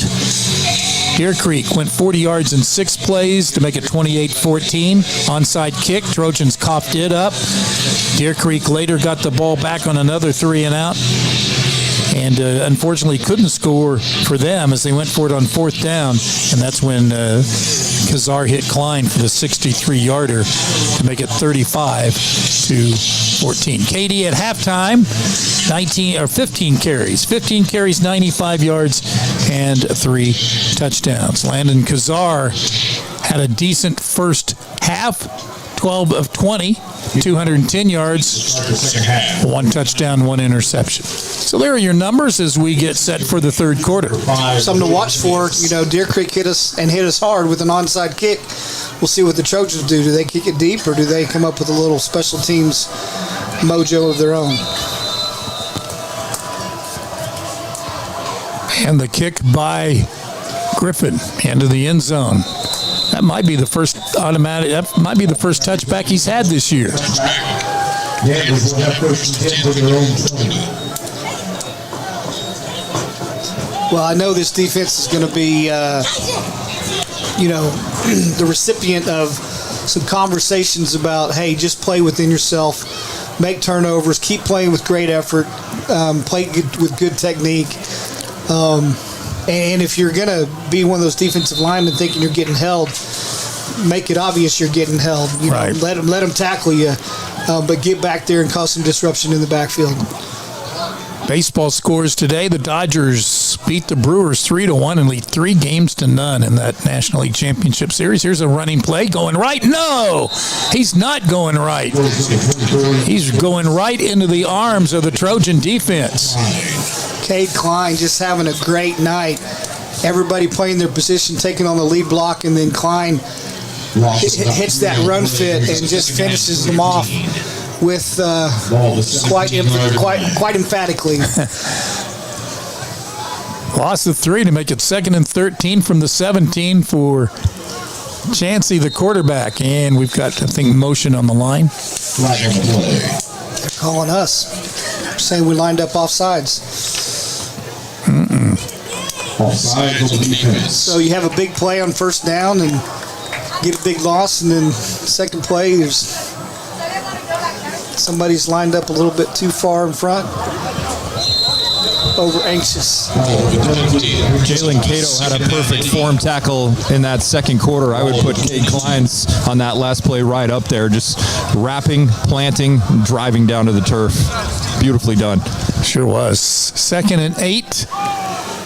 A: Deer Creek went 40 yards in 6 plays to make it 28-14. Onside kick, Trojans coughed it up. Deer Creek later got the ball back on another 3-and-out. And unfortunately couldn't score for them as they went for it on 4th down. And that's when Kazar hit Klein for the 63-yarder to make it 35-14. KD at halftime, 15 carries, 95 yards, and 3 touchdowns. Landon Kazar had a decent first half, 12 of 20, 210 yards, 1 touchdown, 1 interception. So there are your numbers as we get set for the third quarter.
D: Something to watch for. Deer Creek hit us hard with an onside kick. We'll see what the Trojans do. Do they kick it deep, or do they come up with a little special teams mojo of their own?
A: And the kick by Griffin into the end zone. That might be the first touchback he's had this year.
D: Well, I know this defense is going to be, the recipient of some conversations about, hey, just play within yourself, make turnovers, keep playing with great effort, play with good technique. And if you're going to be one of those defensive linemen thinking you're getting held, make it obvious you're getting held.
A: Right.
D: Let them tackle you, but get back there and cause some disruption in the backfield.
A: Baseball scores today. The Dodgers beat the Brewers 3-1 and lead 3-0 in that National League Championship Series. Here's a running play going right. No, he's not going right. He's going right into the arms of the Trojan defense.
D: Cade Klein just having a great night. everybody playing their position, taking on the lead block, and then Klein hits that run fit and just finishes them off with quite emphatically.
A: Loss of 3 to make it 2nd and 13 from the 17 for Chancey, the quarterback. And we've got, I think, motion on the line.
D: They're calling us, saying we lined up offsides. So you have a big play on first down and get a big loss, and then second play, there's somebody's lined up a little bit too far in front. Over anxious.
I: Jalen Cato had a perfect form tackle in that second quarter. I would put Cade Klein's on that last play right up there, just wrapping, planting, driving down to the turf. Beautifully done.
A: Sure was. 2nd and 8.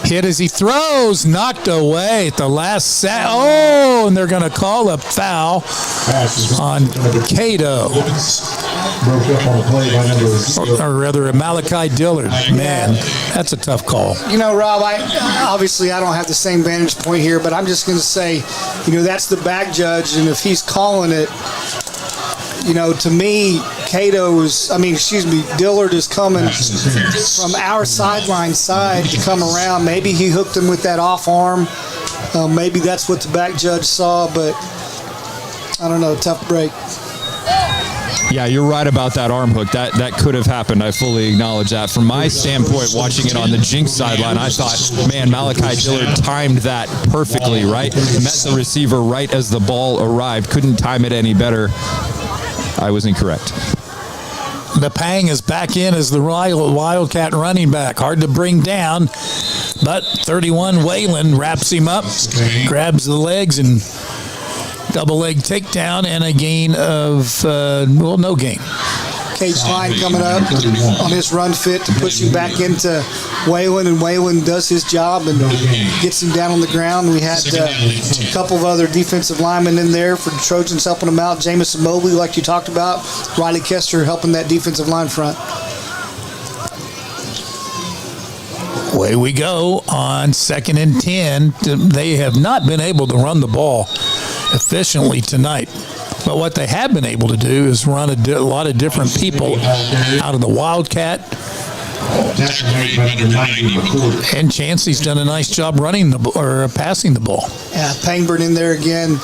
A: Hit as he throws, knocked away at the last and they're going to call a foul on Cato. Or rather, Malachi Dillard. Man, that's a tough call.
D: You know, Rob, I don't have the same vantage point here, but I'm just going to say, that's the back judge, and if he's calling it, to me, Dillard is coming from our sideline side to come around. Maybe he hooked him with that off arm. Maybe that's what the back judge saw, but I don't know, tough break.
I: Yeah, you're right about that arm hook. That could have happened. I fully acknowledge that. From my standpoint, watching it on the Jenks sideline, I thought, man, Malachi Dillard timed that perfectly, right? Met the receiver right as the ball arrived. Couldn't time it any better. I was incorrect.
A: The Pang is back in as the Wildcat running back. Hard to bring down, but 31 Whalen wraps him up, grabs the legs, and double leg takedown and a gain of, no gain.
D: Cade Klein coming up on his run fit to push him back into Whalen, and Whalen does his job and gets him down on the ground. We had a couple of other defensive linemen in there for the Trojans helping them out. Jamison Mobley, like you talked about. Riley Kester helping that defensive line front.
A: Away we go on 2nd and 10. They have not been able to run the ball efficiently tonight. But what they have been able to do is run a lot of different people out of the Wildcat. And Chancey's done a nice job passing the ball.
D: Yeah, Pangburn in there again,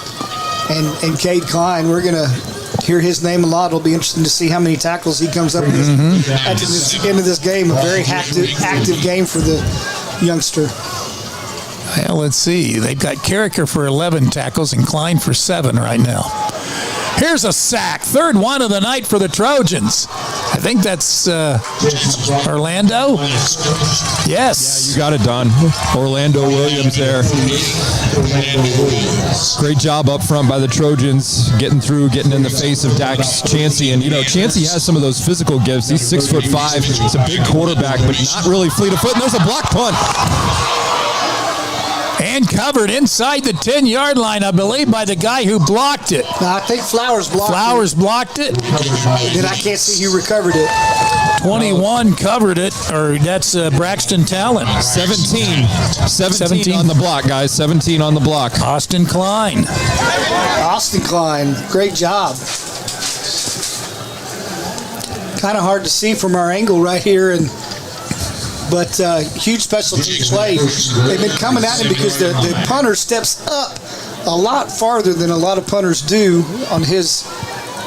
D: and Cade Klein. We're going to hear his name a lot. It'll be interesting to see how many tackles he comes up with at the end of this game. A very active game for the youngster.
A: Well, let's see. They've got Carricker for 11 tackles and Klein for 7 right now. Here's a sack. 3rd one of the night for the Trojans. I think that's Orlando. Yes.
I: Yeah, you got it done. Orlando Williams there. Great job up front by the Trojans, getting in the face of Dax Chancey. And, Chancey has some of those physical gifts. He's 6'5". He's a big quarterback, but not really fleet of foot. And there's a block punt.
A: And covered inside the 10-yard line, I believe, by the guy who blocked it.
D: No, I think Flowers blocked it. Then I can't see who recovered it.
A: 21 covered it, or that's Braxton Talent.
I: 17 on the block, guys. 17 on the block.
A: Austin Klein,
D: great job. Kind of hard to see from our angle right here, but huge special teams play. They've been coming at him because the punter steps up a lot farther than a lot of punters do on his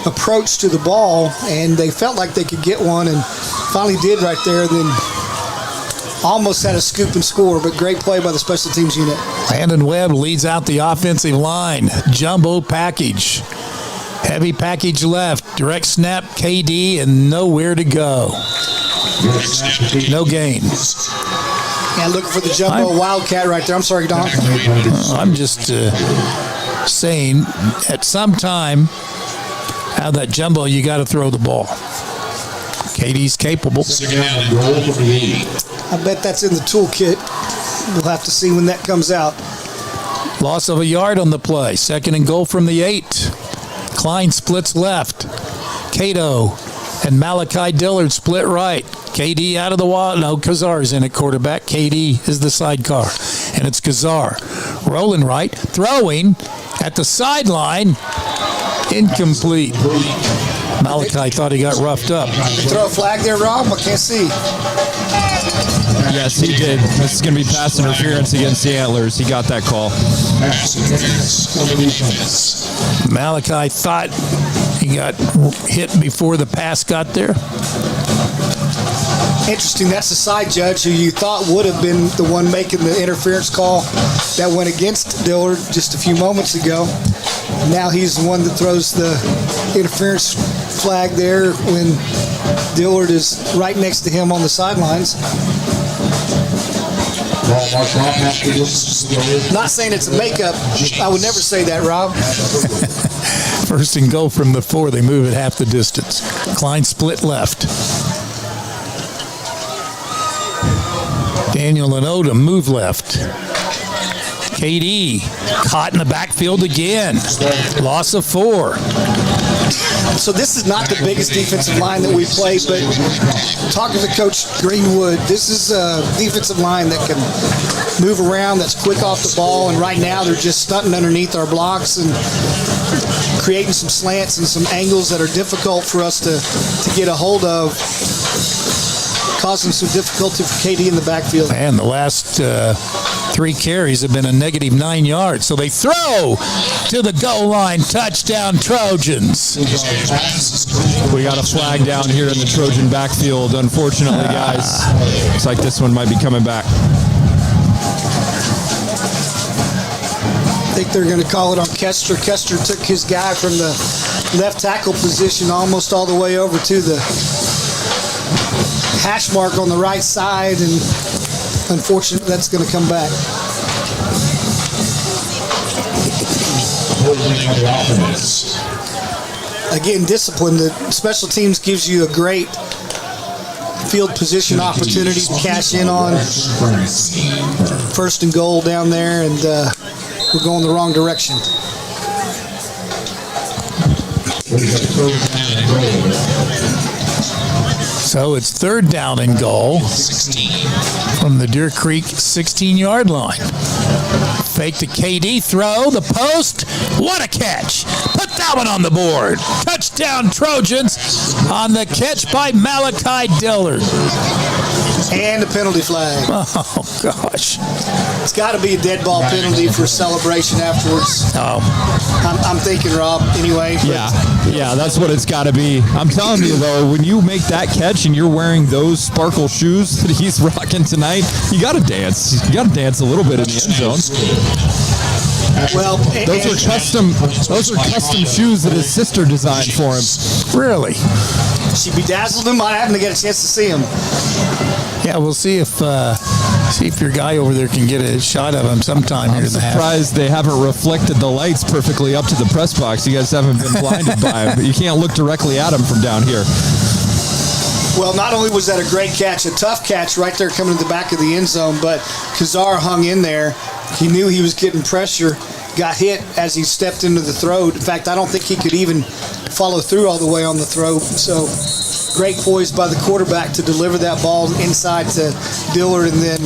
D: approach to the ball, and they felt like they could get one and finally did right there, then almost had a scoop and score, but great play by the special teams unit.
A: Landon Webb leads out the offensive line. Jumbo package. Heavy package left. Direct snap, KD, and nowhere to go. No gain.
D: And looking for the jumbo Wildcat right there. I'm sorry, Don.
A: I'm just saying, at some time, how that jumbo, you got to throw the ball. KD's capable.
D: I bet that's in the toolkit. We'll have to see when that comes out.
A: Loss of a yard on the play. 2nd and goal from the 8. Klein splits left. Cato and Malachi Dillard split right. KD out of the wall. No, Kazar's in at quarterback. KD is the sidecar. and it's Kazar. Rolling right, throwing at the sideline, incomplete. Malachi thought he got roughed up.
D: Throw a flag there, Rob? I can't see.
I: Yes, he did. This is going to be pass interference against the Antlers. He got that call.
A: Malachi thought he got hit before the pass got there.
D: Interesting. That's the side judge who you thought would have been the one making the interference call that went against Dillard just a few moments ago. Now he's the one that throws the interference flag there when Dillard is right next to him on the sidelines. Not saying it's a makeup. I would never say that, Rob.
A: First and goal from the 4. They move it half the distance. Klein split left. Daniel and Odom move left. KD caught in the backfield again. Loss of 4.
D: So this is not the biggest defensive line that we play, but talking to Coach Greenwood, this is a defensive line that can move around, that's quick off the ball, and right now they're just stunting underneath our blocks and creating some slants and some angles that are difficult for us to get a hold of, causing some difficulty for KD in the backfield.
A: And the last 3 carries have been a negative 9 yards. So they throw to the goal line. Touchdown, Trojans.
I: We got a flag down here in the Trojan backfield, unfortunately, guys. Looks like this one might be coming back.
D: I think they're going to call it on Kester. Kester took his guy from the left tackle position almost all the way over to the hash mark on the right side, and unfortunately that's going to come back. Again, discipline. The special teams gives you a great field position opportunity to cash in on. First and goal down there, and we're going the wrong direction.
A: So it's 3rd down and goal from the Deer Creek 16-yard line. Fake to KD, throw, the post. What a catch. Put that one on the board. Touchdown Trojans on the catch by Malachi Dillard.
D: And a penalty flag.
A: Oh, gosh.
D: It's got to be a dead ball penalty for celebration afterwards.
A: Oh.
D: I'm thinking, Rob, anyway.
I: Yeah, that's what it's got to be. I'm telling you, though, when you make that catch and you're wearing those sparkle shoes that he's rocking tonight, you got to dance. You got to dance a little bit in the end zone.
D: Well,
I: those are custom shoes that his sister designed for him.
A: Really?
D: She bedazzled him. I haven't get a chance to see him.
A: Yeah, we'll see if your guy over there can get a shot of him sometime here in the half.
I: I'm surprised they haven't reflected the lights perfectly up to the press box. You guys haven't been blinded by him, but you can't look directly at him from down here.
D: Well, not only was that a great catch, a tough catch right there coming to the back of the end zone, but Kazar hung in there. He knew he was getting pressure, got hit as he stepped into the throw. In fact, I don't think he could even follow through all the way on the throw. So great poise by the quarterback to deliver that ball inside to Dillard, and then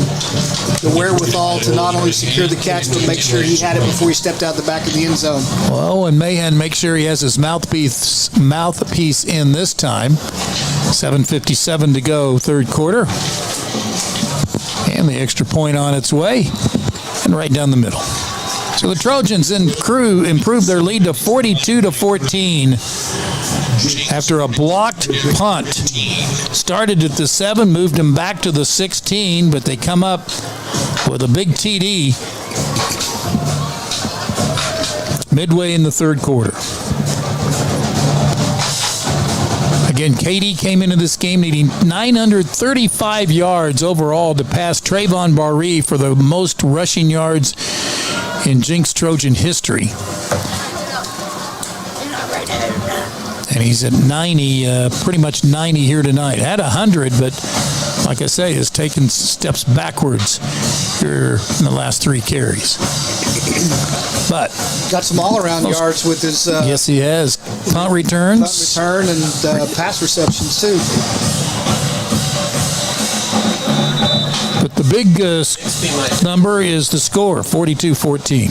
D: the wherewithal to not only secure the catch, but make sure he had it before he stepped out the back of the end zone.
A: Well, and Mahan make sure he has his mouthpiece in this time. 7:57 to go, 3rd quarter. And the extra point on its way. And right down the middle. So the Trojans improved their lead to 42-14 after a blocked punt. Started at the 7, moved them back to the 16, but they come up with a big TD midway in the 3rd quarter. Again, KD came into this game needing 935 yards overall to pass Trayvon Barree for the most rushing yards in Jenks Trojan history. And he's at 90, pretty much 90 here tonight. Had 100, but like I say, has taken steps backwards here in the last 3 carries. But
D: got some all-around yards with his.
A: Yes, he has. Punt returns.
D: Punt return and pass receptions too.
A: Put The big number is the score, 42-14.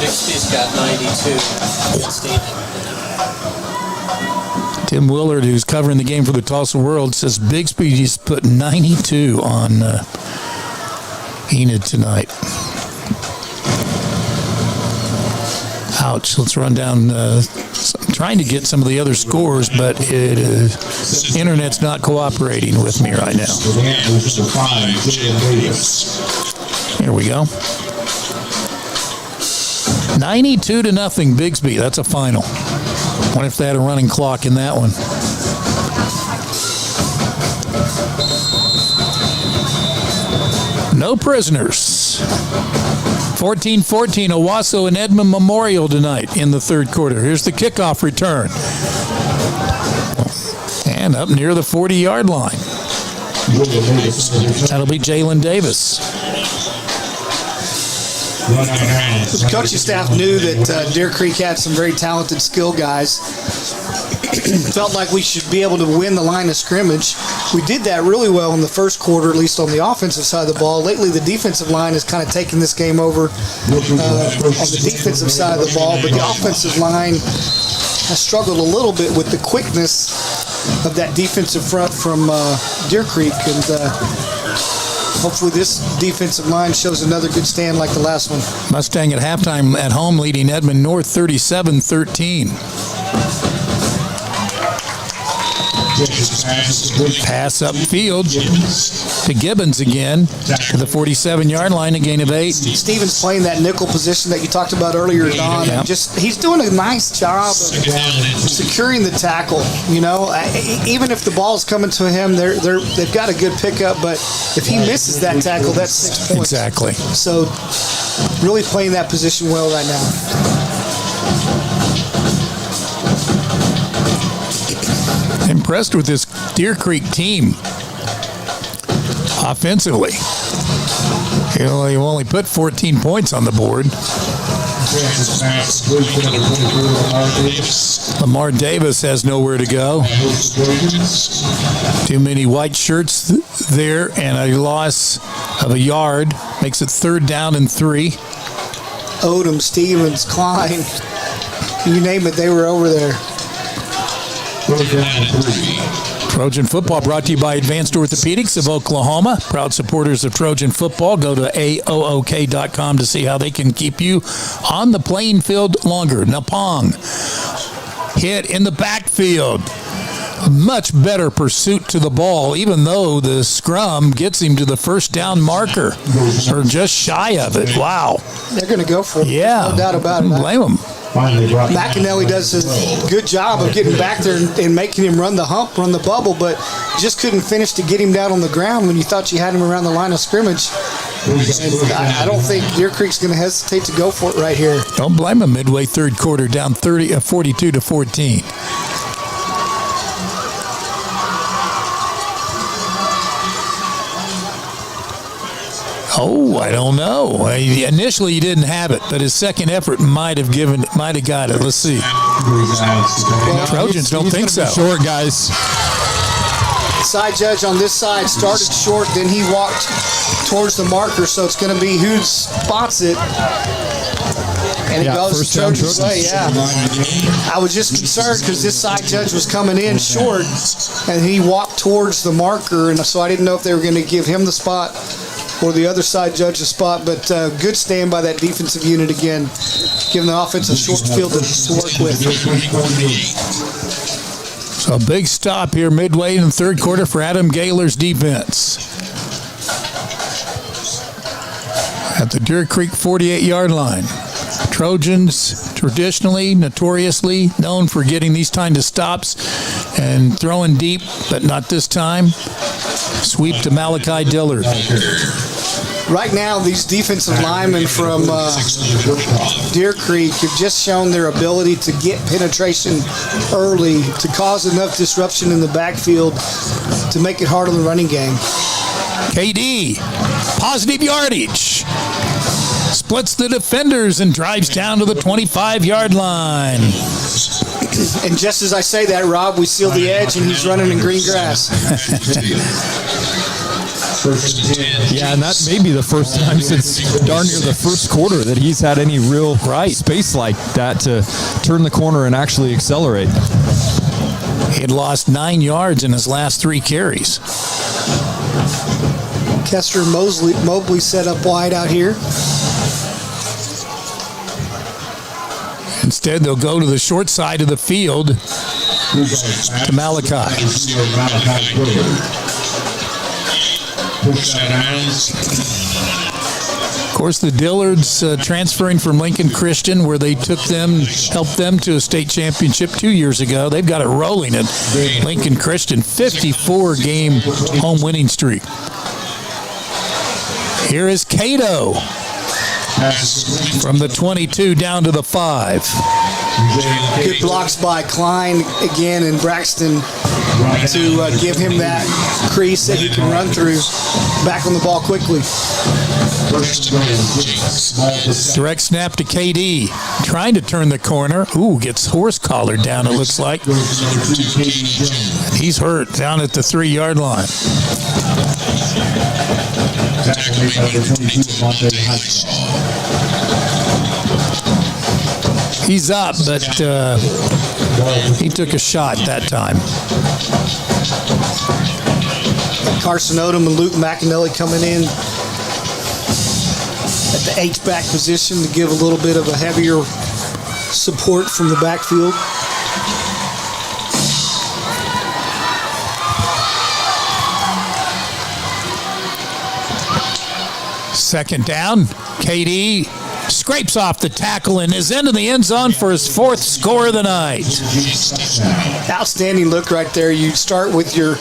M: Bixby's got 92.
A: Tim Willard, who's covering the game for the Tulsa World, says Bixby's put 92 on Enid tonight. Ouch. Let's run down. Trying to get some of the other scores, but the internet's not cooperating with me right now. Here we go. 92-0 Bixby. That's a final. Wonder if they had a running clock in that one. No prisoners. 14-14, Owasso and Edmond Memorial tonight in the third quarter. Here's the kickoff return. And up near the 40-yard line. That'll be Jalen Davis.
D: The coaching staff knew that Deer Creek had some very talented skill guys. Felt like we should be able to win the line of scrimmage. We did that really well in the first quarter, at least on the offensive side of the ball. Lately, the defensive line has kind of taken this game over on the defensive side of the ball, but the offensive line has struggled a little bit with the quickness of that defensive front from Deer Creek, and hopefully this defensive line shows another good stand like the last one.
A: Mustang at halftime at home leading Edmond North 37-13. Pass upfield to Gibbons again to the 47-yard line, a gain of 8.
D: Stevens playing that nickel position that you talked about earlier, Don.
A: Yep.
D: He's doing a nice job of securing the tackle. You know, even if the ball's coming to him, they've got a good pickup. But if he misses that tackle, that's 6 points.
A: Exactly.
D: So really playing that position well right now.
A: Impressed with this Deer Creek team offensively. You only put 14 points on the board. Lamar Davis has nowhere to go. Too many white shirts there, and a loss of a yard makes it 3rd down and 3.
D: Odom, Stevens, Klein, you name it, they were over there.
A: Trojan football brought to you by Advanced Orthopedics of Oklahoma. Proud supporters of Trojan football. Go to AOOK.com to see how they can keep you on the playing field longer. Napong hit in the backfield. Much better pursuit to the ball, even though the scrum gets him to the first down marker, or just shy of it. Wow.
D: They're going to go for it.
A: Yeah.
D: No doubt about it.
A: Blame them.
D: McAnally does a good job of getting back there and making him run the hump, run the bubble, but just couldn't finish to get him down on the ground when you thought you had him around the line of scrimmage. And I don't think Deer Creek's going to hesitate to go for it right here.
A: Don't blame him. Midway third quarter, down 42-14. Oh, I don't know. Initially, he didn't have it, but his second effort might have got it. Let's see. Trojans don't think so.
I: Short, guys.
D: Side judge on this side started short, then he walked towards the marker, so it's going to be who spots it. And it goes to Trojan's way, yeah. I was just concerned because this side judge was coming in short, and he walked towards the marker, and so I didn't know if they were going to give him the spot or the other side judge a spot, but good stand by that defensive unit again, giving the offense a short field to work with.
A: So a big stop here midway in the third quarter for Adam Gaylor's defense. At the Deer Creek 48-yard line. Trojans traditionally, notoriously known for getting these kind of stops and throwing deep, but not this time. Sweep to Malachi Dillard.
D: Right now, these defensive linemen from Deer Creek have just shown their ability to get penetration early, to cause enough disruption in the backfield to make it hard on the running game.
A: KD, positive yardage. Splits the defenders and drives down to the 25-yard line.
D: And just as I say that, Rob, we seal the edge, and he's running in green grass.
I: Yeah, and that may be the first time since darn near the first quarter that he's had any real space like that to turn the corner and actually accelerate.
A: He had lost 9 yards in his last 3 carries.
D: Kester Mobley set up wide out here.
A: Instead, they'll go to the short side of the field to Malachi. Of course, the Dillards transferring from Lincoln Christian, where they helped them to a state championship 2 years ago. They've got it rolling at Lincoln Christian, 54-game home winning streak. Here is Cato from the 22 down to the 5.
D: Good blocks by Klein again and Braxton to give him that crease that he can run through. Back on the ball quickly.
A: Direct snap to KD. Trying to turn the corner. Ooh, gets horse collared down, it looks like. He's hurt down at the 3-yard line. He's up, but he took a shot that time.
D: Carson Odom and Luke McAnally coming in at the H-back position to give a little bit of a heavier support from the backfield.
A: Second down, KD scrapes off the tackle and is into the end zone for his 4th score of the night.
D: Outstanding look right there. You start with your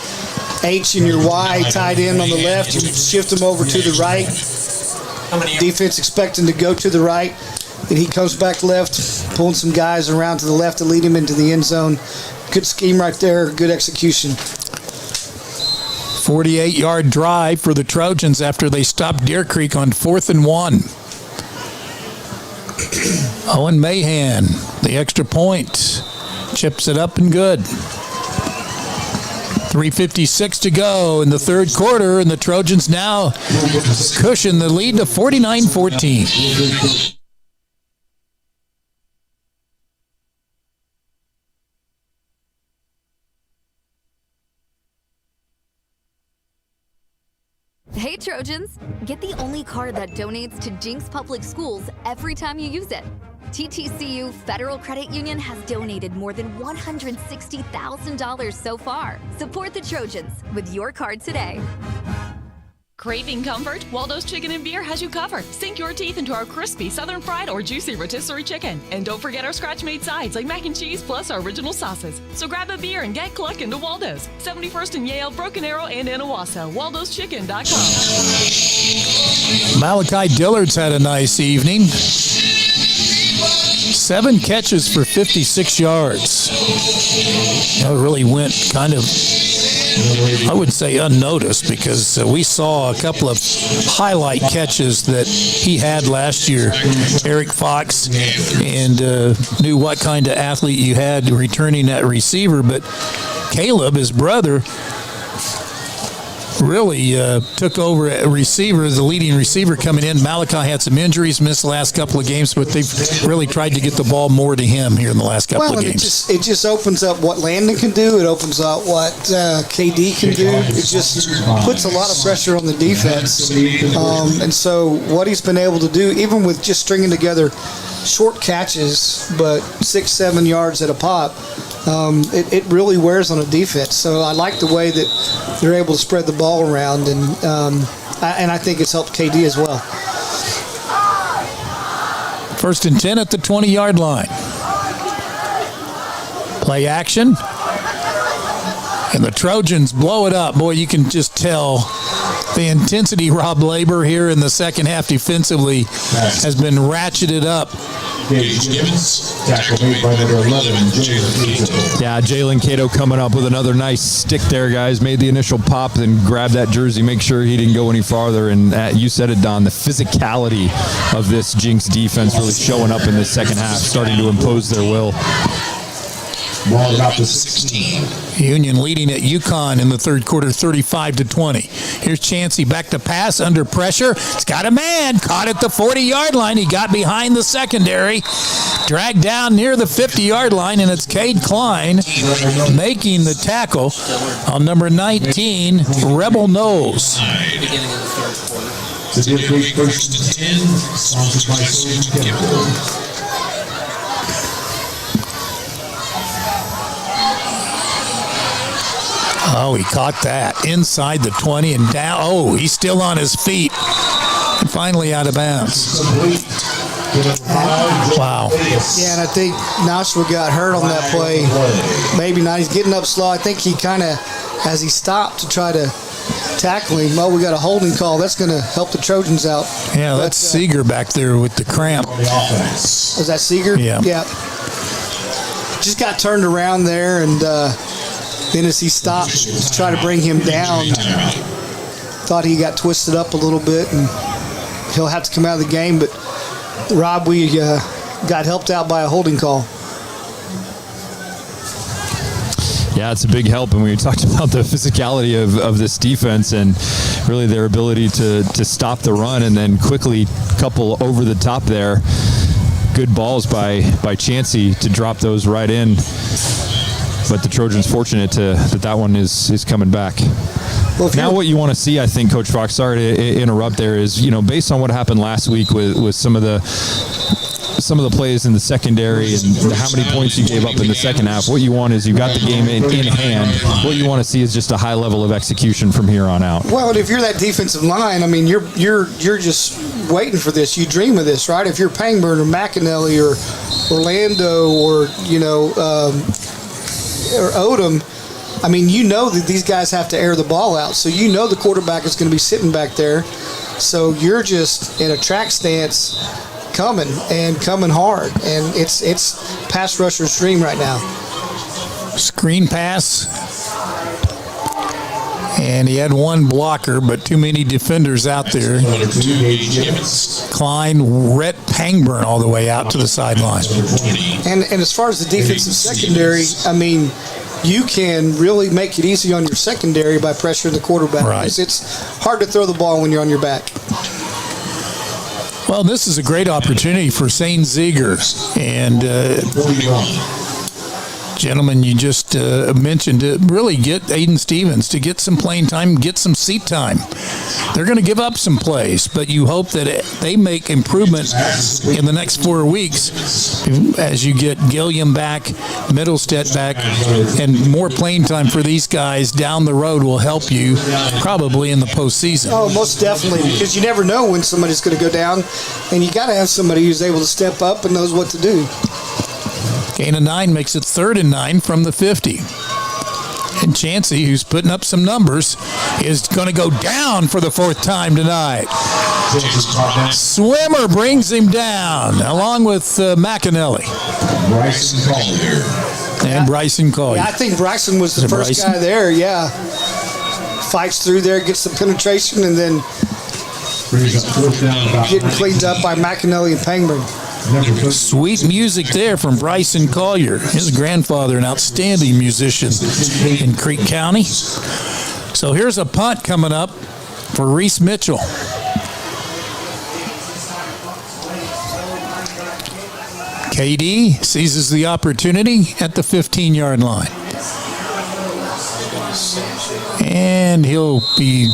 D: H and your Y tied in on the left. You shift them over to the right. Defense expecting to go to the right. Then he comes back left, pulling some guys around to the left to lead him into the end zone. Good scheme right there. Good execution.
A: 48-yard drive for the Trojans after they stopped Deer Creek on 4th and 1. Owen Mahan, the extra point, chips it up and good. 3:56 to go in the third quarter, and the Trojans now cushion the lead to 49-14.
F: Hey Trojans, get the only card that donates to Jenks Public Schools every time you use it. TTCU Federal Credit Union has donated more than $160,000 so far. Support the Trojans with your card today.
K: Craving comfort? Waldo's Chicken and Beer has you covered. Sink your teeth into our crispy southern fried or juicy rotisserie chicken. And don't forget our scratch-made sides like mac and cheese plus our original sauces. So grab a beer and get clucking to Waldo's. 71st and Yale, Broken Arrow, and Inawasa. Waldo'sChicken.com.
A: Malachi Dillard's had a nice evening. 7 catches for 56 yards. That really went kind of, I would say, unnoticed, because we saw a couple of highlight catches that he had last year. Eric Fox, and knew what kind of athlete you had returning that receiver. But Caleb, his brother, really took over a receiver as the leading receiver coming in. Malachi had some injuries, missed the last couple of games, but they've really tried to get the ball more to him here in the last couple of games.
D: It just opens up what Landon can do. It opens up what KD can do. It just puts a lot of pressure on the defense. And so what he's been able to do, even with just stringing together short catches, but 6-7 yards at a pop, it really wears on a defense. So I like the way that they're able to spread the ball around, and I think it's helped KD as well.
A: 1st and 10 at the 20-yard line. Play action. And the Trojans blow it up. Boy, you can just tell the intensity Rob Labor here in the second half defensively has been ratcheted up.
I: Yeah, Jalen Cato coming up with another nice stick there, guys. Made the initial pop, then grabbed that jersey, make sure he didn't go any farther. And you said it, Don, the physicality of this Jenks defense really showing up in this second half, starting to impose their will.
B: Ball about the 16.
A: Union leading at UConn in the third quarter, 35-20. Here's Chancey back to pass under pressure. It's got a man caught at the 40-yard line. He got behind the secondary, dragged down near the 50-yard line, and it's Cade Klein making the tackle on number 19, Rebel Knowles.
B: Beginning of the third quarter. So first and 10, sponsored by Sage Chemical.
A: Oh, he caught that inside the 20 and down. Oh, he's still on his feet. And finally out of bounds. Wow.
D: Yeah, and I think Nashua got hurt on that play. Maybe not. He's getting up slow. I think he kind of, as he stopped to try to tackle him, well, we got a holding call. That's going to help the Trojans out.
A: Yeah, that's Seeger back there with the cramp.
D: Was that Seeger?
A: Yeah.
D: Yeah. Just got turned around there, and then as he stopped to try to bring him down, thought he got twisted up a little bit, and he'll have to come out of the game. But, Rob, we got helped out by a holding call.
I: Yeah, it's a big help, and we talked about the physicality of this defense and really their ability to stop the run and then quickly couple over the top there. Good balls by Chancey to drop those right in, but the Trojans fortunate that one is coming back. Well, now what you want to see, I think, Coach Fox, sorry to interrupt there, is, based on what happened last week with some of the plays in the secondary and how many points you gave up in the second half, what you want is you got the game in hand. What you want to see is just a high level of execution from here on out.
D: Well, if you're that defensive line, I mean, you're just waiting for this. You dream of this, right? If you're Pangburn or McAnally or Orlando or or Odom, I mean, you know that these guys have to air the ball out, so you know the quarterback is going to be sitting back there. So you're just in a track stance, coming hard, and it's pass rusher's dream right now.
A: Screen pass, and he had one blocker, but too many defenders out there. Klein, Rhett Pangburn all the way out to the sideline.
D: And as far as the defensive secondary, I mean, you can really make it easy on your secondary by pressuring the quarterback.
A: Right.
D: It's hard to throw the ball when you're on your back.
A: Well, this is a great opportunity for Zane Ziegler. And, gentlemen, you just mentioned to really get Aiden Stevens to get some playing time, get some seat time. They're going to give up some plays, but you hope that they make improvement in the next 4 weeks as you get Gilliam back, Middlestead back, and more playing time for these guys down the road will help you probably in the postseason.
D: Oh, most definitely, because you never know when somebody's going to go down, and you got to have somebody who's able to step up and knows what to do.
A: Gain of 9 makes it 3rd and 9 from the 50. And Chancey, who's putting up some numbers, is going to go down for the 4th time tonight. Swimmer brings him down, along with McAnally.
B: Bryson Collier.
A: And Bryson Collier.
D: Yeah, I think Bryson was the first guy there, yeah. Fights through there, gets the penetration, and then getting cleaned up by McAnally and Pangburn.
A: Sweet music there from Bryson Collier. His grandfather, an outstanding musician in Creek County. So here's a punt coming up for Reese Mitchell. KD seizes the opportunity at the 15-yard line. And he'll be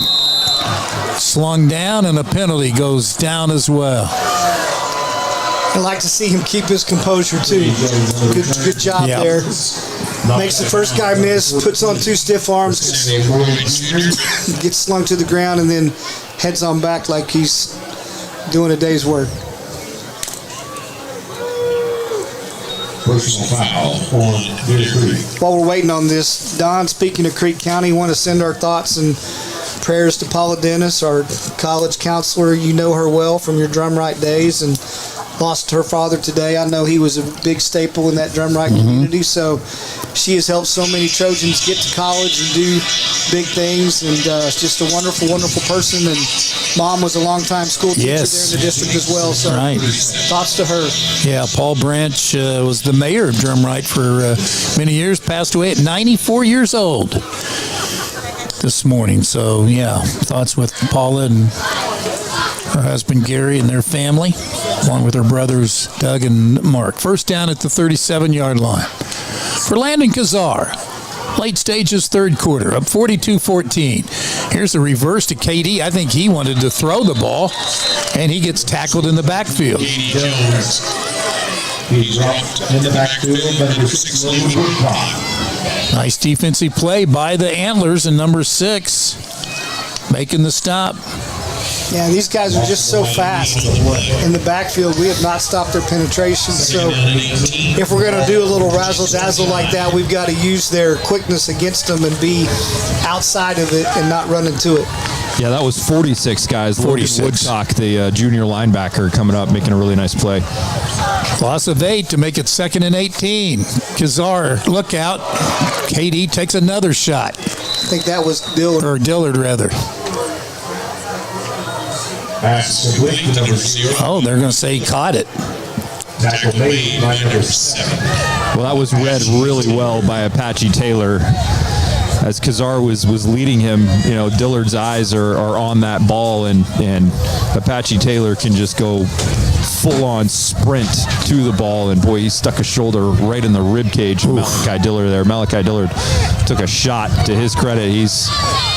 A: slung down, and a penalty goes down as well.
D: I like to see him keep his composure, too. Good job there. Makes the first guy miss, puts on 2 stiff arms, gets slung to the ground, and then heads on back like he's doing a day's work.
B: Personal foul on Deer Creek.
D: While we're waiting on this, Don, speaking of Creek County, want to send our thoughts and prayers to Paula Dennis, our college counselor. You know her well from your drum right days, and lost her father today. I know he was a big staple in that drum right community, so she has helped so many Trojans get to college and do big things, and she's just a wonderful, wonderful person, and Mom was a longtime school teacher there in the district as well, so thoughts to her.
A: Yeah, Paul Branch was the mayor of Drumright for many years, passed away at 94 years old this morning. So, yeah, thoughts with Paula and her husband Gary and their family, along with her brothers Doug and Mark. First down at the 37-yard line for Landon Kazar. Late stages, third quarter, up 42-14. Here's the reverse to KD. I think he wanted to throw the ball, and he gets tackled in the backfield.
B: He dropped in the backfield, number 6, Woodcock.
A: Nice defensive play by the Antlers, and number 6 making the stop.
D: Yeah, these guys are just so fast in the backfield. We have not stopped their penetration. So if we're going to do a little razzle-dazzle like that, we've got to use their quickness against them and be outside of it and not run into it.
I: Yeah, that was 46, guys. 46. Woodcock, the junior linebacker, coming up, making a really nice play.
A: Loss of 8 to make it 2nd and 18. Kazar, look out. KD takes another shot.
D: I think that was Dillard.
A: Or Dillard, rather. Oh, they're going to say he caught it.
I: Well, that was read really well by Apache Taylor. As Kazar was leading him, you know, Dillard's eyes are on that ball, and Apache Taylor can just go full-on sprint to the ball, and boy, he stuck a shoulder right in the rib cage of Malachi Dillard there. Malachi Dillard took a shot. To his credit, he's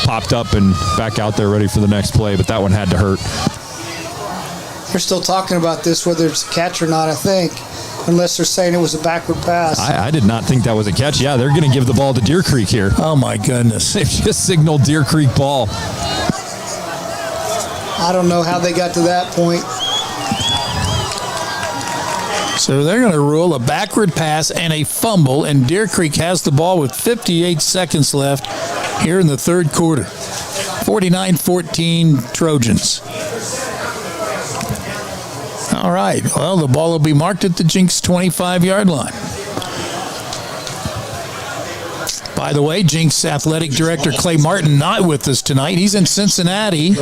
I: popped up and back out there ready for the next play, but that one had to hurt.
D: They're still talking about this, whether it's a catch or not, I think, unless they're saying it was a backward pass.
I: I did not think that was a catch. Yeah, they're going to give the ball to Deer Creek here.
A: Oh, my goodness.
I: They've just signaled Deer Creek ball.
D: I don't know how they got to that point.
A: So they're going to rule a backward pass and a fumble, and Deer Creek has the ball with 58 seconds left here in the third quarter. 49-14 Trojans. All right. Well, the ball will be marked at the Jenks 25-yard line. By the way, Jenks Athletic Director Clay Martin not with us tonight. He's in Cincinnati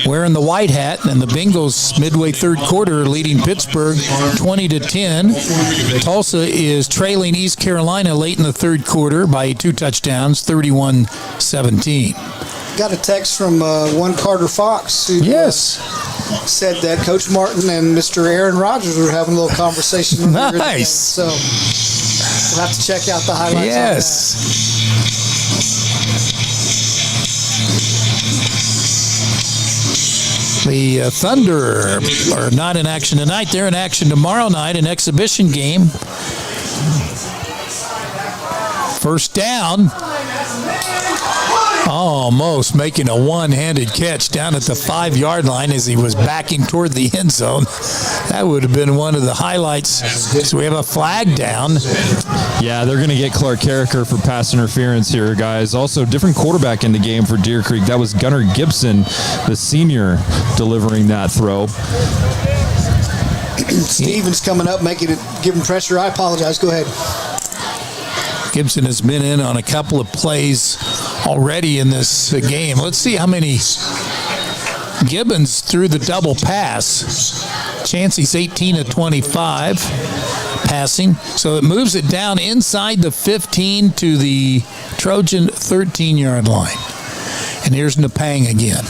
A: wearing the white hat, and the Bengals midway third quarter leading Pittsburgh 20-10. Tulsa is trailing East Carolina late in the third quarter by 2 touchdowns, 31-17.
D: Got a text from one Carter Fox who said that Coach Martin and Mr. Aaron Rodgers were having a little conversation.
A: Nice.
D: So we'll have to check out the highlights.
A: Yes. The Thunder are not in action tonight. They're in action tomorrow night, an exhibition game. First down. Almost making a one-handed catch down at the 5-yard line as he was backing toward the end zone. That would have been one of the highlights. So we have a flag down.
I: Yeah, they're going to get Clark Carricker for pass interference here, guys. Also, different quarterback in the game for Deer Creek. That was Gunnar Gibson, the senior, delivering that throw.
D: Stevens coming up, giving pressure. I apologize. Go ahead.
A: Gibson has been in on a couple of plays already in this game. Let's see how many. Gibbons threw the double pass. Chancey's 18 of 25 passing. So it moves it down inside the 15 to the Trojan 13-yard line. And here's Napang again.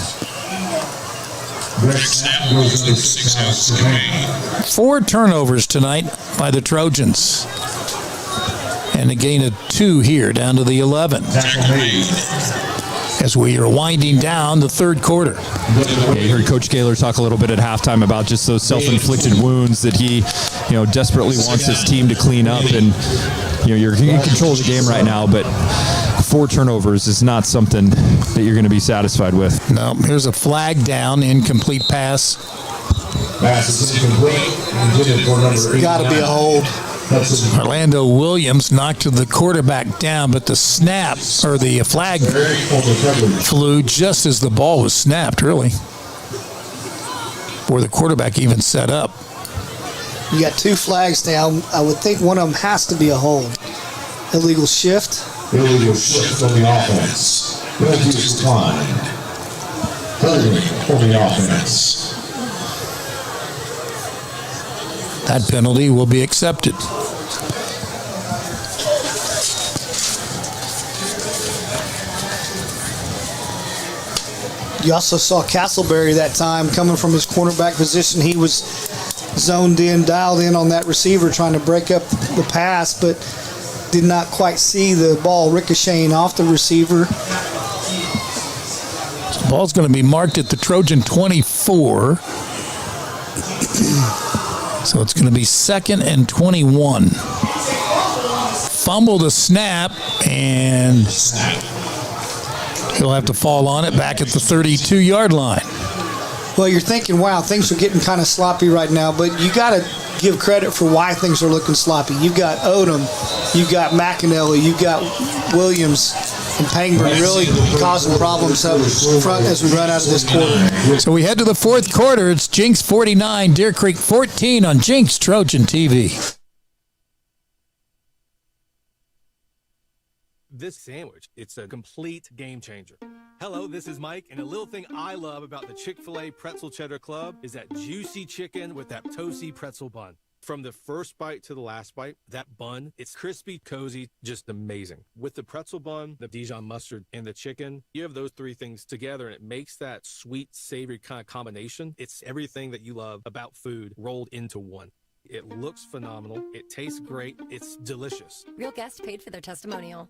A: 4 turnovers tonight by the Trojans. And a gain of 2 here, down to the 11. As we are winding down the third quarter.
I: Yeah, you heard Coach Gaylor talk a little bit at halftime about just those self-inflicted wounds that he, desperately wants his team to clean up. And, you're in control of the game right now, but 4 turnovers is not something that you're going to be satisfied with.
A: No, here's a flag down, incomplete pass.
B: Pass is incomplete.
D: Got to be a hold.
A: Orlando Williams knocked the quarterback down, but the snap, or the flag, flew just as the ball was snapped, really. Before the quarterback even set up.
D: You got 2 flags down. I would think one of them has to be a hold. Illegal shift.
B: Illegal shift on the offense. Penalty is declined. Holding on the offense.
A: That penalty will be accepted.
D: You also saw Castleberry that time coming from his cornerback position. He was zoned in, dialed in on that receiver, trying to break up the pass, but did not quite see the ball ricocheting off the receiver.
A: The ball's going to be marked at the Trojan 24. So it's going to be 2nd and 21. Fumble the snap, and he'll have to fall on it back at the 32-yard line.
D: Well, you're thinking, wow, things are getting kind of sloppy right now, but you got to give credit for why things are looking sloppy. You've got Odom, you've got McAnally, you've got Williams and Pangburn really causing problems up front as we run out of this quarter.
A: So we head to the 4th quarter. It's Jenks 49, Deer Creek 14 on Jenks Trojan TV.
L: This sandwich, it's a complete game changer. Hello, this is Mike, and a little thing I love about the Chick-fil-A Pretzel Cheddar Club is that juicy chicken with that toasty pretzel bun. From the first bite to the last bite, that bun, it's crispy, cozy, just amazing. With the pretzel bun, the Dijon mustard, and the chicken, you have those 3 things together, and it makes that sweet, savory kind of combination. It's everything that you love about food rolled into one. It looks phenomenal. It tastes great. It's delicious.
P: Real guest paid for their testimonial.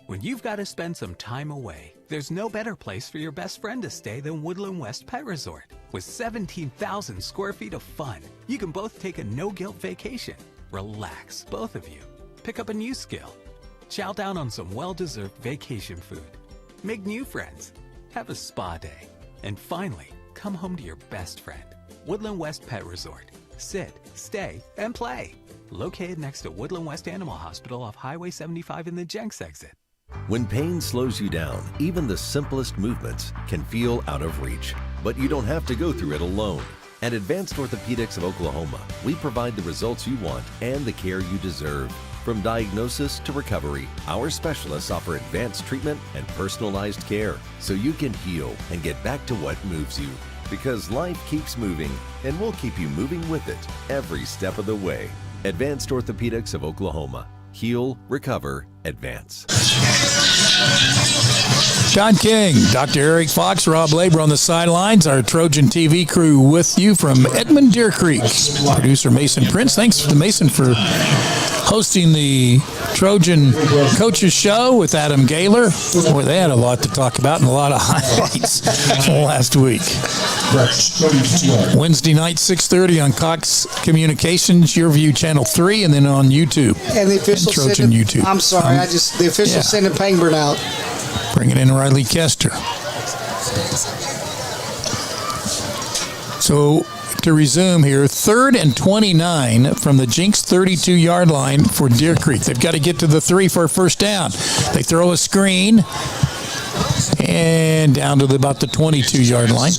G: When you've got to spend some time away, there's no better place for your best friend to stay than Woodland West Pet Resort. With 17,000 square feet of fun, you can both take a no-guilt vacation. Relax, both of you. Pick up a new skill. Chow down on some well-deserved vacation food. Make new friends. Have a spa day. And finally, come home to your best friend. Woodland West Pet Resort. Sit, stay, and play. Located next to Woodland West Animal Hospital off Highway 75 in the Jenks exit.
O: When pain slows you down, even the simplest movements can feel out of reach. But you don't have to go through it alone. At Advanced Orthopedics of Oklahoma, we provide the results you want and the care you deserve. From diagnosis to recovery, our specialists offer advanced treatment and personalized care so you can heal and get back to what moves you. Because life keeps moving, and we'll keep you moving with it every step of the way. Advanced Orthopedics of Oklahoma. Heal, recover, advance.
A: John King, Dr. Eric Fox, Rob Labor on the sidelines. Our Trojan TV crew with you from Edmond, Deer Creek. Producer Mason Prince. Thanks to Mason for hosting the Trojan Coaches Show with Adam Gaylor. Boy, they had a lot to talk about and a lot of highlights last week. Wednesday night, 6:30 on Cox Communications, YourView Channel 3, and then on YouTube.
D: And the official
A: Trojan YouTube.
D: I'm sorry, the official sending Pangburn out.
A: Bringing in Riley Kester. So to resume here, 3rd and 29 from the Jenks 32-yard line for Deer Creek. They've got to get to the 3 for a first down. They throw a screen and down to about the 22-yard line.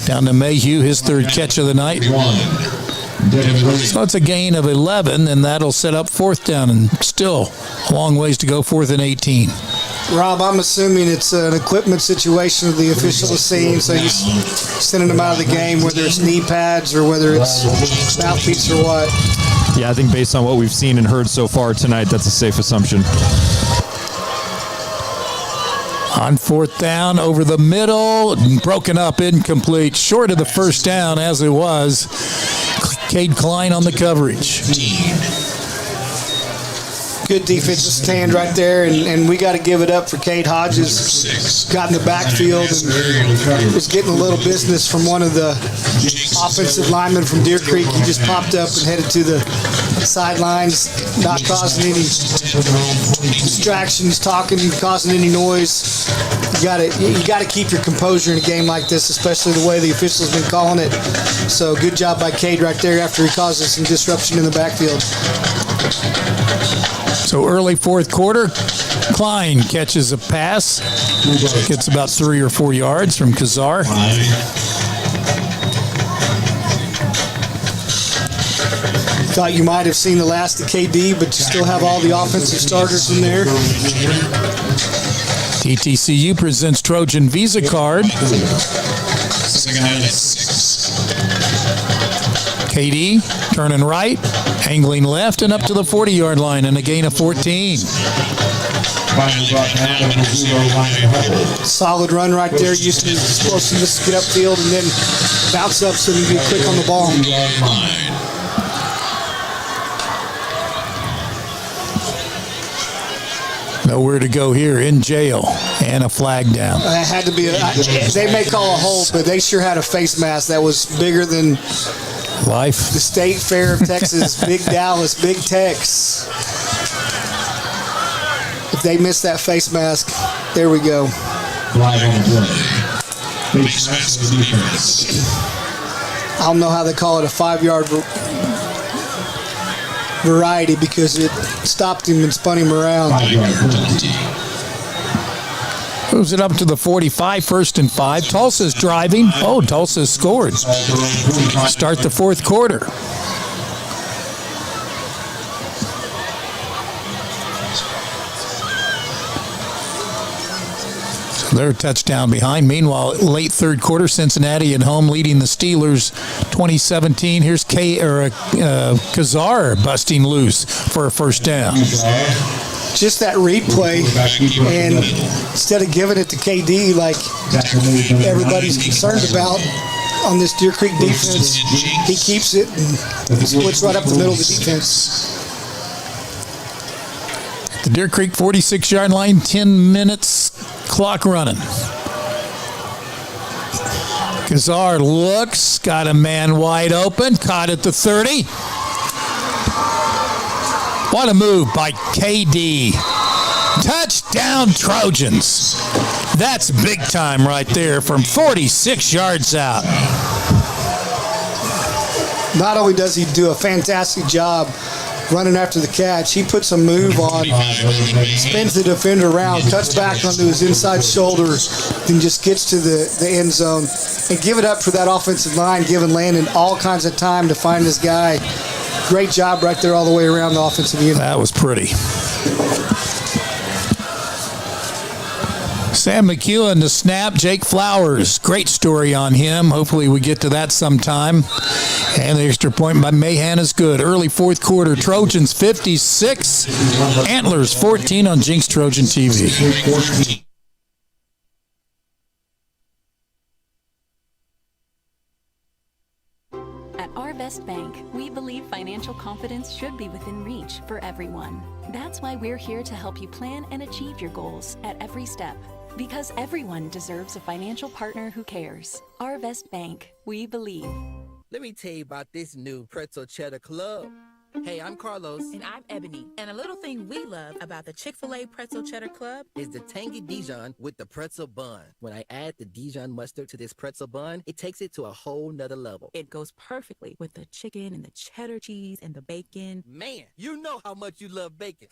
A: Down to Mayhew, his 3rd catch of the night. So it's a gain of 11, and that'll set up 4th down, and still a long ways to go, 4th and 18.
D: Rob, I'm assuming it's an equipment situation the official is seeing, so he's sending them out of the game, whether it's knee pads or whether it's mouthpiece or what.
I: Yeah, I think based on what we've seen and heard so far tonight, that's a safe assumption.
A: On 4th down, over the middle, broken up, incomplete, short of the first down as it was. Cade Klein on the coverage.
D: Good defensive stand right there, and we got to give it up for Cade Hodges. Got in the backfield and was getting a little business from one of the offensive linemen from Deer Creek. He just popped up and headed to the sidelines, not causing any distractions, causing any noise. You got to keep your composure in a game like this, especially the way the officials been calling it. So good job by Cade right there after he causes some disruption in the backfield.
A: So early 4th quarter, Klein catches a pass, gets about 3 or 4 yards from Kazar.
D: Thought you might have seen the last of KD, but you still have all the offensive starters in there.
A: TTCU presents Trojan Visa card. KD turning right, angling left, and up to the 40-yard line, and a gain of 14.
D: Solid run right there. Used to explosiveness to get upfield and then bounce up so you can be quick on the ball.
A: Nowhere to go here, in jail, and a flag down.
D: That had to be they may call a hold, but they sure had a face mask that was bigger than
A: life.
D: The State Fair of Texas, Big Dallas, Big Tex. If they miss that face mask, there we go.
B: Flag on the play. Face mask for defense.
D: I don't know how they call it a 5-yard variety because it stopped him and spun him around.
A: Moves it up to the 45, 1st and 5. Tulsa's driving. Oh, Tulsa's scored. Start the 4th quarter. They're a touchdown behind. Meanwhile, late 3rd quarter, Cincinnati at home leading the Steelers 2017. Here's Kazar busting loose for a 1st down.
D: Just that read play, and instead of giving it to KD like everybody's concerned about on this Deer Creek defense, he keeps it and splits right up the middle of the defense.
A: The Deer Creek 46-yard line, 10 minutes, clock running. Kazar looks, got a man wide open, caught at the 30. What a move by KD. Touchdown Trojans. That's big time right there from 46 yards out.
D: Not only does he do a fantastic job running after the catch, he puts a move on, spins the defender around, cuts back onto his inside shoulder, then just gets to the end zone. And give it up for that offensive line, giving Landon all kinds of time to find this guy. Great job right there all the way around the offensive unit.
A: That was pretty. Sam McEwen to snap. Jake Flowers. Great story on him. Hopefully we get to that sometime. And the extra point by Mahan is good. Early 4th quarter. Trojans 56. Antlers 14 on Jenks Trojan TV.
N: At Our Best Bank, we believe financial confidence should be within reach for everyone. That's why we're here to help you plan and achieve your goals at every step. Because everyone deserves a financial partner who cares. Our Best Bank, we believe.
E: Let me tell you about this new Pretzel Cheddar Club. Hey, I'm Carlos.
C: And I'm Ebony. And a little thing we love about the Chick-fil-A Pretzel Cheddar Club
E: is the tangy Dijon with the pretzel bun. When I add the Dijon mustard to this pretzel bun, it takes it to a whole nother level.
C: It goes perfectly with the chicken and the cheddar cheese and the bacon.
E: Man, you know how much you love bacon.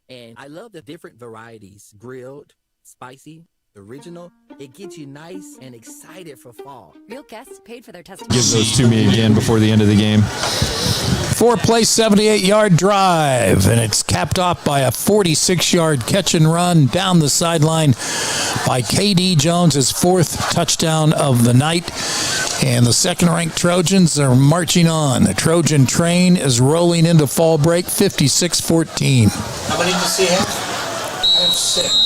E: And I love the different varieties. Grilled, spicy, original. It gets you nice and excited for fall.
P: Real guests paid for their testimony.
I: Give those to me again before the end of the game.
A: 4-play, 78-yard drive, and it's capped off by a 46-yard catch and run down the sideline by KD Jones, his 4th touchdown of the night. And the second-ranked Trojans are marching on. The Trojan train is rolling into fall break, 56-14.
V: How many does he have? I have 6.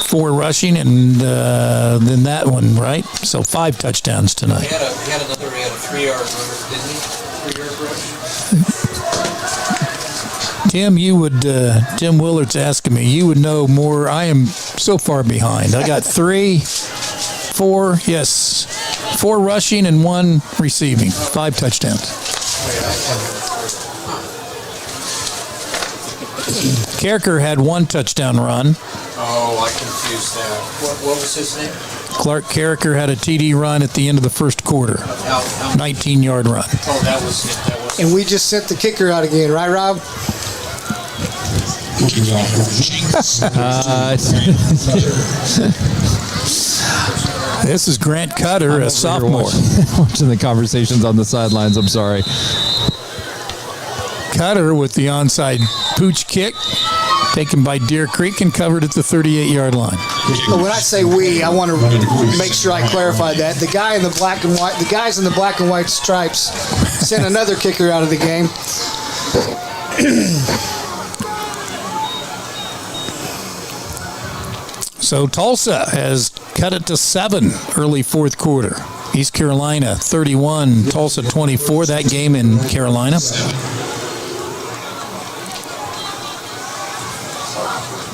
A: 4 rushing and then that one, right? So 5 touchdowns tonight.
V: He had a 3-yard runner, didn't he? 3-yard rush?
A: Tim, you would, Tim Willard's asking me, you would know more. I am so far behind. I got 3, 4, yes, 4 rushing and 1 receiving. 5 touchdowns. Kerker had 1 touchdown run.
V: Oh, I confused that. What was his name?
A: Clark Kerker had a TD run at the end of the 1st quarter. 19-yard run.
V: Oh, that was it.
D: And we just sent the kicker out again, right, Rob?
A: This is Grant Cutter, a sophomore.
I: Watching the conversations on the sidelines, I'm sorry.
A: Cutter with the onside pooch kick, taken by Deer Creek and covered at the 38-yard line.
T: But when I say we, I want to make sure I clarify that. The guys in the black and white stripes sent another kicker out of the game.
A: So Tulsa has cut it to 7 early fourth quarter. East Carolina 31, Tulsa 24. That game in Carolina.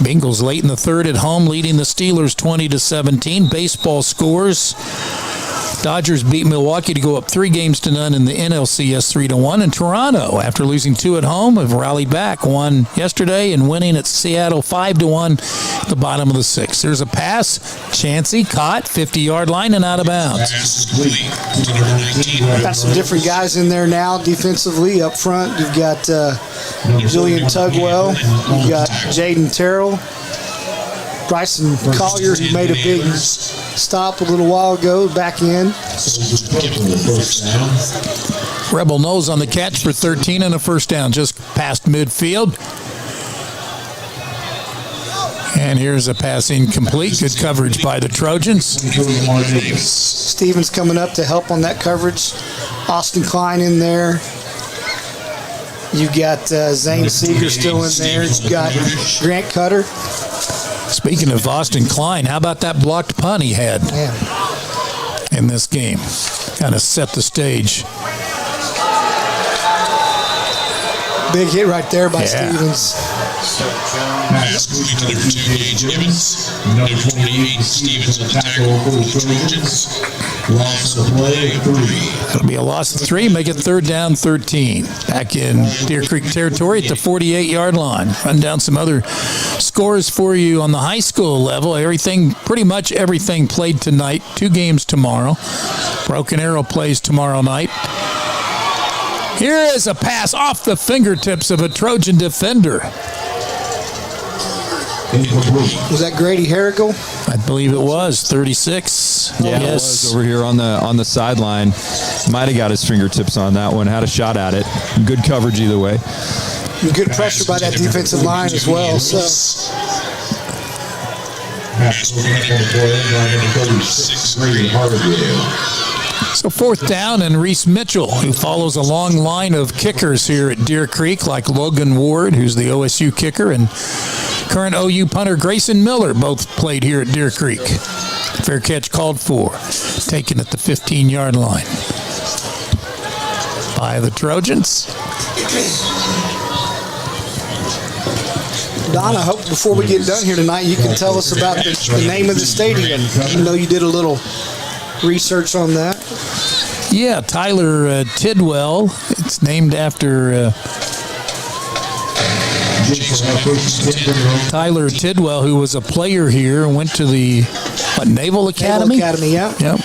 A: Bengals late in the third at home, leading the Steelers 20-17. Baseball scores. Dodgers beat Milwaukee to go up 3-0 in the NLCS 3-1. And Toronto, after losing 2 at home, have rallied back. Won yesterday and winning at Seattle 5-1 at the bottom of the 6th. There's a pass. Chancey caught, 50-yard line and out of bounds.
T: Got some different guys in there now defensively up front. You've got Julian Tugwell. You've got Jaden Terrell. Bryson Collier, who made a big stop a little while ago, back in.
A: Rebel Nose on the catch for 13 and a first down, just past midfield. And here's a pass incomplete. Good coverage by the Trojans.
T: Stevens coming up to help on that coverage. Austin Klein in there. You got Zane Seeger still in there. You got Grant Cutter.
A: Speaking of Austin Klein, how about that blocked punt he had in this game? Kind of set the stage.
T: Big hit right there by Stevens.
B: Pass moving to number 2, Gage Evans. Number 28, Stevens on the tackle for the Trojans. Loss of play, 3.
A: It'll be a loss of 3, make it third down, 13. Back in Deer Creek territory at the 48-yard line. Run down some other scores for you on the high school level. Pretty much everything played tonight. 2 games tomorrow. Broken Arrow plays tomorrow night. Here is a pass off the fingertips of a Trojan defender.
T: Was that Grady Harrigal?
A: I believe it was 36.
I: Yeah, yes. It was over here on the sideline. Might have got his fingertips on that one. Had a shot at it. Good coverage either way.
T: Good pressure by that defensive line as well. So.
A: So fourth down, and Reese Mitchell, who follows a long line of kickers here at Deer Creek, like Logan Ward, who's the OSU kicker, and current OU punter Grayson Miller, both played here at Deer Creek. Fair catch called for, taken at the 15-yard line by the Trojans.
T: Don, I hope before we get done here tonight, you can tell us about the name of the stadium. I know you did a little research on that.
A: Yeah, Tyler Tidwell. It's named after Tyler Tidwell, who was a player here and went to the Naval Academy?
T: Naval Academy, yeah.
A: Yep.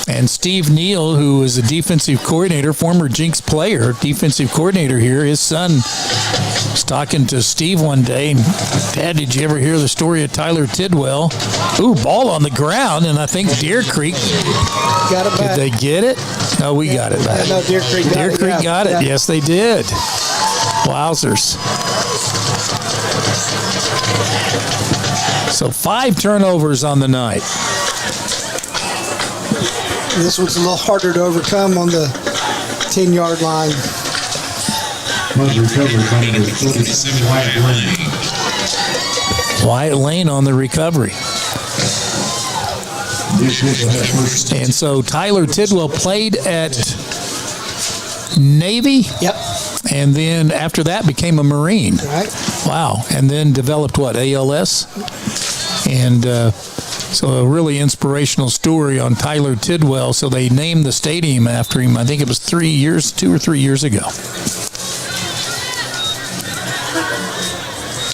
A: And Steve Neal, who is a defensive coordinator, former Jenks player, defensive coordinator here. His son was talking to Steve one day, and Dad, did you ever hear the story of Tyler Tidwell? Ooh, ball on the ground, and I think Deer Creek
T: got it back.
A: Did they get it? No, we got it back.
T: No, Deer Creek got it.
A: Deer Creek got it. Yes, they did. Wowzers. So 5 turnovers on the night.
T: This one's a little harder to overcome on the 10-yard line.
A: Wyatt Lane on the recovery. And so Tyler Tidwell played at Navy.
T: Yep.
A: And then after that became a Marine.
T: Right.
A: Wow. And then developed what, ALS? And so a really inspirational story on Tyler Tidwell. So they named the stadium after him. I think it was 2 or 3 years ago.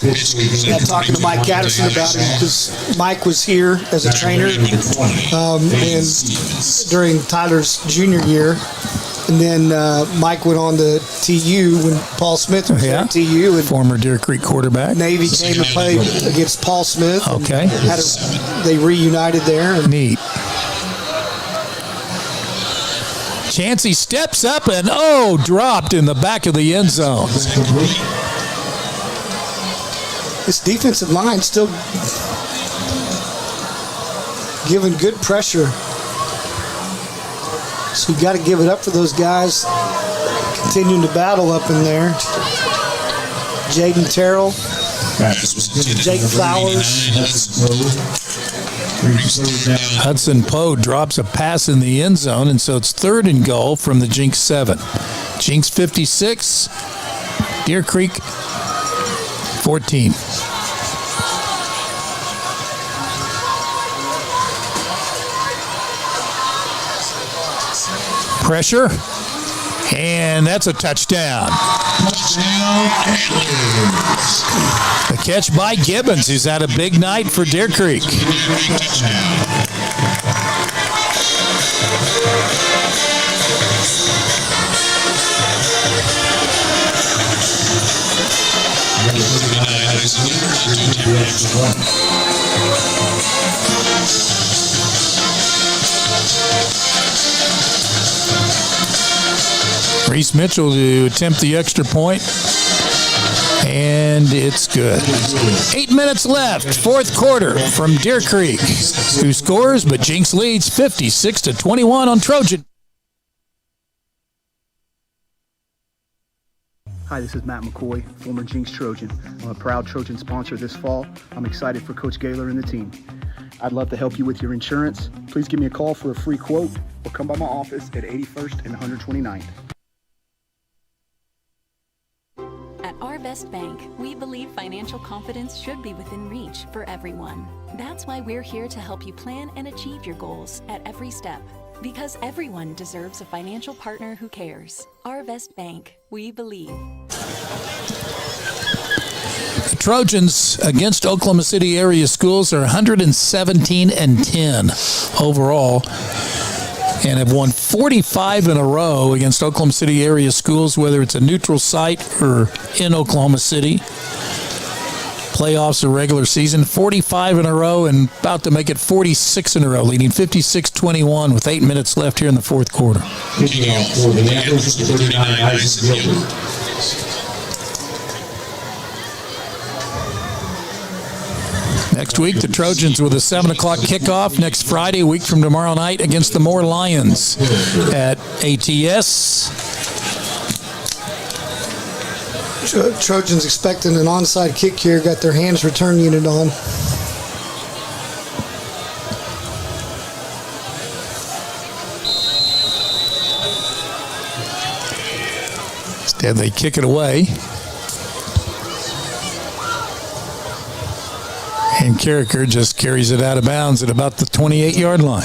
T: Yeah, talking to Mike Catterson about it because Mike was here as a trainer and during Tyler's junior year.
D: And then Mike went on to TU when Paul Smith was at TU. And
A: former Deer Creek quarterback.
D: Navy came to play against Paul Smith.
A: Okay.
D: They reunited there.
A: Neat. Chancey steps up and, dropped in the back of the end zone.
D: This defensive line still giving good pressure. So you got to give it up for those guys continuing to battle up in there. Jaden Terrell, Jake Flowers.
A: Hudson Poe drops a pass in the end zone, and so it's 3rd and goal from the Jenks 7. Jenks 56, Deer Creek 14. Pressure, and that's a touchdown. The catch by Gibbons, who's had a big night for Deer Creek. Reese Mitchell to attempt the extra point, and it's good. 8 minutes left, 4th quarter from Deer Creek, who scores, but Jenks leads 56-21 on Trojan.
Q: Hi, this is Matt McCoy, former Jenks Trojan. I'm a proud Trojan sponsor this fall. I'm excited for Coach Gaylor and the team. I'd love to help you with your insurance. Please give me a call for a free quote or come by my office at 81st and 129th.
N: At Our Best Bank, we believe financial confidence should be within reach for everyone. That's why we're here to help you plan and achieve your goals at every step. Because everyone deserves a financial partner who cares. Our Best Bank, we believe.
A: The Trojans against Oklahoma City area schools are 117-10 overall, and have won 45 in a row against Oklahoma City area schools, whether it's a neutral site or in Oklahoma City. Playoffs or regular season, 45 in a row and about to make it 46 in a row, leading 56-21 with 8 minutes left here in the 4th quarter.
B: Kicking off for the Antlers, 39, Isaac Gilbert.
A: Next week, the Trojans with a 7 o'clock kickoff next Friday, a week from tomorrow night, against the Moore Lions at ATS.
D: Trojans expecting an onside kick here. Got their hands return unit on.
A: Instead, they kick it away. And Carricker just carries it out of bounds at about the 28-yard line.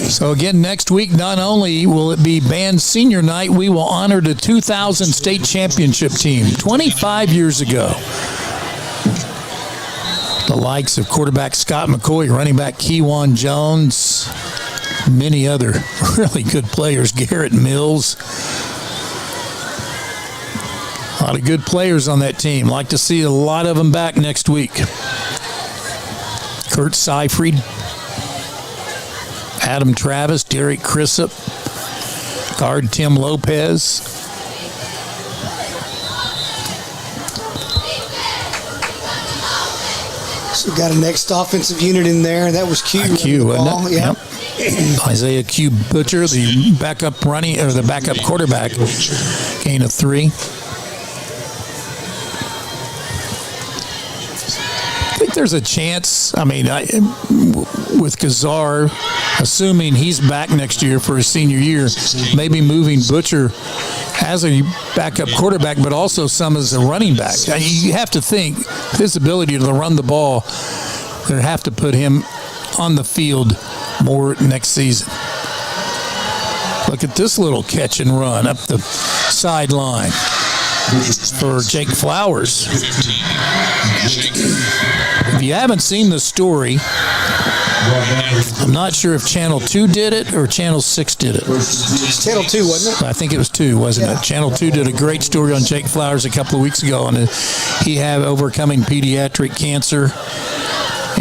A: So again, next week, not only will it be band senior night, we will honor the 2000 state championship team, 25 years ago. The likes of quarterback Scott McCoy, running back Kewan Jones, many other really good players, Garrett Mills. A lot of good players on that team. Like to see a lot of them back next week. Kurt Seifried, Adam Travis, Derek Crisp, guard Tim Lopez.
D: So we got a next offensive unit in there. That was Q.
A: Q, wasn't it?
D: Yep.
A: Isaiah Q. Butcher, the backup quarterback, gain of 3. I think there's a chance, with Kazar, assuming he's back next year for his senior year, maybe moving Butcher as a backup quarterback, but also some as a running back. You have to think his ability to run the ball, they have to put him on the field more next season. Look at this little catch and run up the sideline for Jake Flowers. If you haven't seen the story, I'm not sure if Channel 2 did it or Channel 6 did it.
D: It's Channel 2, wasn't it?
A: I think it was 2, wasn't it? Channel 2 did a great story on Jake Flowers a couple of weeks ago on he had overcoming pediatric cancer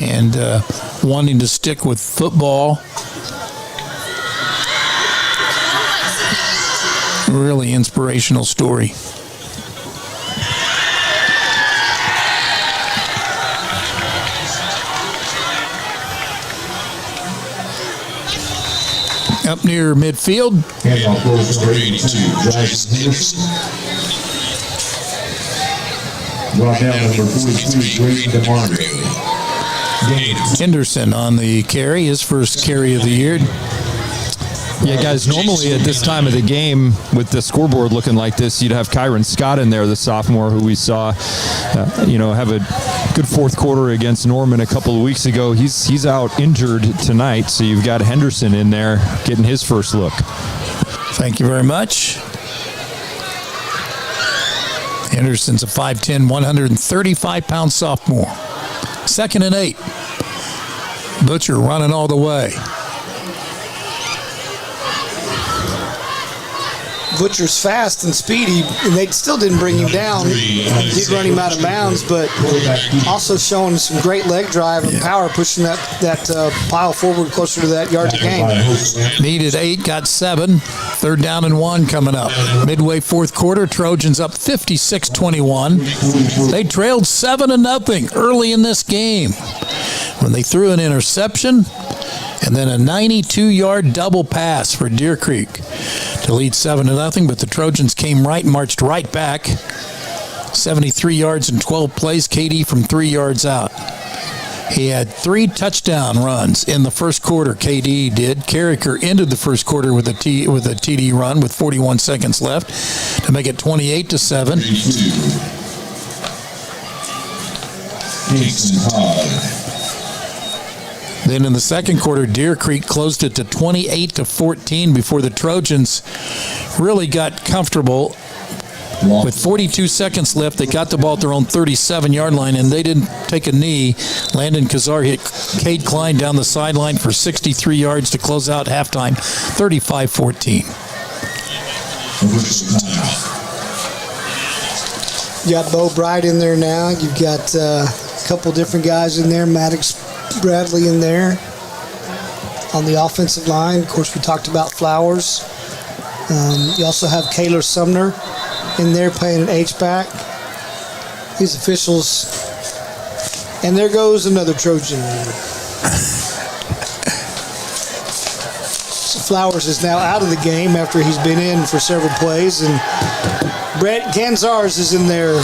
A: and wanting to stick with football. Really inspirational story. Up near midfield.
B: Handoff goes number 82, brought down number 42, Grayson DeMarco.
A: Henderson on the carry, his first carry of the year.
I: Yeah, guys, normally at this time of the game, with the scoreboard looking like this, you'd have Kyron Scott in there, the sophomore, who we saw, have a good fourth quarter against Norman a couple of weeks ago. He's out injured tonight, so you've got Henderson in there getting his first look.
A: Thank you very much. Henderson's a 5'10", 135-pound sophomore. 2nd and 8. Butcher running all the way.
D: Butcher's fast and speedy, and they still didn't bring him down. Did run him out of bounds, but also showing some great leg drive and power, pushing that pile forward closer to that yard to gain.
A: Needed 8, got 7. 3rd down and 1 coming up. Midway fourth quarter, Trojans up 56-21. They trailed 7-0 early in this game when they threw an interception and then a 92-yard double pass for Deer Creek to lead 7-0, but the Trojans came right and marched right back. 73 yards in 12 plays, KD from 3 yards out. He had 3 touchdown runs in the first quarter, KD did. Carricker ended the first quarter with a TD run with 41 seconds left to make it 28-7. Then in the second quarter, Deer Creek closed it to 28-14 before the Trojans really got comfortable. With 42 seconds left, they got the ball at their own 37-yard line, and they didn't take a knee. Landon Kazar hit Cade Klein down the sideline for 63 yards to close out halftime, 35-14.
D: You got Bo Bright in there now. You've got a couple different guys in there. Maddox Bradley in there on the offensive line. Of course, we talked about Flowers. You also have Kaylor Sumner in there playing an H-back. These officials. And there goes another Trojan. So Flowers is now out of the game after he's been in for several plays, and Brett Ganzars is in there.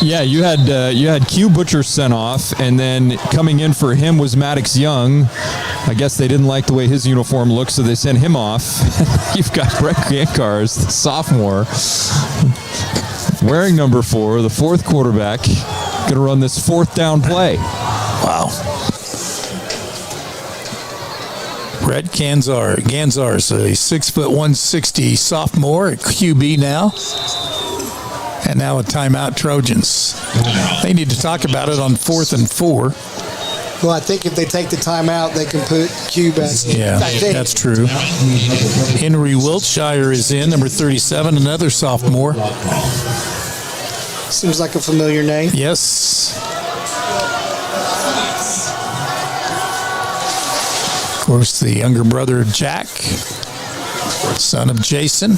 I: Yeah, you had Q Butcher sent off, and then coming in for him was Maddox Young. I guess they didn't like the way his uniform looked, so they sent him off. You've got Brett Gankars, the sophomore, wearing number 4, the fourth quarterback, going to run this 4th down play.
A: Wow. Brett Ganzars, a 6', 160 sophomore at QB now. And now a timeout, Trojans. They need to talk about it on 4th and 4.
D: Well, I think if they take the timeout, they can put Q back.
A: Yeah, that's true. Henry Wiltshire is in, number 37, another sophomore.
D: Seems like a familiar name.
A: Yes. Of course, the younger brother of Jack, son of Jason.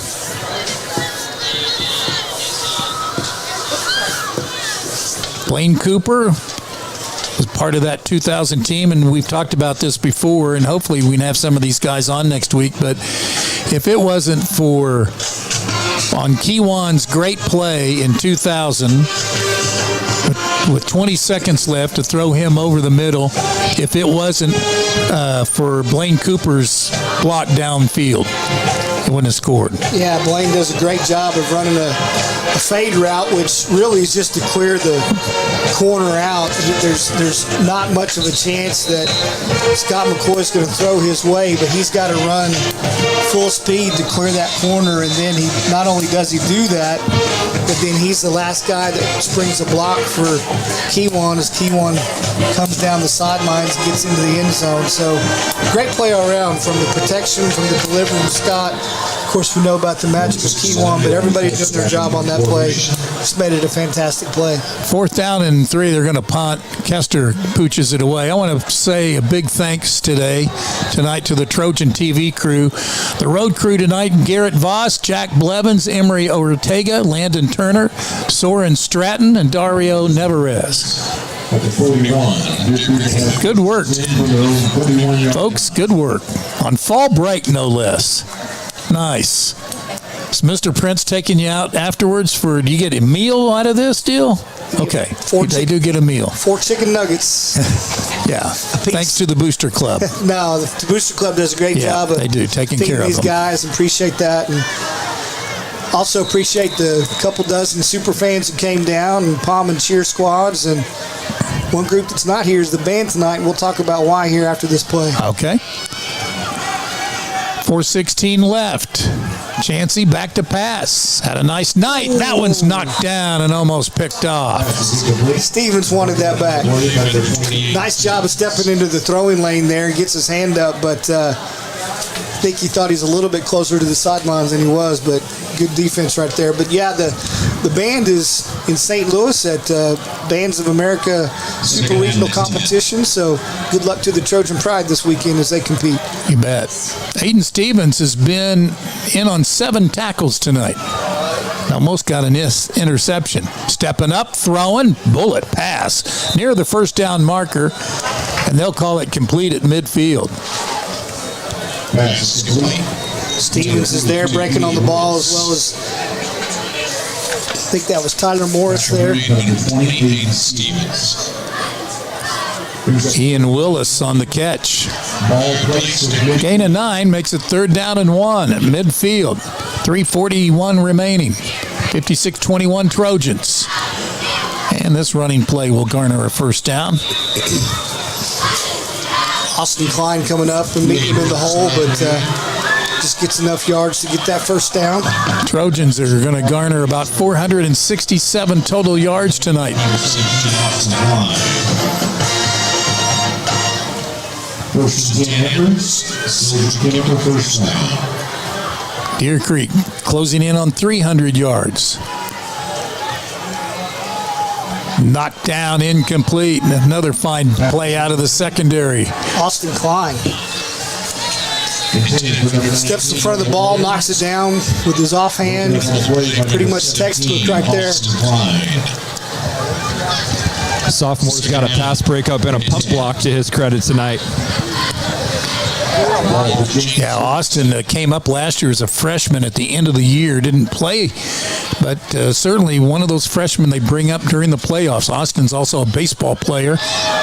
A: Blaine Cooper was part of that 2000 team, and we've talked about this before, and hopefully we can have some of these guys on next week. But if it wasn't for on Kiwan's great play in 2000 with 20 seconds left to throw him over the middle, if it wasn't for Blaine Cooper's block downfield, he wouldn't have scored.
D: Yeah, Blaine does a great job of running a fade route, which really is just to clear the corner out. There's not much of a chance that Scott McCoy's going to throw his way, but he's got to run full speed to clear that corner, and then he not only does he do that, but then he's the last guy that springs a block for Keywan as Keywan comes down the sidelines and gets into the end zone. So great play all around, from the protection, from the delivery from Scott. Of course, we know about the magic of Keywan, but everybody doing their job on that play just made it a fantastic play.
A: 4th down and 3, they're going to punt. Kester pooches it away. I want to say a big thanks tonight to the Trojan TV crew. The road crew tonight: Garrett Voss, Jack Blevins, Emery Ortega, Landon Turner, Soren Stratton, and Dario Nevarez. Good work, folks. Good work. On fall break, no less. Nice. Is Mr. Prince taking you out afterwards do you get a meal out of this deal? Okay. They do get a meal.
D: 4 chicken nuggets.
A: Yeah. Thanks to the Booster Club.
D: No, the Booster Club does a great job of
A: they do, taking care of
D: these
A: them.
D: guys. Appreciate that. And also appreciate the couple dozen super fans who came down, and Palm and cheer squads. And one group that's not here is the band tonight, and we'll talk about why here after this play.
A: Okay. 4:16 left. Chansey back to pass. Had a nice night. That one's knocked down and almost picked off.
D: Stevens wanted that back. Nice job of stepping into the throwing lane there and gets his hand up, but I think he thought he's a little bit closer to the sidelines than he was, but good defense right there. But yeah, the band is in St. Louis at Bands of America Super Regional Competition, so good luck to the Trojan Pride this weekend as they compete.
A: You bet. Aiden Stevens has been in on 7 tackles tonight. Almost got an interception. Stepping up, throwing, bullet pass near the first down marker, and they'll call it complete at midfield.
D: Stevens is there breaking on the ball, as well as I think that was Tyler Morris there.
A: Ian Willis on the catch. Gain of 9 makes it 3rd down and 1 at midfield. 3:41 remaining. 56-21 Trojans. And this running play will garner a first down.
D: Austin Klein coming up and meeting him in the hole, but just gets enough yards to get that first down.
A: Trojans are going to garner about 467 total yards tonight. Deer Creek closing in on 300 yards. Knocked down, incomplete. Another fine play out of the secondary.
D: Austin Klein steps in front of the ball, knocks it down with his offhand. Pretty much textbook right there.
I: Sophomore's got a pass breakup and a punt block to his credit tonight.
A: Yeah, Austin came up last year as a freshman at the end of the year. Didn't play, but certainly one of those freshmen they bring up during the playoffs. Austin's also a baseball player.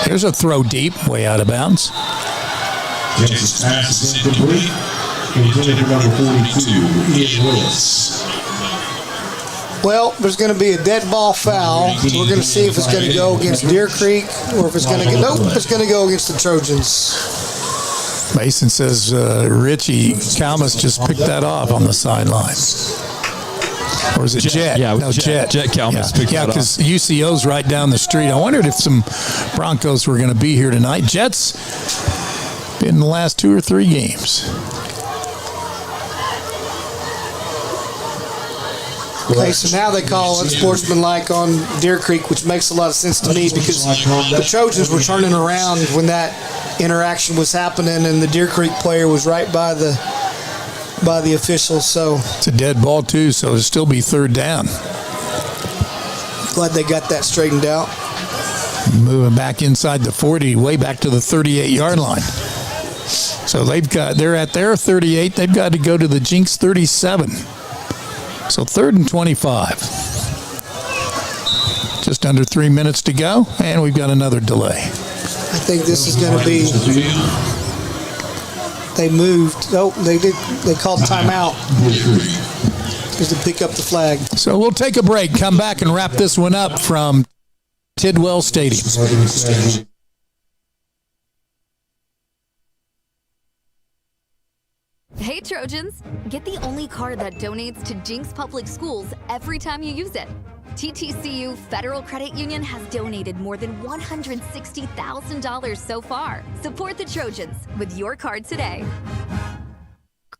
A: Here's a throw deep, way out of bounds.
B: Jenks' pass is incomplete. Intended for number 42, Ian Willis.
D: Well, there's going to be a dead ball foul. We're going to see if it's going to go against Deer Creek or if it's going to go. Nope, it's going to go against the Trojans.
A: Mason says Richie Kalmus just picked that off on the sideline. Or is it Jet?
I: Yeah,
A: no, Jet.
I: Jet Kalmus picked that off.
A: Because UCO's right down the street. I wondered if some Broncos were going to be here tonight. Jet's been in the last 2 or 3 games.
D: Okay, so now they call unsportsmanlike on Deer Creek, which makes a lot of sense to me because the Trojans were turning around when that interaction was happening, and the Deer Creek player was right by the officials. So
A: it's a dead ball too, so it'll still be 3rd down.
D: Glad they got that straightened out.
A: Moving back inside the 40, way back to the 38-yard line. So they're at their 38. They've got to go to the Jenks 37. So 3rd and 25. Just under 3 minutes to go, and we've got another delay.
D: I think this is going to be. They moved. Oh, they did. They called timeout. Just to pick up the flag.
A: So we'll take a break, come back, and wrap this one up from Tidwell Stadium.
F: Hey Trojans, get the only card that donates to Jenks Public Schools every time you use it. TTCU Federal Credit Union has donated more than $160,000 so far. Support the Trojans with your card today.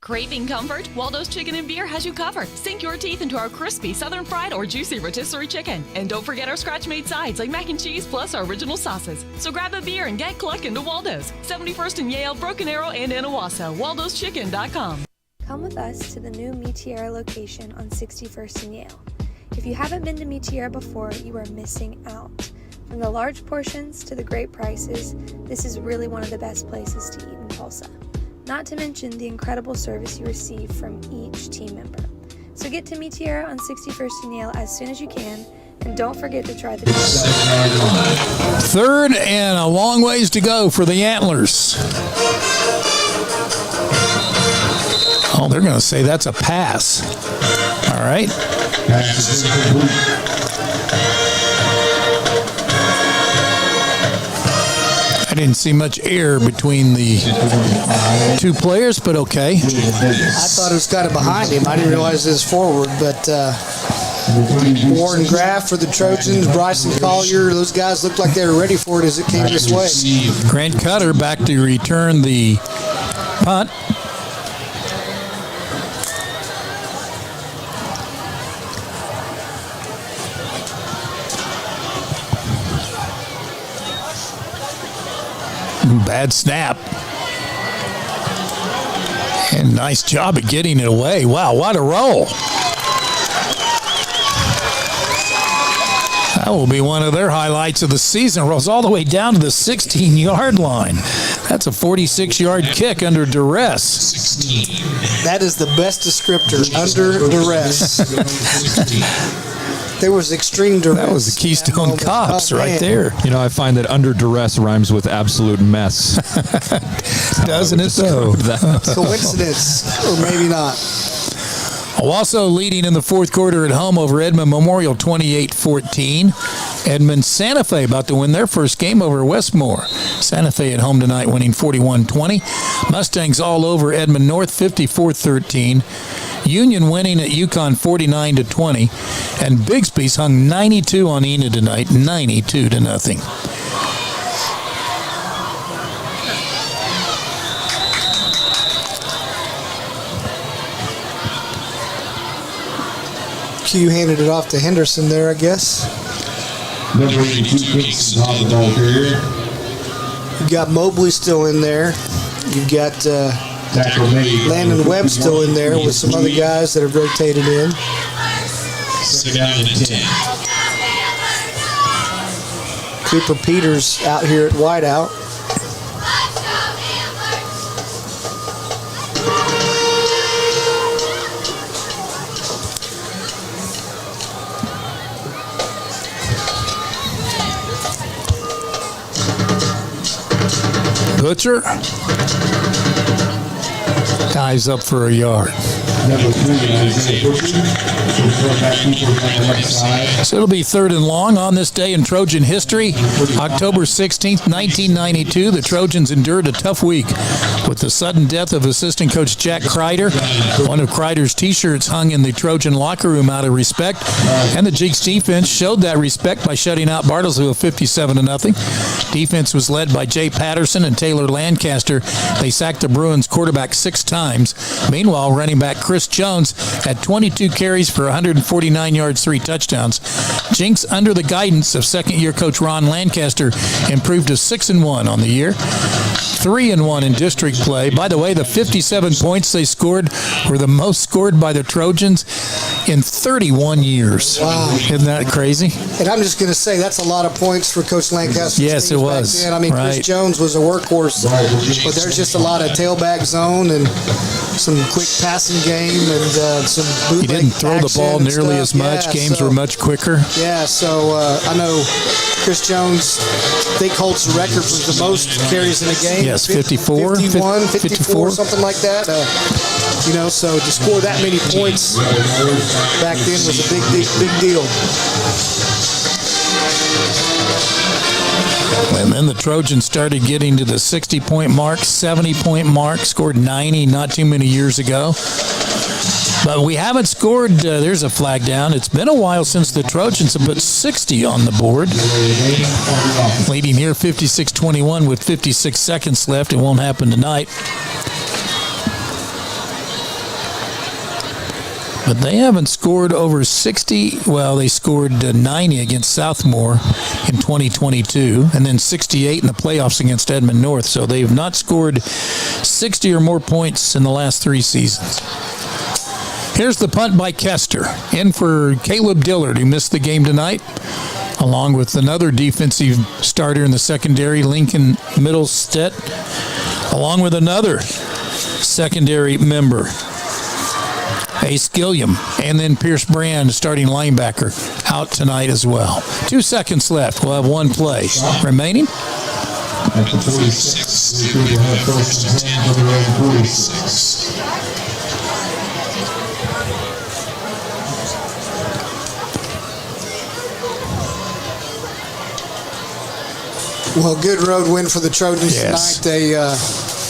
K: Craving comfort? Waldo's Chicken and Beer has you covered. Sink your teeth into our crispy southern fried or juicy rotisserie chicken. And don't forget our scratch-made sides like mac and cheese plus our original sauces. So grab a beer and get clucking to Waldo's. 71st and Yale, Broken Arrow, and Inawasa. Waldo'sChicken.com.
J: Come with us to the new Meteora location on 61st and Yale. If you haven't been to Meteora before, you are missing out. From the large portions to the great prices, this is really one of the best places to eat in Tulsa. Not to mention the incredible service you receive from each team member. So get to Meteora on 61st and Yale as soon as you can, and don't forget to try the
A: Third and a long ways to go for the Antlers. Oh, they're going to say that's a pass. All right. I didn't see much air between the two players, but okay.
D: I thought it was kind of behind him. I didn't realize it was forward, but Warren Graff for the Trojans, Bryson Collier, those guys looked like they were ready for it as it came this way.
A: Grant Cutter back to return the punt. Bad snap. And nice job at getting it away. Wow, what a roll. That will be one of their highlights of the season. Rolls all the way down to the 16-yard line. That's a 46-yard kick under duress.
D: That is the best descriptor, under duress. There was extreme duress.
A: That was the Keystone Cops right there.
I: You know, I find that under duress rhymes with absolute mess.
A: Doesn't it though?
D: Coincidence, or maybe not.
A: Also leading in the fourth quarter at home over Edmond Memorial 28-14. Edmond Santa Fe about to win their first game over Westmore. Santa Fe at home tonight winning 41-20. Mustangs all over Edmond North 54-13. Union winning at UConn 49-20. And Bixby's hung 92 on Enid tonight, 92-0.
D: Q handed it off to Henderson there, I guess.
B: Number 82 kicks on the ball carrier.
D: You've got Mobley still in there. You've got Landon Webb still in there with some other guys that have rotated in.
B: Second down and 10.
D: Cooper Peters out here at wideout.
A: Butcher dives up for a yard. So it'll be third and long on this day in Trojan history. October 16th, 1992, the Trojans endured a tough week with the sudden death of assistant coach Jack Kreider. One of Kreider's T-shirts hung in the Trojan locker room out of respect, and the Jenks defense showed that respect by shutting out Bartlesville 57-0. Defense was led by Jay Patterson and Taylor Lancaster. They sacked the Bruins quarterback 6 times. Meanwhile, running back Chris Jones had 22 carries for 149 yards, 3 touchdowns. Jenks, under the guidance of second-year coach Ron Lancaster, improved to 6-1 on the year. 3-1 in district play. By the way, the 57 points they scored were the most scored by the Trojans in 31 years.
D: Wow.
A: Isn't that crazy?
D: And I'm just going to say that's a lot of points for Coach Lancaster.
A: Yes, it was.
D: I mean,
A: right.
D: Chris Jones was a workhorse, but there's just a lot of tailback zone and some quick passing game and some bootleg.
A: He didn't throw the ball nearly as much.
D: Yeah,
A: Games were much quicker.
D: Yeah, so I know Chris Jones, I think, holds the record for the most carries in a game.
A: Yes, 54.
D: 51, 54, something like that. So to score that many points back then was a big deal.
A: And then the Trojans started getting to the 60-point mark, 70-point mark, scored 90 not too many years ago. But we haven't scored, there's a flag down. It's been a while since the Trojans have put 60 on the board. Leading here 56-21 with 56 seconds left. It won't happen tonight. But they haven't scored over 60. Well, they scored 90 against Southmore in 2022, and then 68 in the playoffs against Edmond North. So they've not scored 60 or more points in the last 3 seasons. Here's the punt by Kester. In for Caleb Dillard, who missed the game tonight, along with another defensive starter in the secondary, Lincoln Middlestead, along with another secondary member, Ace Gilliam, and then Pierce Brand, starting linebacker, out tonight as well. 2 seconds left. We'll have 1 play remaining.
B: At the 46, we will have first and 10 for the own 46.
D: Well, good road win for the Trojans
A: Yes.
D: tonight. They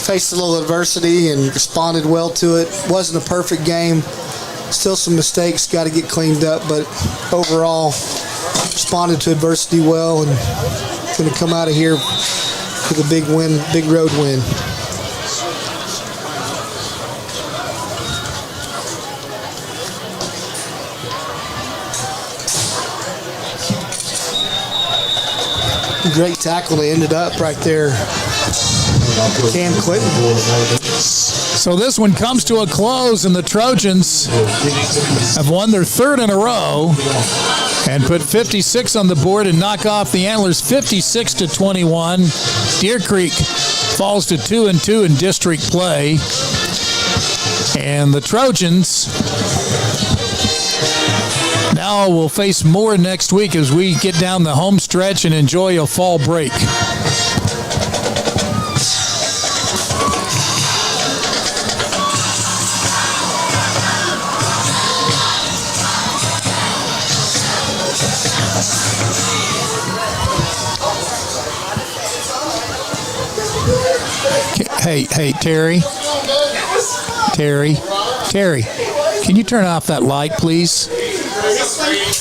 D: faced a little adversity and responded well to it. Wasn't a perfect game. Still some mistakes, got to get cleaned up, but overall responded to adversity well and going to come out of here with a big win, big road win. Great tackle. They ended up right there. Cam Clinton.
A: So this one comes to a close, and the Trojans have won their 3rd in a row and put 56 on the board and knock off the Antlers 56-21. Deer Creek falls to 2-2 in district play, and the Trojans now will face more next week as we get down the home stretch and enjoy a fall break. Hey, Terry, can you turn off that light, please?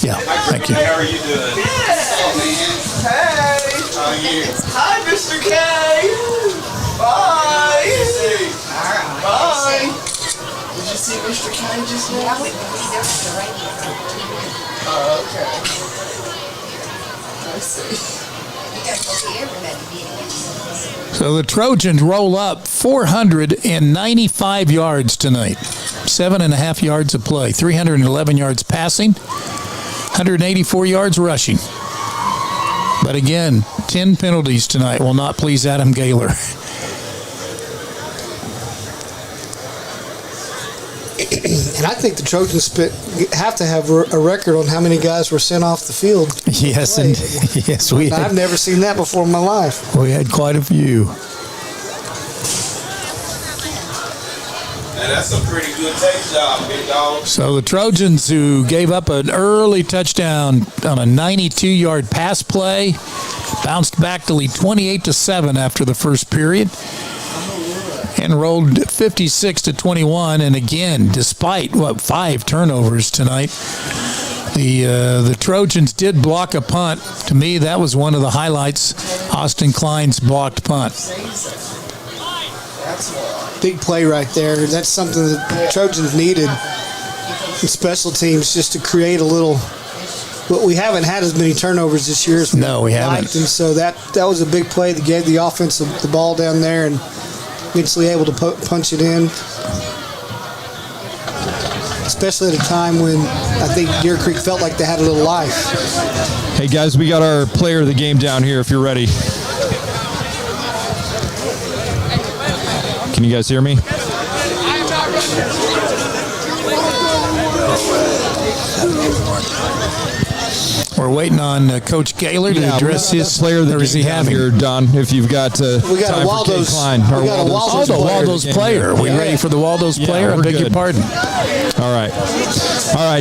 A: Yeah, thank you.
H: How are you doing? Hey! How are you? Hi, Mr. K! Bye! Bye! Did you see Mr. K just now? Oh, okay. I see.
A: So the Trojans roll up 495 yards tonight. 7.5 yards of play, 311 yards passing, 184 yards rushing. But again, 10 penalties tonight will not please Adam Gaylor.
D: And I think the Trojans have to have a record on how many guys were sent off the field.
A: Yes, and yes, we had.
D: I've never seen that before in my life.
A: We had quite a few.
H: And that's a pretty good take job, big dog.
A: So the Trojans, who gave up an early touchdown on a 92-yard pass play, bounced back to lead 28-7 after the first period, and rolled 56-21. And again, despite 5 turnovers tonight, the Trojans did block a punt. To me, that was one of the highlights. Austin Klein's blocked punt.
D: Big play right there. That's something that the Trojans needed in special teams, just to create a little. But we haven't had as many turnovers this year as we haven't. And so that was a big play that gave the offense the ball down there and eventually able to punch it in. Especially at a time when I think Deer Creek felt like they had a little life.
I: Hey guys, we got our player of the game down here if you're ready. Can you guys hear me?
A: We're waiting on Coach Gaylor to address his
I: player that
A: is he having
I: here, Don. If you've got
D: We got
I: time
D: a Waldo's,
I: for Cade Klein.
D: we got a Waldo's
A: the
D: player.
A: Waldo's player. Are we ready for the Waldo's player? I
I: we're
A: beg your
I: good.
A: pardon.
I: All right,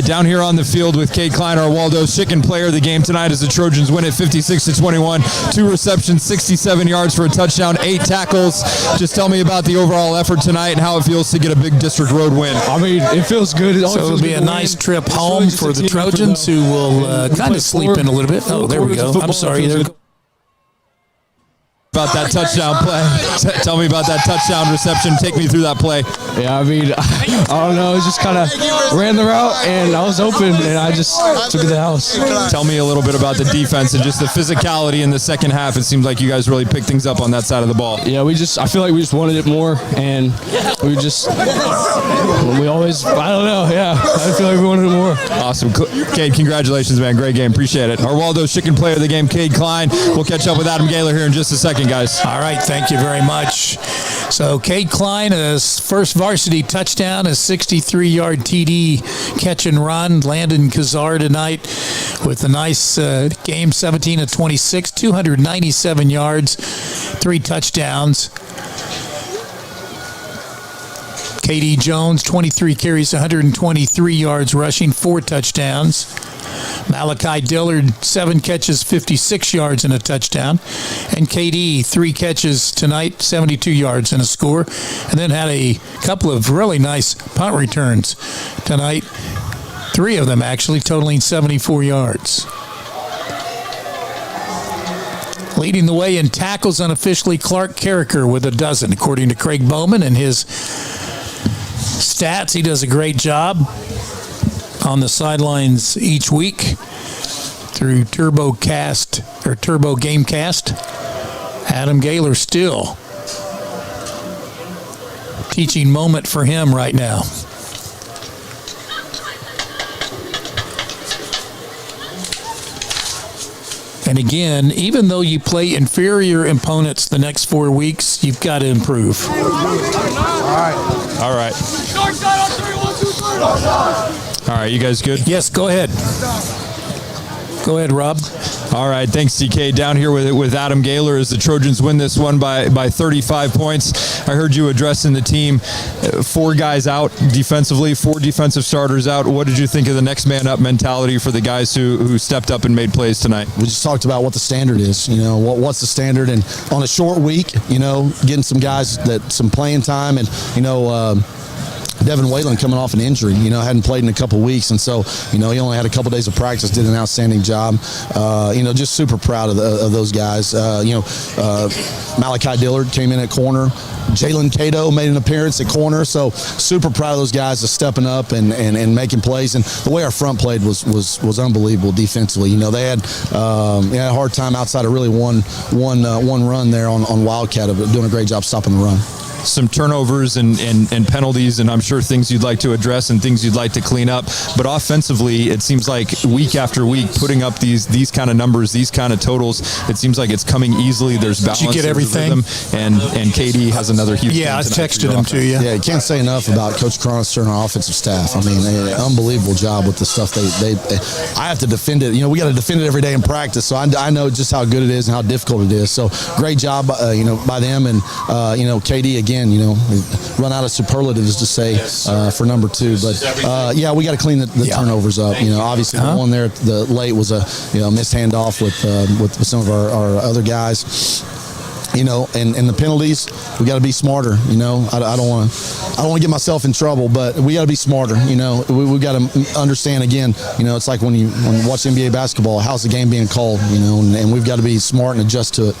I: down here on the field with Cade Klein, our Waldo's chicken player of the game tonight as the Trojans win it 56-21. 2 receptions, 67 yards for a touchdown, 8 tackles. Just tell me about the overall effort tonight and how it feels to get a big district road win.
R: I mean, it feels good.
A: So it'll be a nice trip home for the Trojans, who will kind of sleep in a little bit. Oh, there we go. I'm sorry.
I: About that touchdown play. Tell me about that touchdown reception. Take me through that play.
R: Yeah, I mean, I don't know. It just kind of ran the route, and I was open, and I just took it to the house.
I: Tell me a little bit about the defense and just the physicality in the second half. It seems like you guys really picked things up on that side of the ball.
R: Yeah, I feel like we just wanted it more, and we always, I don't know, yeah. I feel like we wanted it more.
I: Awesome. Cade, congratulations, man. Great game. Appreciate it. Our Waldo's chicken player of the game, Cade Klein. We'll catch up with Adam Gaylor here in just a second, guys.
A: All right, thank you very much. So Cade Klein, his first varsity touchdown, a 63-yard TD catch and run. Landon Kazar tonight with a nice game, 17 of 26, 297 yards, 3 touchdowns. KD Jones, 23 carries, 123 yards rushing, 4 touchdowns. Malachi Dillard, 7 catches, 56 yards and a touchdown. And KD, 3 catches tonight, 72 yards and a score. And then had a couple of really nice punt returns tonight. 3 of them actually, totaling 74 yards. Leading the way in tackles unofficially, Clark Carricker with a dozen, according to Craig Bowman and his stats. He does a great job on the sidelines each week through Turbo Gamecast. Adam Gaylor still teaching moment for him right now. And again, even though you play inferior opponents the next 4 weeks, you've got to improve.
I: All right. All right, you guys good?
A: Yes, go ahead. Go ahead, Rob.
I: All right, thanks, DK. Down here with Adam Gaylor as the Trojans win this one by 35 points. I heard you addressing the team. 4 guys out defensively, 4 defensive starters out. What did you think of the next man up mentality for the guys who stepped up and made plays tonight?
S: We just talked about what the standard is. You know, what's the standard, and on a short week, you know, getting some guys some playing time, and you know. Devin Whalen coming off an injury, you know, hadn't played in a couple weeks, and so, you know, he only had a couple days of practice, did an outstanding job. You know, just super proud of those guys. You know, Malachi Dillard came in at corner. Jalen Cato made an appearance at corner, so super proud of those guys for stepping up and making plays. And the way our front played was unbelievable defensively. You know, they had a hard time outside of really one run there on Wildcat, but doing a great job stopping the run.
I: Some turnovers and penalties, and I'm sure things you'd like to address and things you'd like to clean up. But offensively, it seems like week after week, putting up these kind of numbers, these kind of totals, it seems like it's coming easily. There's balance.
A: Did you get everything?
I: And KD has another huge.
A: Yeah, I texted him to you.
S: Yeah, you can't say enough about Coach Cronster and our offensive staff. I mean, unbelievable job with the stuff they. I have to defend it. You know, we got to defend it every day in practice, so I know just how good it is and how difficult it is. So great job, you know, by them, and you know, KD again. You know, run out of superlatives to say for number 2, but yeah, we got to clean the turnovers up. You know, obviously the one there the late was a missed handoff with some of our other guys. You know, and the penalties, we got to be smarter. You know, I don't want to get myself in trouble, but we got to be smarter. You know, we got to understand again. You know, it's like when you watch NBA basketball, how's the game being called? You know, and we've got to be smart and adjust to it.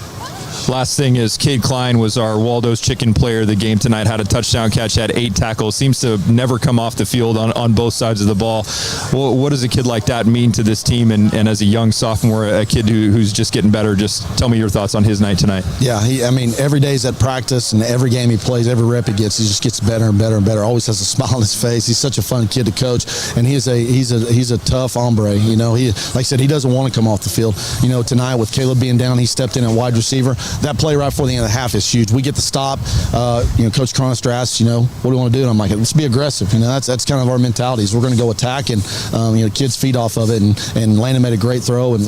I: Last thing is Cade Klein was our Waldo's chicken player of the game tonight, had a touchdown catch, had 8 tackles, seems to never come off the field on both sides of the ball. Well, what does a kid like that mean to this team, and as a young sophomore, a kid who's just getting better? Just tell me your thoughts on his night tonight.
S: Yeah, I mean, every day he's at practice, and every game he plays, every rep he gets, he just gets better and better and better. Always has a smile on his face. He's such a fun kid to coach, and he's a tough hombre. You know, like I said, he doesn't want to come off the field. You know, tonight with Caleb being down, he stepped in at wide receiver. that play right before the end of the half is huge. We get the stop. Coach Cronister asks, what do we want to do? And I'm like, let's be aggressive. That's kind of our mentality. Is we're going to go attack, and kids feed off of it. And Landon made a great throw, and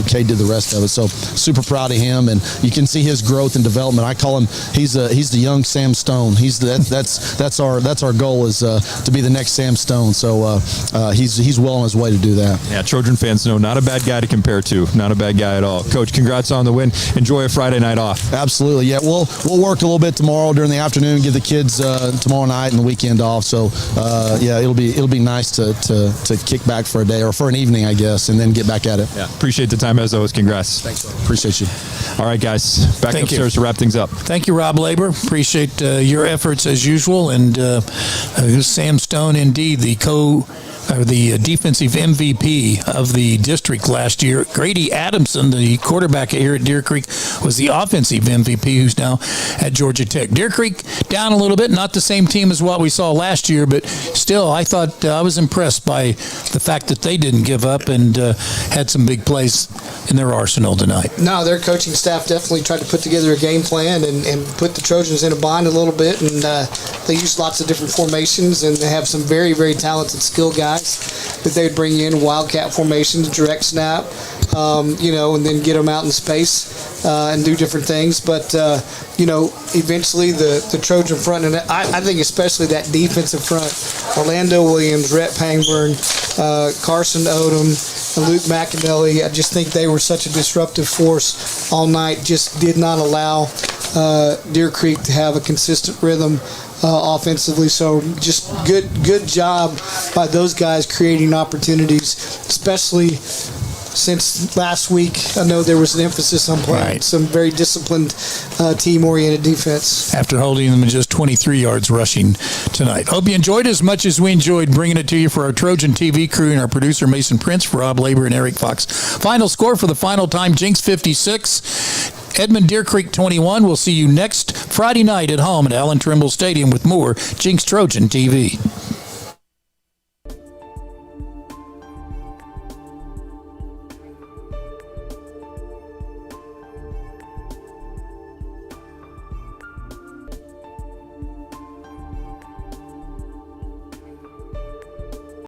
S: Cade did the rest of it. So super proud of him, and you can see his growth and development. I call him he's the young Sam Stone. That's our goal is to be the next Sam Stone. So he's well on his way to do that.
I: Yeah, Trojan fans know not a bad guy to compare to. Not a bad guy at all. Coach, congrats on the win. Enjoy a Friday night off.
S: Absolutely. Yeah, we'll work a little bit tomorrow during the afternoon. Give the kids tomorrow night and the weekend off. So it'll be nice to kick back for a day or for an evening, I guess, and then get back at it.
I: Yeah, appreciate the time as always. Congrats.
S: Thanks, bro. Appreciate you.
I: All right, guys, back upstairs to wrap things up.
A: Thank you, Rob Labor. Appreciate your efforts as usual, and Sam Stone, indeed, the defensive MVP of the district last year. Grady Adamson, the quarterback here at Deer Creek, was the offensive MVP, who's now at Georgia Tech. Deer Creek down a little bit, not the same team as what we saw last year, but still, I thought I was impressed by the fact that they didn't give up and had some big plays in their arsenal tonight.
D: No, their coaching staff definitely tried to put together a game plan and put the Trojans in a bind a little bit, and they used lots of different formations, and they have some very, very talented skill guys that they'd bring in, wildcat formations, direct snap, and then get them out in space and do different things. But, eventually the Trojan front, and I think especially that defensive front, Orlando Williams, Rhett Pangburn, Carson Odom, and Luke McAnally, I just think they were such a disruptive force all night, just did not allow Deer Creek to have a consistent rhythm offensively. So just good job by those guys creating opportunities, especially since last week. I know there was an emphasis on playing some very disciplined, team-oriented defense.
A: After holding them in just 23 yards rushing tonight. Hope you enjoyed it as much as we enjoyed bringing it to you for our Trojan TV crew and our producer Mason Prince, for Rob Labor and Eric Fox. Final score for the final time, Jenks 56, Edmond Deer Creek 21. We'll see you next Friday night at home at Allen Trimble Stadium with more Jenks Trojan TV.